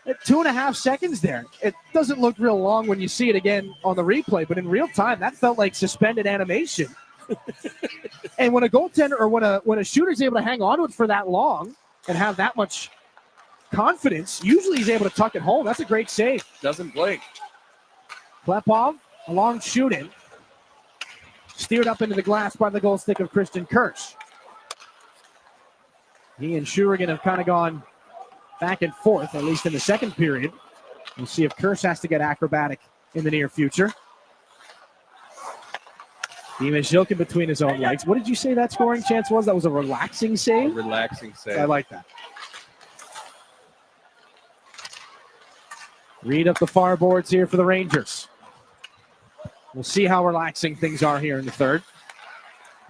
At 2.5 seconds there. It doesn't look real long when you see it again on the replay, but in real time, that felt like suspended animation. And when a goaltender or when a shooter's able to hang on to it for that long and have that much confidence, usually he's able to tuck it home. That's a great save. Doesn't blink. Klepov, a long shoot-in. Steered up into the glass by the goal stick of Christian Kirsch. He and Shurigan have kind of gone back and forth, at least in the second period. We'll see if Kirsch has to get acrobatic in the near future. Dimas Jilkin between his own legs. What did you say that scoring chance was? That was a relaxing save? A relaxing save. I like that. Read up the far boards here for the Rangers. We'll see how relaxing things are here in the third.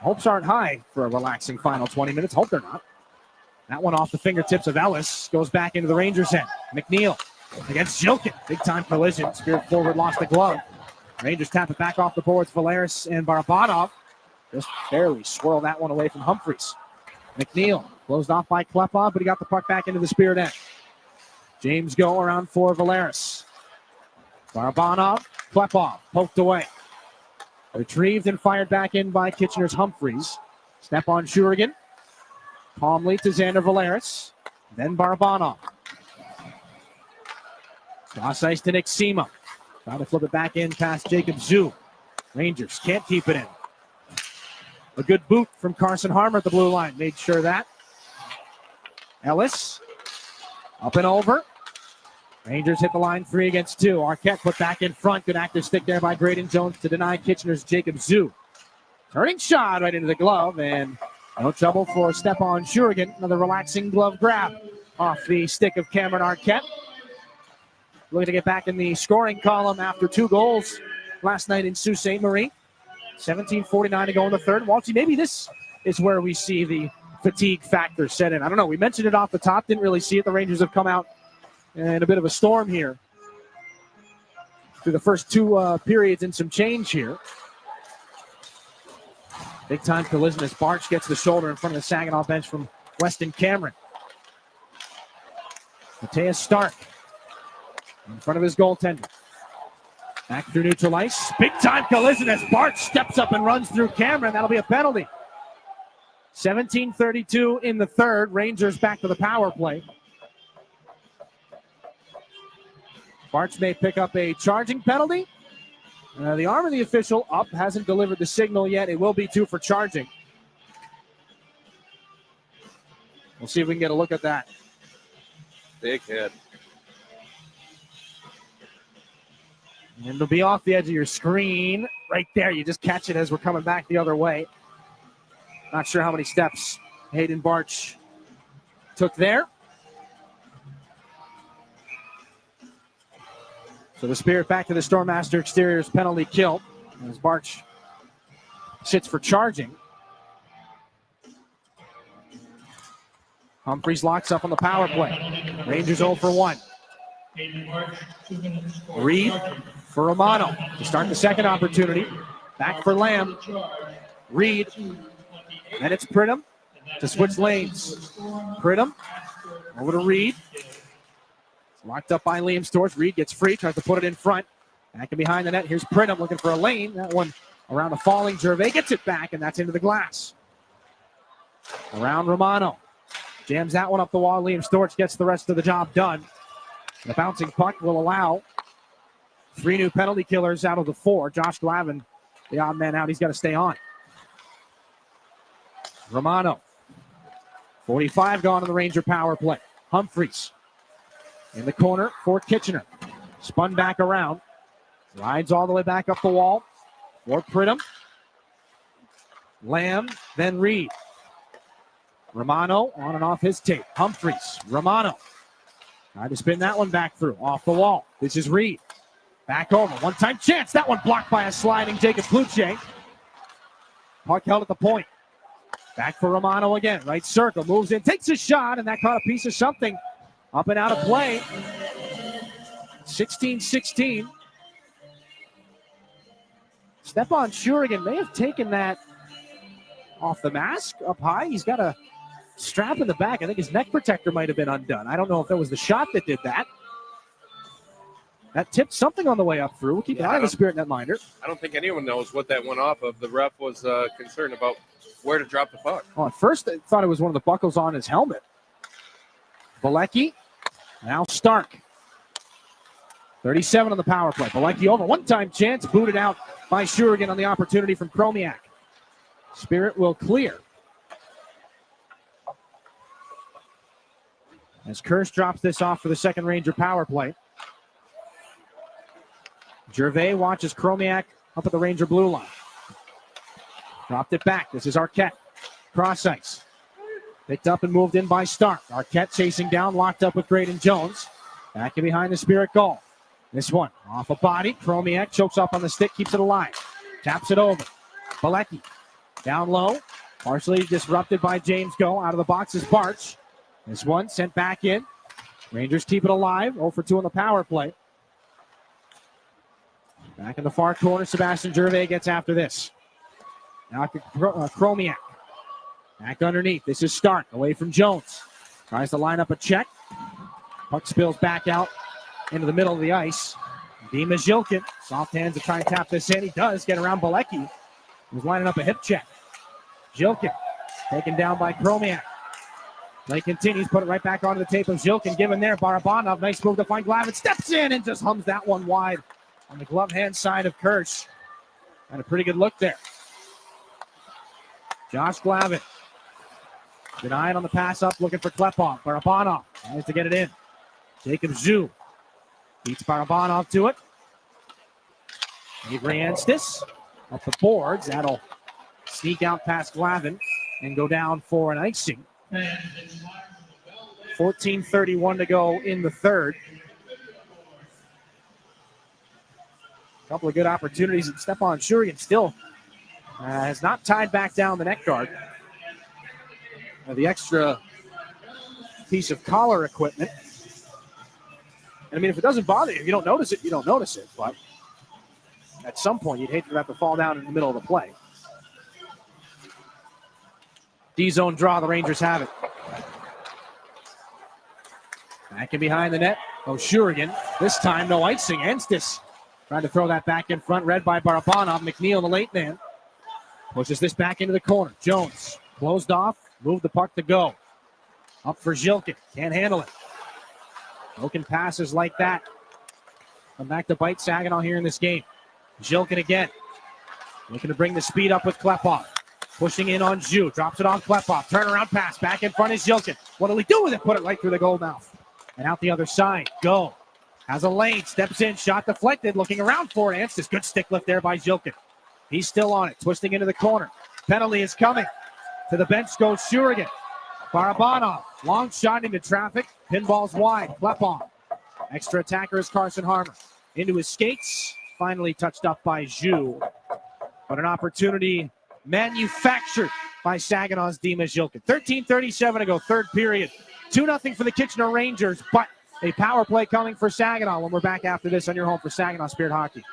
Hopes aren't high for a relaxing final 20 minutes. Hope they're not. That one off the fingertips of Ellis goes back into the Rangers' end. McNeil against Jilkin. Big time collision. Spirit forward lost the glove. Rangers tap it back off the boards. Valeris and Barabanov just barely swirl that one away from Humphreys. McNeil closed off by Klepov, but he got the puck back into the Spirit end. James Go around for Valeris. Barabanov, Klepov poked away. Retrieved and fired back in by Kitchener's Humphreys. Step on Shurigan. Calmly to Xander Valeris. Then Barabanov. Cross ice to Nick Sema. Trying to flip it back in past Jacob Zhu. Rangers can't keep it in. A good boot from Carson Harmer at the blue line. Made sure of that. Ellis. Up and over. Rangers hit the line 3 against 2. Arquette put back in front. Good active stick there by Graydon Jones to deny Kitchener's Jacob Zhu. Turning shot right into the glove, and no trouble for Stepan Shurigan. Another relaxing glove grab off the stick of Cameron Arquette. Looking to get back in the scoring column after 2 goals last night in Sault Ste. Marie. 17:49 to go in the third. Walty, maybe this is where we see the fatigue factor set in. I don't know. We mentioned it off the top. Didn't really see it. The Rangers have come out in a bit of a storm here through the first 2 periods and some change here. Big time collision as Barch gets the shoulder in front of the Saginaw bench from Weston Cameron. Mateus Stark in front of his goaltender. Back through neutral ice. Big time collision as Barch steps up and runs through Cameron. That'll be a penalty. 17:32 in the third. Rangers back to the power play. Barch may pick up a charging penalty. The arm of the official up, hasn't delivered the signal yet. It will be 2 for charging. We'll see if we can get a look at that. Big hit. And it'll be off the edge of your screen. Right there. You just catch it as we're coming back the other way. Not sure how many steps Hayden Barch took there. So the Spirit back to the Stormmaster Exteriors penalty kill as Barch sits for charging. Humphreys locks up on the power play. Rangers 0 for 1. Reed for Romano to start the second opportunity. Back for Lamb. Reed. Then it's Pridham to switch lanes. Pridham over to Reed. Locked up by Liam Storrs. Reed gets free, tries to put it in front. Back and behind the net. Here's Pridham looking for a lane. That one around a falling Gervais. Gets it back, and that's into the glass. Around Romano. Jams that one up the wall. Liam Storch gets the rest of the job done. The bouncing puck will allow 3 new penalty killers out of the 4. Josh Glavin, the odd man out. He's got to stay on. Romano. 45 gone on the Ranger power play. Humphreys in the corner for Kitchener. Spun back around. Rides all the way back up the wall for Pridham. Lamb, then Reed. Romano on and off his tape. Humphreys. Romano. Tried to spin that one back through. Off the wall. This is Reed. Back over. One-time chance. That one blocked by a sliding Jacob Kluche. Puck held at the point. Back for Romano again. Right circle. Moves in. Takes a shot. And that caught a piece of something. Up and out of play. 16-16. Stepan Shurigan may have taken that off the mask up high. He's got a strap in the back. I think his neck protector might have been undone. I don't know if that was the shot that did that. That tipped something on the way up through. We'll keep an eye on the Spirit netminder. I don't think anyone knows what that went off of. The ref was concerned about where to drop the puck. Well, at first, I thought it was one of the buckles on his helmet. Bilecki. Now Stark. 37 on the power play. Bilecki over. One-time chance. Booted out by Shurigan on the opportunity from Chromiak. Spirit will clear. As Kirsch drops this off for the second Ranger power play. Gervais watches Chromiak up at the Ranger blue line. Dropped it back. This is Arquette. Cross ice. Picked up and moved in by Stark. Arquette chasing down, locked up with Graydon Jones. Back in behind the Spirit goal. This one off a body. Chromiak chokes up on the stick, keeps it alive. Taps it over. Bilecki down low. Partially disrupted by James Go. Out of the box is Barch. This one sent back in. Rangers keep it alive. 0 for 2 on the power play. Back in the far corner, Sebastian Gervais gets after this. Now Chromiak. Back underneath. This is Stark away from Jones. Tries to line up a check. Puck spills back out into the middle of the ice. Dima Zhilkin. Soft hands to try and tap this in. He does get around Bilecki. He's lining up a hip check. Zhilkin taken down by Chromiak. Play continues. Put it right back onto the tape of Zhilkin. Given there. Barabanov. Nice move to find Glavin. Steps in and just hums that one wide on the glove hand side of Kirsch. Had a pretty good look there. Josh Glavin. Denied on the pass up. Looking for Klepov. Barabanov. Tries to get it in. Jacob Zhu. Beats Barabanov to it. Avery Anstis up the boards. That'll sneak out past Glavin and go down for an icing. 14:31 to go in the third. A couple of good opportunities, and Stepan Shurigan still has not tied back down the neck guard. The extra piece of collar equipment. And I mean, if it doesn't bother you, if you don't notice it, you don't notice it. But at some point, you'd hate for that to fall down in the middle of the play. D-zone draw, the Rangers have it. Back in behind the net. Oh, Shurigan. This time, no icing. Anstis trying to throw that back in front. Read by Barabanov. McNeil, the late man, pushes this back into the corner. Jones closed off. Moved the puck to go. Up for Zhilkin. Can't handle it. Broken passes like that. Come back to bite Saginaw here in this game. Zhilkin again. Looking to bring the speed up with Klepov. Pushing in on Zhu. Drops it on Klepov. Turnaround pass. Back in front is Yilkin. What'll he do with it? Put it right through the goal mouth. And out the other side. Go. Has a lane. Steps in. Shot deflected. Looking around for it. Anstis. Good stick lift there by Yilkin. He's still on it. Twisting into the corner. Penalty is coming. To the bench goes Shurigan. Barabanov. Long shot into traffic. Pinball's wide. Klepov. Extra attacker is Carson Harmer. Into his skates. Finally touched up by Zhu. But an opportunity manufactured by Saginaw's Dimas Yilkin. 13:37 to go, third period. 2-0 for the Kitchener Rangers, but a power play coming for Saginaw when we're back after this on your home for Saginaw Spirit Hockey.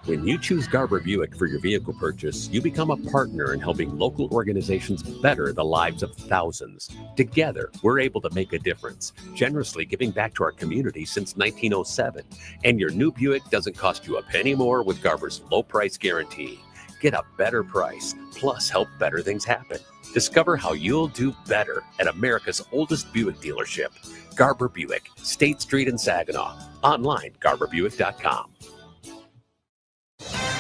When you choose Garber Buick for your vehicle purchase, you become a partner in helping local organizations better the lives of thousands. Together, we're able to make a difference, generously giving back to our community since 1907. And your new Buick doesn't cost you a penny more with Garber's low price guarantee. Get a better price, plus help better things happen. Discover how you'll do better at America's oldest Buick dealership, Garber Buick, State Street in Saginaw. Online, garberbuick.com.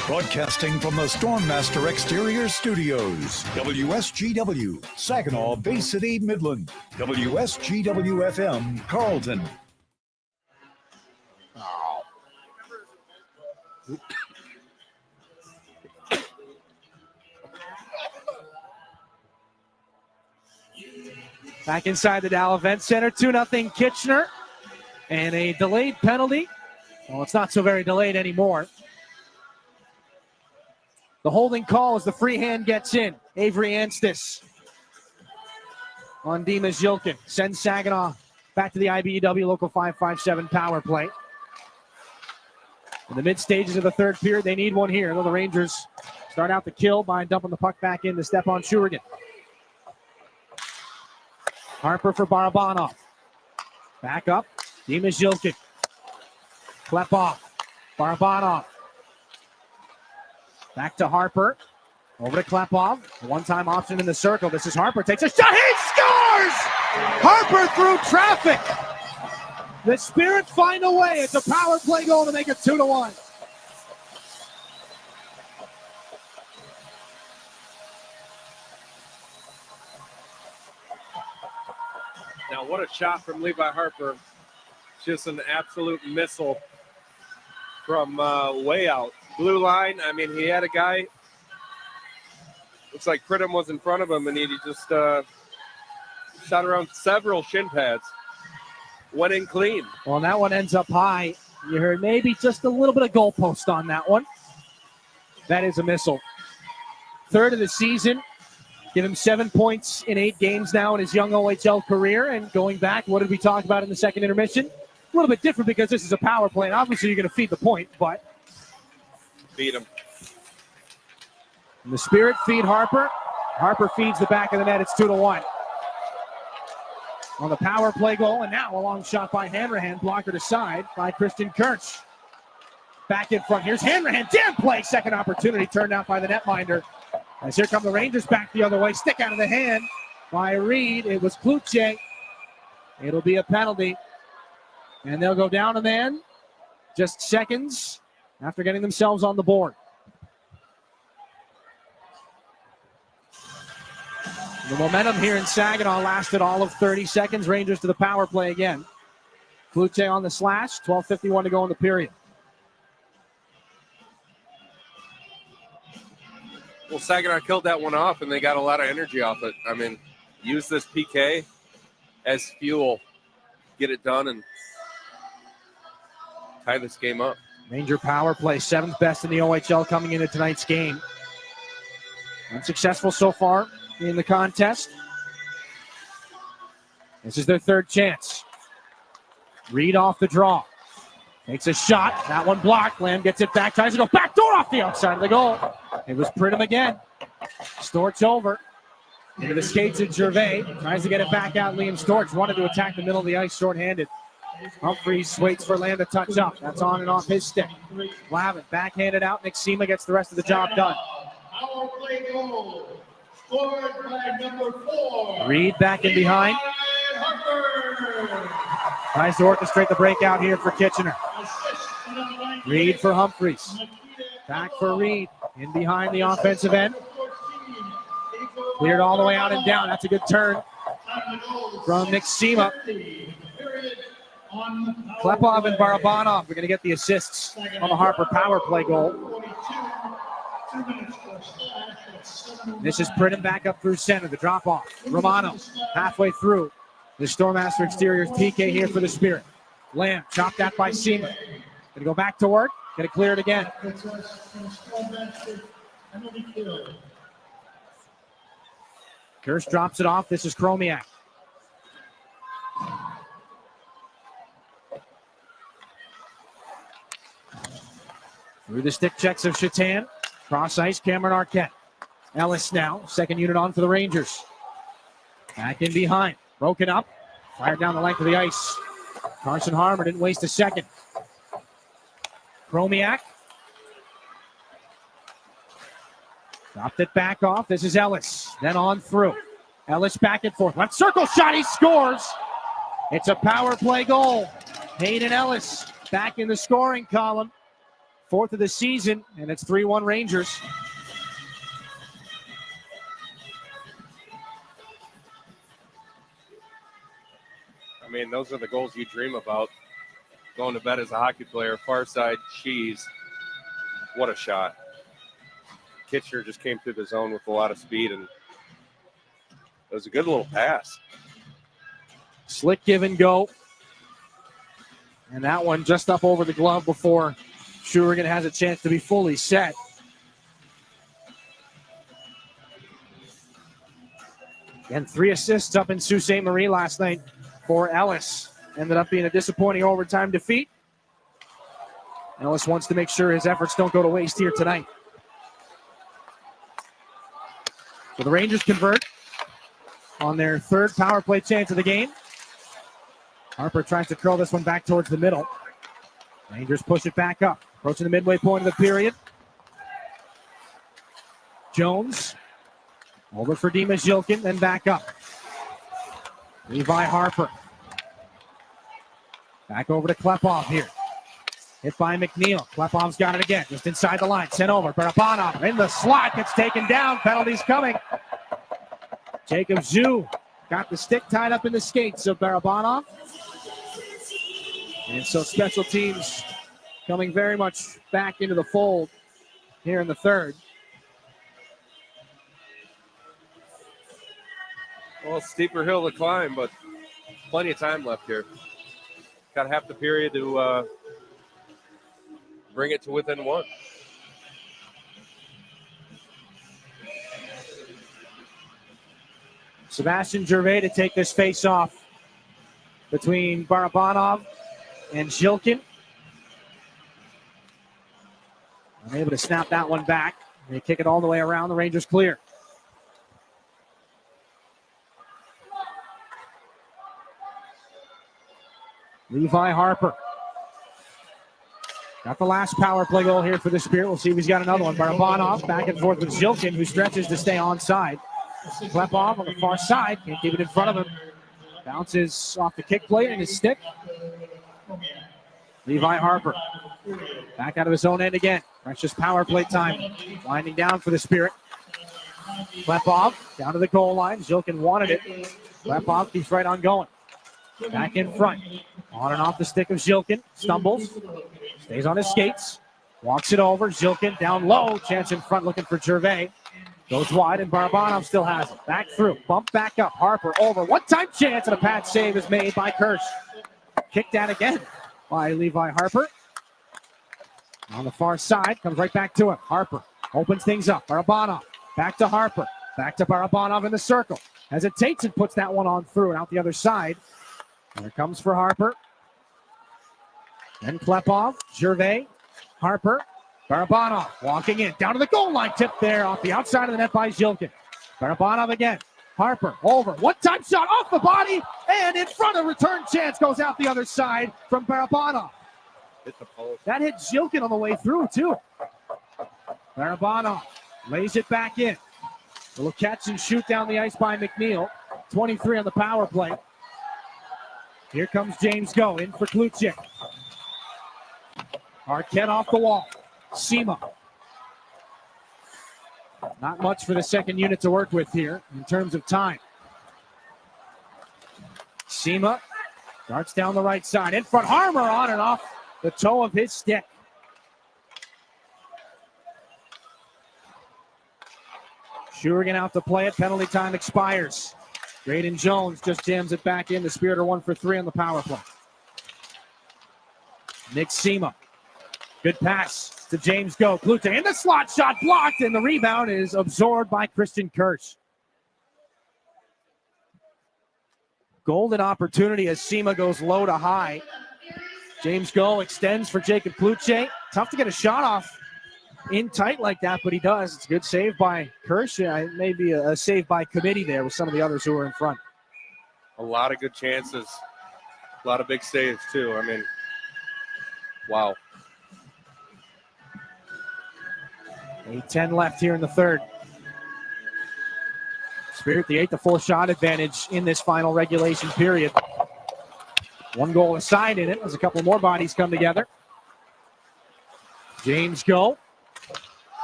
Broadcasting from the Stormmaster Exterior Studios, WSGW, Saginaw, Bay City, Midland, WSGW FM, Carlton. Back inside the Dow Event Center, 2-0 Kitchener, and a delayed penalty. Well, it's not so very delayed anymore. The holding call as the free hand gets in. Avery Anstis on Dimas Yilkin. Sends Saginaw back to the IBEW Local 557 power play. In the mid stages of the third period, they need one here. The Rangers start out the kill by dumping the puck back in to Stepan Shurigan. Harper for Barabanov. Back up. Dimas Yilkin. Klepov. Barabanov. Back to Harper. Over to Klepov. One-time option in the circle. This is Harper. Takes a shot. He scores! Harper through traffic. The Spirit find a way. It's a power play goal to make it 2-1. Now, what a shot from Levi Harper. Just an absolute missile from way out. Blue line, I mean, he had a guy. Looks like Pridham was in front of him, and he just shot around several shin pads. Went in clean. Well, that one ends up high. You heard maybe just a little bit of goalpost on that one. That is a missile. Third of the season. Give him 7 points in 8 games now in his young OHL career. And going back, what did we talk about in the second intermission? A little bit different because this is a power play, and obviously you're going to feed the point, but beat him. And the Spirit feed Harper. Harper feeds the back of the net. It's 2-1. On the power play goal, and now a long shot by Hanrahan, blocker to side by Christian Kirch. Back in front. Here's Hanrahan. Damn play. Second opportunity turned out by the netminder. As here come the Rangers back the other way. Stick out of the hand by Reed. It was Kluche. It'll be a penalty. And they'll go down a man just seconds after getting themselves on the board. The momentum here in Saginaw lasted all of 30 seconds. Rangers to the power play again. Kluche on the slash. 12:51 to go in the period. Well, Saginaw killed that one off, and they got a lot of energy off it. I mean, use this PK as fuel. Get it done and tie this game up. Ranger power play, 7th best in the OHL coming into tonight's game. Unsuccessful so far in the contest. This is their third chance. Reed off the draw. Takes a shot. That one blocked. Lamb gets it back. Tries to go back door off the outside of the goal. It was Pridham again. Storch over. Into the skates of Gervais. Tries to get it back out. Liam Storch wanted to attack the middle of the ice shorthanded. Humphreys waits for Lamb to touch up. That's on and off his stick. Lavin backhanded out. Nick Sema gets the rest of the job done. Power play goal. Scored by number 4. Reed back in behind. Tries to orchestrate the breakout here for Kitchener. Reed for Humphreys. Back for Reed. In behind the offensive end. Cleared all the way out and down. That's a good turn from Nick Sema. Klepov and Barabanov are going to get the assists on the Harper power play goal. This is Pridham back up through center. The drop off. Romano halfway through. The Stormmaster exterior PK here for the Spirit. Lamb chopped that by Sema. Going to go back to work. Going to clear it again. Kirsch drops it off. This is Chromiak. Through the stick checks of Shatan. Cross ice, Cameron Arquette. Ellis now, second unit on for the Rangers. Back in behind. Broken up. Fired down the length of the ice. Carson Harmer didn't waste a second. Chromiak. Dropped it back off. This is Ellis. Then on through. Ellis back and forth. Left circle shot. He scores. It's a power play goal. Hayden Ellis back in the scoring column. Fourth of the season, and it's 3-1 Rangers. I mean, those are the goals you dream about. Going to bed as a hockey player, far side cheese. What a shot. Kitchener just came through the zone with a lot of speed, and it was a good little pass. Slick give and go. And that one just up over the glove before Shurigan has a chance to be fully set. And 3 assists up in Sault Ste. Marie last night for Ellis. Ended up being a disappointing overtime defeat. Ellis wants to make sure his efforts don't go to waste here tonight. So the Rangers convert on their third power play chance of the game. Harper tries to curl this one back towards the middle. Rangers push it back up. Approaching the midway point of the period. Jones. Over for Dimas Jilkin, then back up. Levi Harper. Back over to Klepov here. Hit by McNeil. Klepov's got it again. Just inside the line. Sent over. Barabanov in the slot. Gets taken down. Penalties coming. Jacob Zhu got the stick tied up in the skates of Barabanov. And so special teams coming very much back into the fold here in the third. Well, steeper hill to climb, but plenty of time left here. Got half the period to bring it to within 1. Sebastian Gervais to take this face off between Barabanov and Jilkin. Unable to snap that one back. They kick it all the way around. The Rangers clear. Levi Harper. Got the last power play goal here for the Spirit. We'll see if he's got another one. Barabanov back and forth with Jilkin, who stretches to stay onside. Klepov on the far side. Can't keep it in front of him. Bounces off the kick plate and his stick. Levi Harper. Back out of his own end again. Precious power play time. Winding down for the Spirit. Klepov down to the goal line. Jilkin wanted it. Klepov keeps right on going. Back in front. On and off the stick of Jilkin. Stumbles. Stays on his skates. Walks it over. Jilkin down low. Chance in front looking for Gervais. Goes wide and Barabanov still has it. Back through. Bump back up. Harper over. One-time chance and a pad save is made by Kirsch. Kicked out again by Levi Harper. On the far side. Comes right back to him. Harper opens things up. Barabanov. Back to Harper. Back to Barabanov in the circle. Hesitates and puts that one on through and out the other side. Here comes for Harper. Then Klepov, Gervais, Harper, Barabanov walking in. Down to the goal line. Tip there off the outside of the net by Jilkin. Barabanov again. Harper over. One-time shot off the body and in front of return chance goes out the other side from Barabanov. Hit the post. That hit Jilkin on the way through too. Barabanov lays it back in. Little catch and shoot down the ice by McNeil. 23 on the power play. Here comes James Go in for Kluchik. Arquette off the wall. Sema. Not much for the second unit to work with here in terms of time. Sema darts down the right side. In front, Harmer on and off the toe of his stick. Shurigan out to play it. Penalty time expires. Graydon Jones just jams it back in. The Spirit are 1 for 3 on the power play. Nick Sema. Good pass to James Go. Klute in the slot, shot blocked, and the rebound is absorbed by Christian Kirsch. Golden opportunity as Sema goes low to high. James Go extends for Jacob Klute. Tough to get a shot off in tight like that, but he does. It's a good save by Kirsch. Maybe a save by committee there with some of the others who are in front. A lot of good chances. A lot of big saves, too. I mean, wow. 8:10 left here in the third. Spirit, the 8-4 shot advantage in this final regulation period. 1 goal aside in it as a couple more bodies come together. James Go.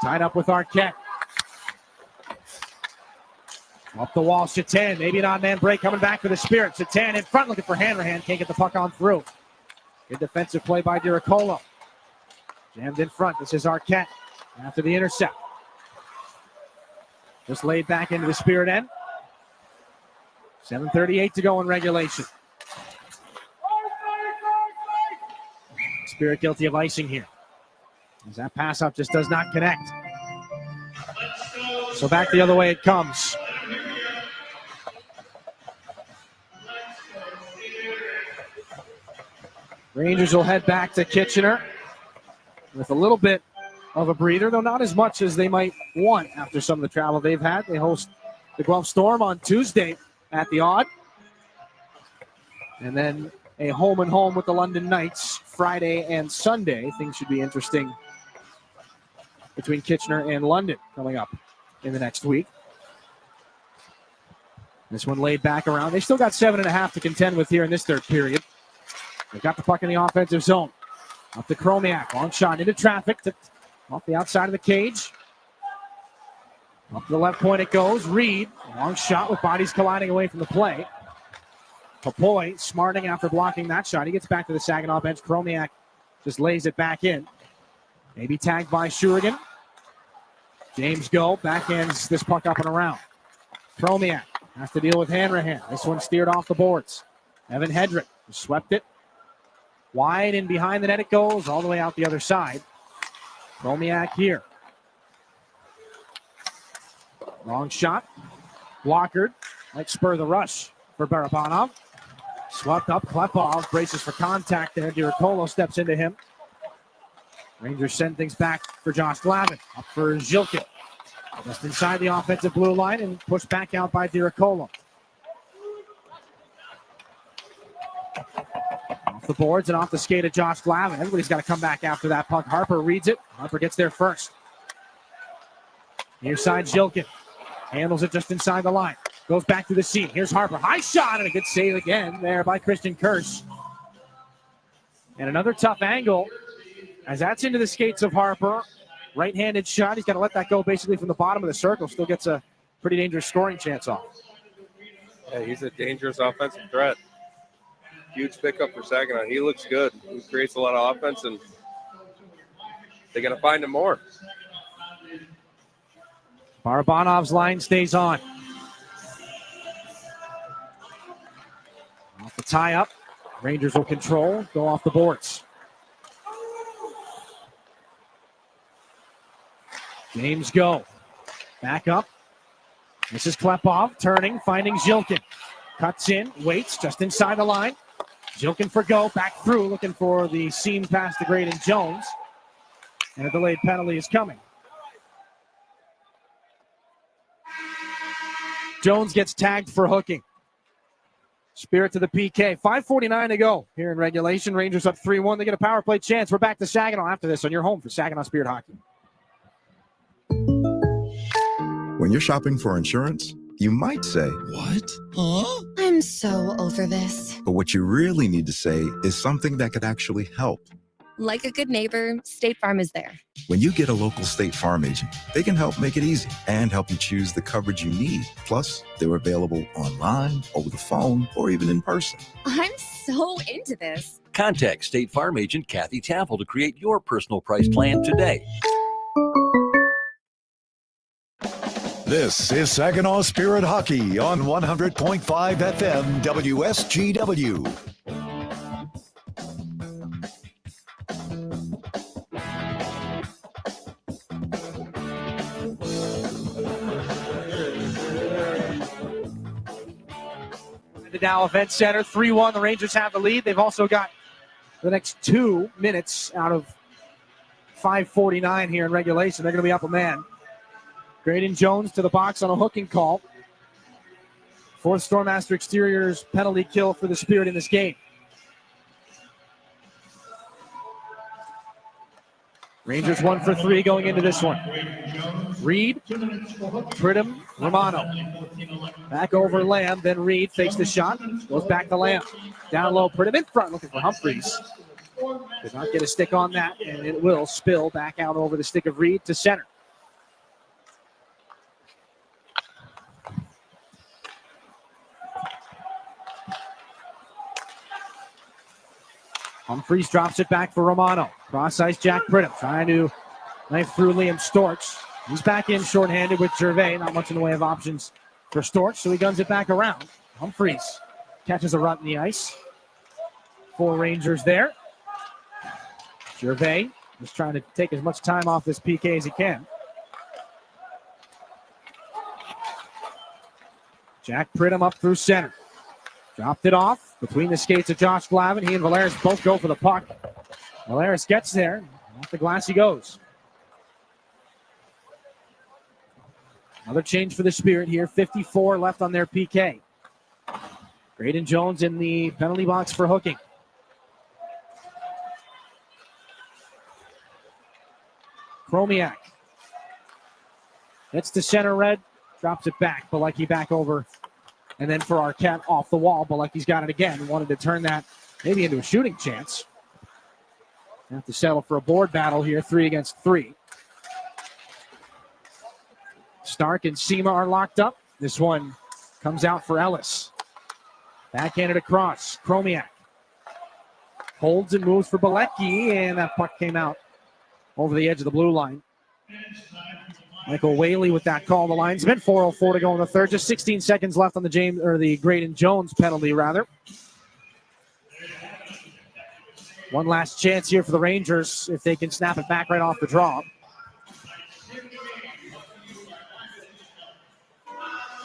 Tied up with Arquette. Up the wall, Shatan. Maybe an odd man break coming back for the Spirit. Shatan in front looking for Hanrahan. Can't get the puck on through. Good defensive play by Diricolo. Jammed in front. This is Arquette after the intercept. Just laid back into the Spirit end. 7:38 to go in regulation. Spirit guilty of icing here. As that pass up just does not connect. So back the other way it comes. Rangers will head back to Kitchener with a little bit of a breather, though not as much as they might want after some of the travel they've had. They host the Guelph Storm on Tuesday at the Odd. And then a home and home with the London Knights Friday and Sunday. Things should be interesting between Kitchener and London coming up in the next week. This one laid back around. They still got 7.5 to contend with here in this third period. They've got the puck in the offensive zone. Up to Chromiak. Long shot into traffic. Off the outside of the cage. Up to the left point it goes. Reed. Long shot with bodies colliding away from the play. Papoy smarting after blocking that shot. He gets back to the Saginaw bench. Chromiak just lays it back in. Maybe tagged by Shurigan. James Go backhands this puck up and around. Chromiak has to deal with Hanrahan. This one steered off the boards. Evan Hedrick swept it. Wide and behind the net it goes. All the way out the other side. Chromiak here. Long shot. Blockered. Might spur the rush for Barabanov. Swept up. Klepov braces for contact there. Diricolo steps into him. Rangers send things back for Josh Glavin. Up for Zilkin. Just inside the offensive blue line and pushed back out by Diricolo. Off the boards and off the skate of Josh Glavin. Everybody's got to come back after that puck. Harper reads it. Harper gets there first. Near side, Zilkin. Handles it just inside the line. Goes back to the seam. Here's Harper. High shot and a good save again there by Christian Kirsch. And another tough angle as that's into the skates of Harper. Right-handed shot. He's got to let that go basically from the bottom of the circle. Still gets a pretty dangerous scoring chance off. Yeah, he's a dangerous offensive threat. Huge pickup for Saginaw. He looks good. He creates a lot of offense, and they got to find him more. Barabanov's line stays on. Off the tie-up. Rangers will control. Go off the boards. James Go. Back up. This is Klepov turning, finding Zilkin. Cuts in, waits just inside the line. Zilkin for Go, back through, looking for the seam pass to Graydon Jones. And a delayed penalty is coming. Jones gets tagged for hooking. Spirit to the PK. 5:49 to go here in regulation. Rangers up 3-1. They get a power play chance. We're back to Saginaw after this on your home for Saginaw Spirit Hockey. When you're shopping for insurance, you might say, "What? Huh?" I'm so over this. But what you really need to say is something that could actually help. Like a good neighbor, State Farm is there. When you get a local State Farm agent, they can help make it easy and help you choose the coverage you need. Plus, they're available online, over the phone, or even in person. I'm so into this. Contact State Farm agent Kathy Taffel to create your personal price plan today. This is Saginaw Spirit Hockey on 100.5 FM WSGW. The Dow Event Center, 3-1. The Rangers have the lead. They've also got the next 2 minutes out of 5:49 here in regulation. They're going to be up a man. Graydon Jones to the box on a hooking call. Fourth Stormmaster Exteriors penalty kill for the Spirit in this game. Rangers 1 for 3 going into this one. Reed, Pridham, Romano. Back over Lamb, then Reed fakes the shot. Goes back to Lamb. Down low, Pridham in front, looking for Humphreys. Did not get a stick on that, and it will spill back out over the stick of Reed to center. Humphreys drops it back for Romano. Cross-ice Jack Pridham trying to knife through Liam Storch. He's back in shorthanded with Gervais. Not much in the way of options for Storch, so he guns it back around. Humphreys catches a rut in the ice. 4 Rangers there. Gervais is trying to take as much time off this PK as he can. Jack Pridham up through center. Dropped it off between the skates of Josh Glavin. He and Valeris both go for the puck. Valeris gets there. Off the glass he goes. Another change for the Spirit here. 54 left on their PK. Graydon Jones in the penalty box for hooking. Chromiak. Hits to center red. Drops it back. Balecki back over. And then for Arquette off the wall. Balecki's got it again. Wanted to turn that maybe into a shooting chance. Have to settle for a board battle here. 3 against 3. Stark and Sema are locked up. This one comes out for Ellis. Backhanded across. Chromiak holds and moves for Balecki, and that puck came out over the edge of the blue line. Michael Whaley with that call. The linesman. 4:04 to go in the third. Just 16 seconds left on the Graydon Jones penalty, rather. One last chance here for the Rangers if they can snap it back right off the draw.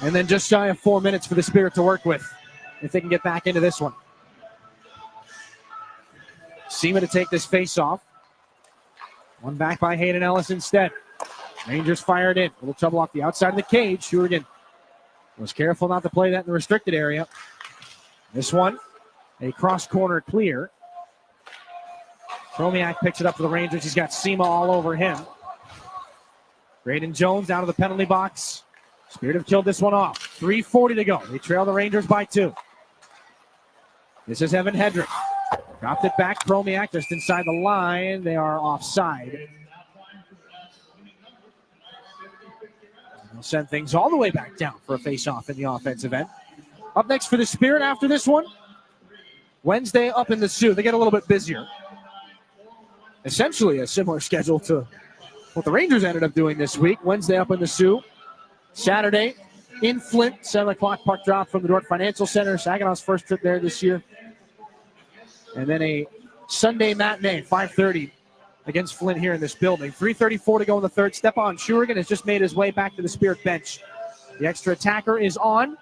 And then just shy of 4 minutes for the Spirit to work with if they can get back into this one. Sema to take this face-off. One back by Hayden Ellis instead. Rangers fired in. A little trouble off the outside of the cage. Shurigan was careful not to play that in the restricted area. This one, a cross-corner clear. Chromiak picks it up for the Rangers. He's got Sema all over him. Graydon Jones out of the penalty box. Spirit have killed this one off. 3:40 to go. They trail the Rangers by 2. This is Evan Hedrick. Dropped it back. Chromiak just inside the line. They are offside. They'll send things all the way back down for a face-off in the offensive end. Up next for the Spirit after this one, Wednesday up in the Sioux. They get a little bit busier. Essentially a similar schedule to what the Rangers ended up doing this week. Wednesday up in the Sioux. Saturday in Flint, 7 o'clock puck drop from the Dordt Financial Center. Saginaw's first trip there this year. And then a Sunday matinee, 5:30 against Flint here in this building. 3:34 to go in the third. Stepan Shurigan has just made his way back to the Spirit bench. The extra attacker is on.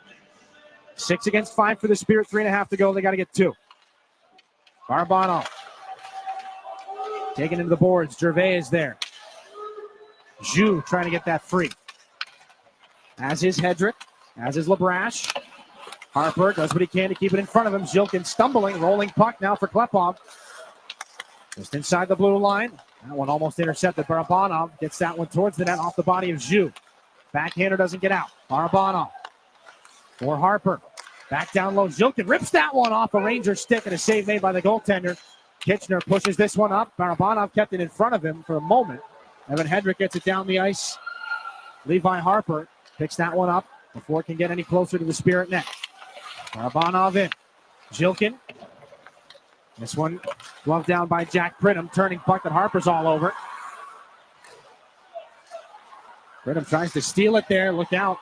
6 against 5 for the Spirit. 3.5 to go. They got to get 2. Garbanov taken into the boards. Gervais is there. Jou trying to get that free. As is Hedrick. As is Labrash. Harper does what he can to keep it in front of him. Zilkin stumbling. Rolling puck now for Klepov. Just inside the blue line. That one almost intercepted. Barabanov gets that one towards the net off the body of Jou. Backhander doesn't get out. Barabanov for Harper. Back down low. Zilkin rips that one off a Ranger stick and a save made by the goaltender. Kitchener pushes this one up. Barabanov kept it in front of him for a moment. Evan Hedrick gets it down the ice. Levi Harper picks that one up before it can get any closer to the Spirit net. Barabanov in. Jilkin. This one gloved down by Jack Pridham. Turning puck that Harper's all over. Pridham tries to steal it there. Look out.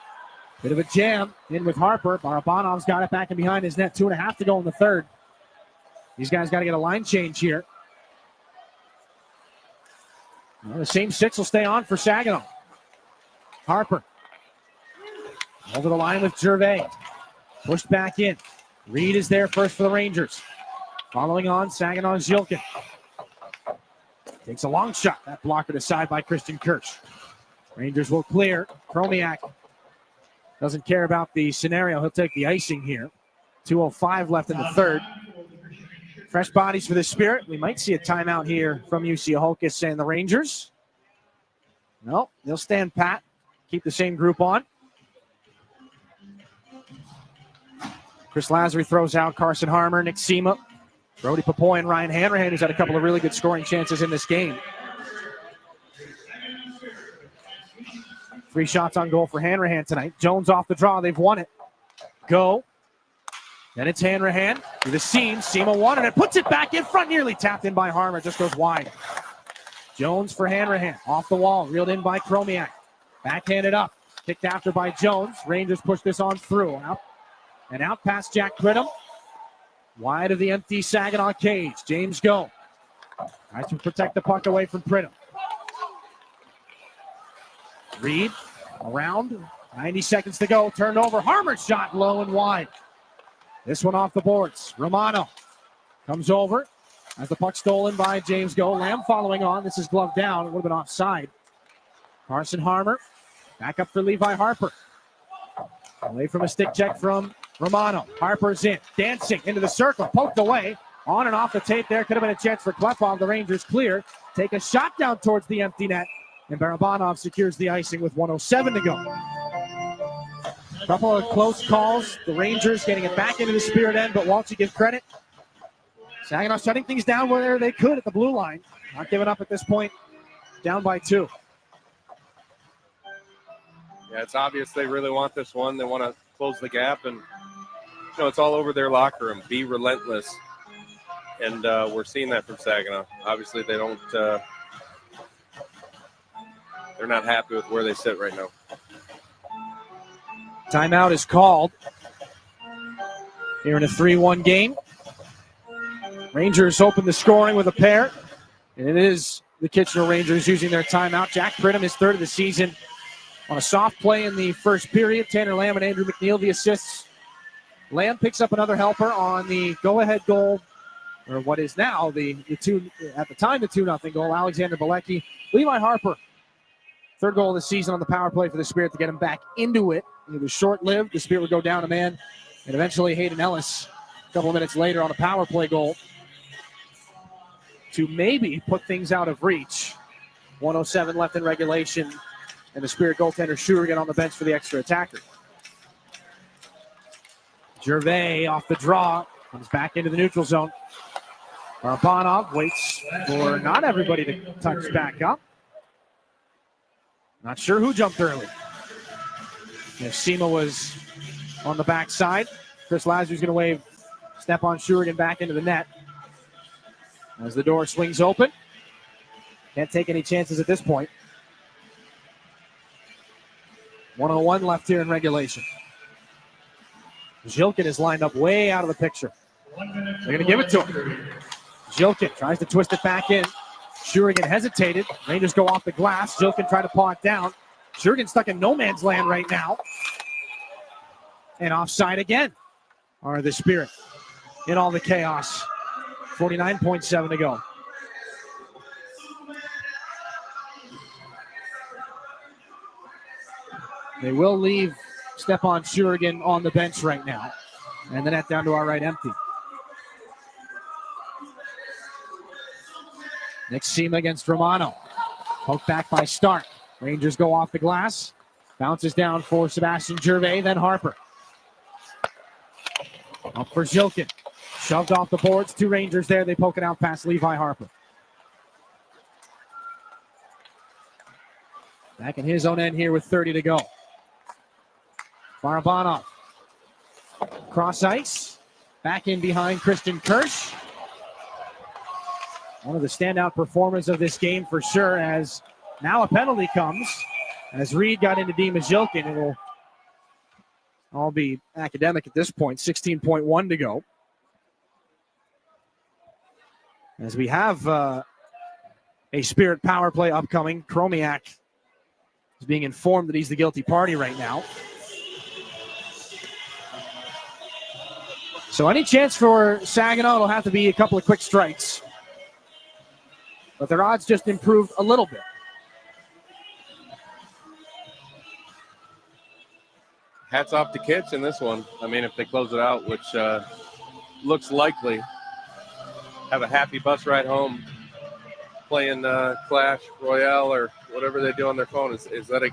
Bit of a jam in with Harper. Barabanov's got it back in behind his net. 2.5 to go in the third. These guys got to get a line change here. Well, the same six will stay on for Saginaw. Harper. Over the line with Gervais. Pushed back in. Reed is there first for the Rangers. Following on, Saginaw Zilkin. Takes a long shot. That blockered aside by Christian Kirsch. Rangers will clear. Chromiak doesn't care about the scenario. He'll take the icing here. 2:05 left in the third. Fresh bodies for the Spirit. We might see a timeout here from UC Ahokas and the Rangers. No, they'll stand pat. Keep the same group on. Chris Lazary throws out Carson Harmer, Nick Sema, Brody Papoy, and Ryan Hanrahan, who's had a couple of really good scoring chances in this game. 3 shots on goal for Hanrahan tonight. Jones off the draw. They've won it. Go. Then it's Hanrahan to the seam. Sema wanted it. Puts it back in front. Nearly tapped in by Harmer. Just goes wide. Jones for Hanrahan. Off the wall. Reeled in by Chromiak. Backhanded up. Kicked after by Jones. Rangers push this on through. Out past Jack Pridham. Wide of the empty Saginaw cage. James Go. Tries to protect the puck away from Pridham. Reed around. 90 seconds to go. Turned over. Harmer shot low and wide. This one off the boards. Romano comes over. As the puck stolen by James Go. Lamb following on. This is gloved down. It would have been offside. Carson Harmer. Back up for Levi Harper. Away from a stick check from Romano. Harper's in. Dancing into the circle. Poked away. On and off the tape there. Could have been a chance for Klepov. The Rangers clear. Take a shot down towards the empty net. And Barabanov secures the icing with 1:07 to go. A couple of close calls. The Rangers getting it back into the Spirit end, but Walsh, you give credit. Saginaw shutting things down where they could at the blue line. Not giving up at this point. Down by 2. Yeah, it's obvious they really want this one. They want to close the gap, and it's all over their locker room. Be relentless, and we're seeing that from Saginaw. Obviously, they don't. They're not happy with where they sit right now. Timeout is called here in a 3-1 game. Rangers open the scoring with a pair, and it is the Kitchener Rangers using their timeout. Jack Pridham, his third of the season, on a soft play in the first period. Tanner Lamb and Andrew McNeil, the assists. Lamb picks up another helper on the go-ahead goal, or what is now the 2, at the time, the 2-0 goal. Alexander Bilecki. Levi Harper, third goal of the season on the power play for the Spirit to get him back into it. It was short-lived. The Spirit would go down a man, and eventually Hayden Ellis, a couple of minutes later on a power play goal, to maybe put things out of reach. 1:07 left in regulation, and the Spirit goaltender Shurigan on the bench for the extra attacker. Gervais off the draw, comes back into the neutral zone. Barabanov waits for not everybody to touch back up. Not sure who jumped early. If Sema was on the backside, Chris Lazaru's going to wave Stepan Shurigan back into the net. As the door swings open. Can't take any chances at this point. 1:01 left here in regulation. Zilkin is lined up way out of the picture. They're going to give it to him. Zilkin tries to twist it back in. Shurigan hesitated. Rangers go off the glass. Zilkin tried to paw it down. Shurigan stuck in no man's land right now. And offside again are the Spirit in all the chaos. 49.7 to go. They will leave Stepan Shurigan on the bench right now. And the net down to our right empty. Nick Sema against Romano. Poked back by Stark. Rangers go off the glass. Bounces down for Sebastian Gervais, then Harper. Up for Zilkin. Shoved off the boards. 2 Rangers there. They poke it out past Levi Harper. Back in his own end here with 30 to go. Barabanov. Cross ice. Back in behind Christian Kirsch. One of the standout performers of this game for sure, as now a penalty comes. As Reed got into Dima Zhilkin, it will all be academic at this point. 16.1 to go. As we have a Spirit power play upcoming. Chromiak is being informed that he's the guilty party right now. So any chance for Saginaw will have to be a couple of quick strikes. But their odds just improved a little bit. Hats off to Kitch in this one. I mean, if they close it out, which looks likely, have a happy bus ride home playing Clash Royale or whatever they do on their phone. Is that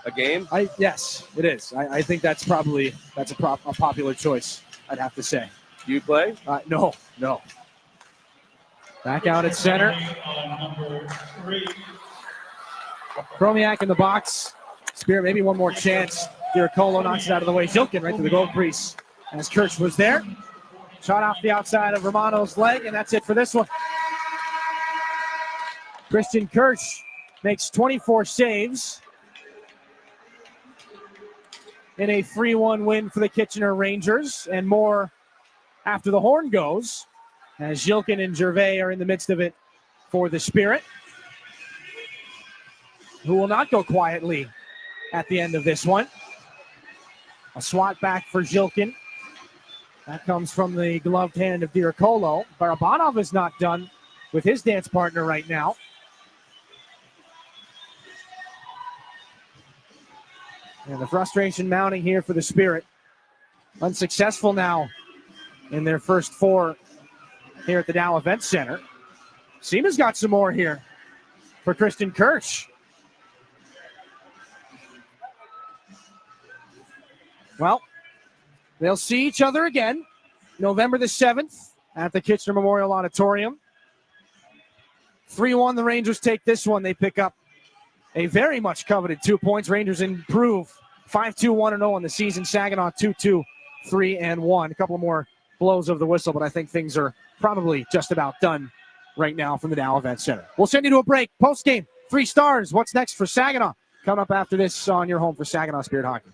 a game? Yes, it is. I think that's a popular choice, I'd have to say. Do you play? No. Back out at center. Chromiak in the box. Spirit, maybe one more chance. Diracolo knocks it out of the way. Zhilkin right to the goal crease as Kirsch was there. Shot off the outside of Romano's leg, and that's it for this one. Christian Kirsch makes 24 saves in a 3-1 win for the Kitchener Rangers, and more after the horn goes, as Zhilkin and Gervais are in the midst of it for the Spirit, who will not go quietly at the end of this one. A swat back for Zhilkin. That comes from the gloved hand of Diracolo. Barabanov is not done with his dance partner right now. And the frustration mounting here for the Spirit. Unsuccessful now in their first 4 here at the Dow Event Center. Seema's got some more here for Christian Kirsch. Well, they'll see each other again November the 7th at the Kitchener Memorial Auditorium. 3-1, the Rangers take this one. They pick up a very much coveted 2 points. Rangers improve 5-2-1-0 on the season. Saginaw 2-2-3-1. A couple more blows of the whistle, but I think things are probably just about done right now from the Dow Event Center. We'll send you to a break. Post-game, 3 stars. What's next for Saginaw? Coming up after this on your home for Saginaw Spirit Hockey.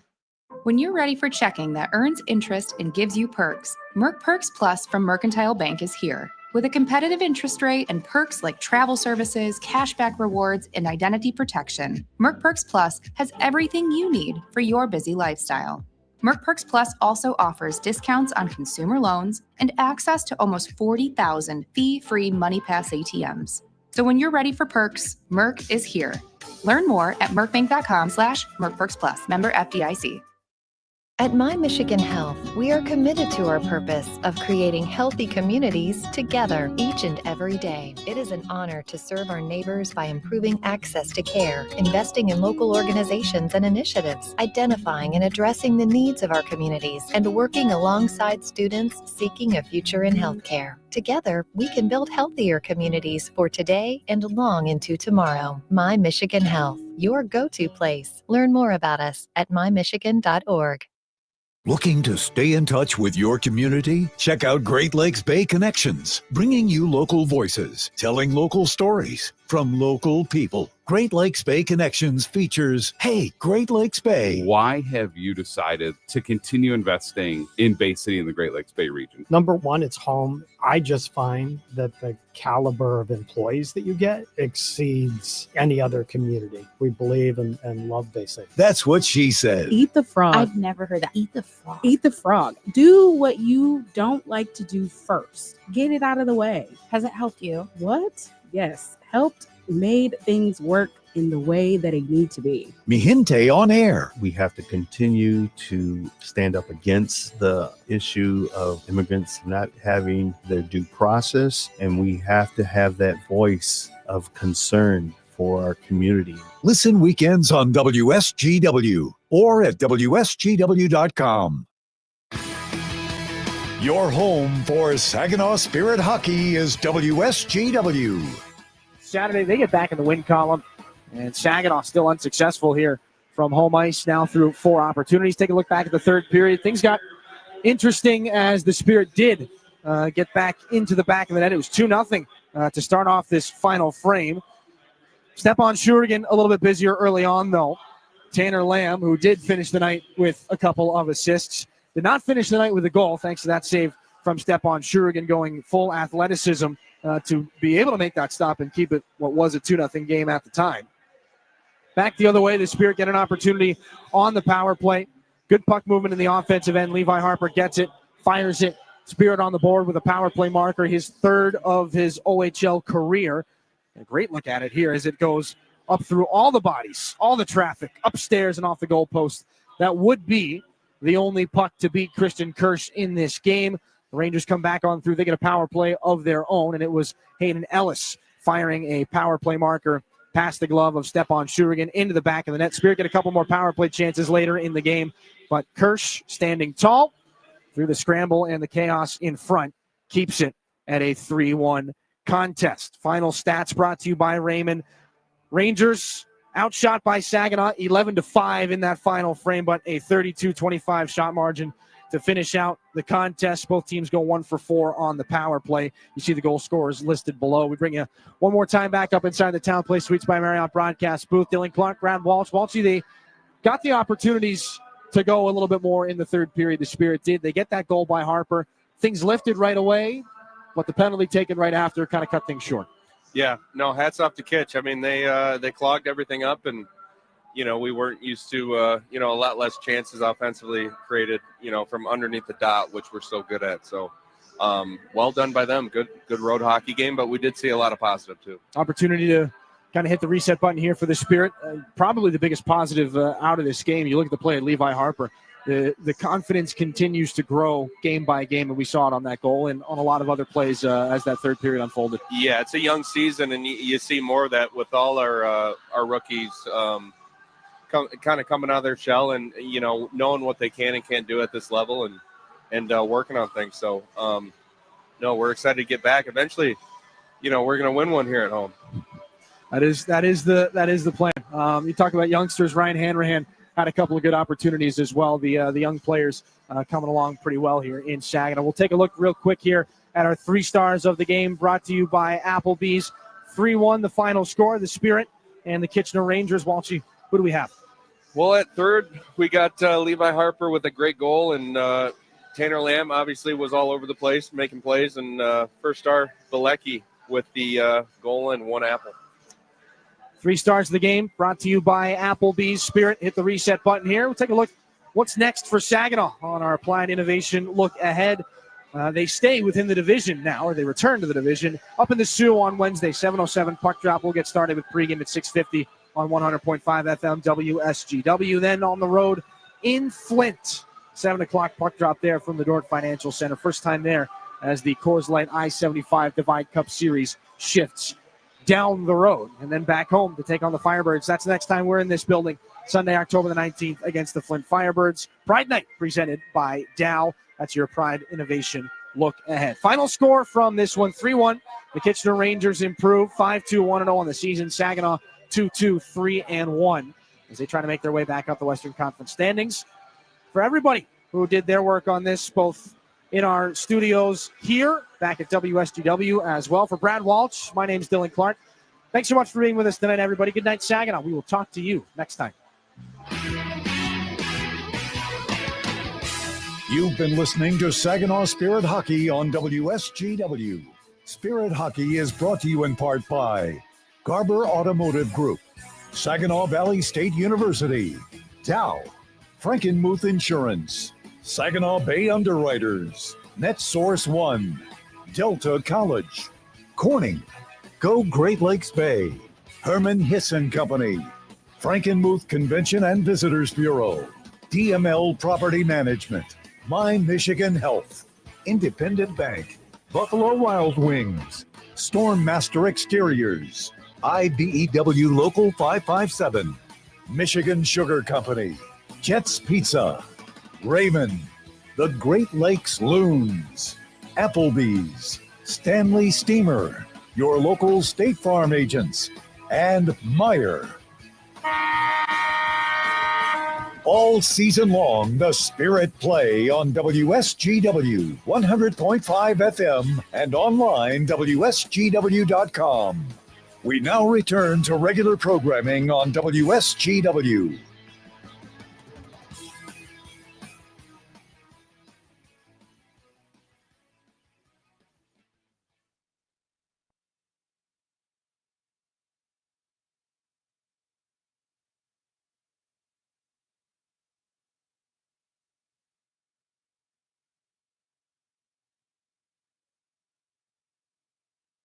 When you're ready for checking that earns interest and gives you perks, Merc Perks Plus from Mercantile Bank is here. With a competitive interest rate and perks like travel services, cashback rewards, and identity protection, Merc Perks Plus has everything you need for your busy lifestyle. Merc Perks Plus also offers discounts on consumer loans and access to almost 40,000 fee-free MoneyPass ATMs. So when you're ready for perks, Merc is here. Learn more at mercbank.com/mercperksplus. Member FDIC. At My Michigan Health, we are committed to our purpose of creating healthy communities together each and every day. It is an honor to serve our neighbors by improving access to care, investing in local organizations and initiatives, identifying and addressing the needs of our communities, and working alongside students seeking a future in healthcare. Together, we can build healthier communities for today and long into tomorrow. My Michigan Health, your go-to place. Learn more about us at mymichigan.org. Looking to stay in touch with your community? Check out Great Lakes Bay Connections, bringing you local voices, telling local stories from local people. Great Lakes Bay Connections features Hey, Great Lakes Bay. Why have you decided to continue investing in Bay City and the Great Lakes Bay region? Number one, it's home. I just find that the caliber of employees that you get exceeds any other community. We believe and love Bay City. That's what she said. Eat the frog. I've never heard that. Eat the frog. Eat the frog. Do what you don't like to do first. Get it out of the way. Has it helped you? What? Yes. Helped, made things work in the way that it need to be. Mihinte on air. We have to continue to stand up against the issue of immigrants not having their due process, and we have to have that voice of concern for our community. Listen weekends on WSGW or at WSGW.com. Your home for Saginaw Spirit hockey is WSGW. Saturday, they get back in the win column, and Saginaw still unsuccessful here from home ice now through 4 opportunities. Take a look back at the third period. Things got interesting as the Spirit did get back into the back of the net. It was 2-0 to start off this final frame. Stepan Shurigan a little bit busier early on, though. Tanner Lamb, who did finish the night with a couple of assists, did not finish the night with a goal, thanks to that save from Stepan Shurigan going full athleticism to be able to make that stop and keep it what was a 2-0 game at the time. Back the other way, the Spirit get an opportunity on the power play. Good puck movement in the offensive end. Levi Harper gets it, fires it. Spirit on the board with a power play marker, his 3rd of his OHL career. A great look at it here as it goes up through all the bodies, all the traffic, upstairs and off the goalpost. That would be the only puck to beat Christian Kirsch in this game. The Rangers come back on through. They get a power play of their own, and it was Hayden Ellis firing a power play marker past the glove of Stepan Shurigan into the back of the net. Spirit get a couple more power play chances later in the game, but Kirsch standing tall through the scramble and the chaos in front keeps it at a 3-1 contest. Final stats brought to you by Raymond. Rangers outshot by Saginaw 11-5 in that final frame, but a 32-25 shot margin to finish out the contest. Both teams go 1 for 4 on the power play. You see the goal scorers listed below. We bring you one more time back up inside the Town Place Suites by Marriott broadcast booth. Dylan Clark, Brad Walsh. Walshy, they got the opportunities to go a little bit more in the third period. The Spirit did. They get that goal by Harper. Things lifted right away, but the penalty taken right after kind of cut things short. Yeah, no, hats off to Kitch. I mean, they clogged everything up, and we weren't used to a lot less chances offensively created, from underneath the dot, which we're so good at. So, well done by them. Good road hockey game, but we did see a lot of positive too. Opportunity to kind of hit the reset button here for the Spirit. Probably the biggest positive out of this game. You look at the play of Levi Harper. The confidence continues to grow game by game, and we saw it on that goal and on a lot of other plays as that third period unfolded. Yeah, it's a young season, and you see more of that with all our rookies kind of coming out of their shell and, knowing what they can and can't do at this level and working on things. So, no, we're excited to get back. Eventually, we're going to win one here at home. That is the plan. You talk about youngsters. Ryan Hanrahan had a couple of good opportunities as well. The young players coming along pretty well here in Saginaw. We'll take a look real quick here at our 3 stars of the game, brought to you by Applebee's. 3-1 the final score. The Spirit and the Kitchener Rangers. Walshy, who do we have? Well, at third, we got Levi Harper with a great goal, and Tanner Lamb obviously was all over the place making plays, and first star Bilecki with the goal and 1 apple. 3 stars of the game brought to you by Applebee's. Spirit, hit the reset button here. We'll take a look what's next for Saginaw on our Applied Innovation look ahead. They stay within the division now, or they return to the division up in the Sioux on Wednesday. 7:07 puck drop. We'll get started with pregame at 6:50 on 100.5 FM WSGW. Then on the road in Flint, 7 o'clock puck drop there from the Dort Financial Center. First time there as the Coors Light I-75 Divide Cup Series shifts down the road and then back home to take on the Firebirds. That's the next time we're in this building, Sunday, October the 19th against the Flint Firebirds. Pride Night presented by Dow. That's your Pride Innovation look ahead. Final score from this one, 3-1. The Kitchener Rangers improve 5-2, 1-0 on the season. Saginaw 2-2, 3-1 as they try to make their way back up the Western Conference standings. For everybody who did their work on this, both in our studios here, back at WSGW as well. For Brad Walsh, my name's Dylan Clark. Thanks so much for being with us tonight, everybody. Good night, Saginaw. We will talk to you next time. You've been listening to Saginaw Spirit Hockey on WSGW. Spirit Hockey is brought to you in part by Garber Automotive Group, Saginaw Valley State University, Dow, Frankenmuth Insurance, Saginaw Bay Underwriters, NetSource One, Delta College, Corning, Go Great Lakes Bay, Herman Hisson Company, Frankenmuth Convention and Visitors Bureau, DML Property Management, My Michigan Health, Independent Bank, Buffalo Wild Wings, Stormmaster Exteriors, IBEW Local 557, Michigan Sugar Company, Jets Pizza, Raymond, the Great Lakes Loons, Applebee's, Stanley Steamer, your local State Farm agents, and Meyer. All season long, the Spirit play on WSGW 100.5 FM and online WSGW.com. We now return to regular programming on WSGW.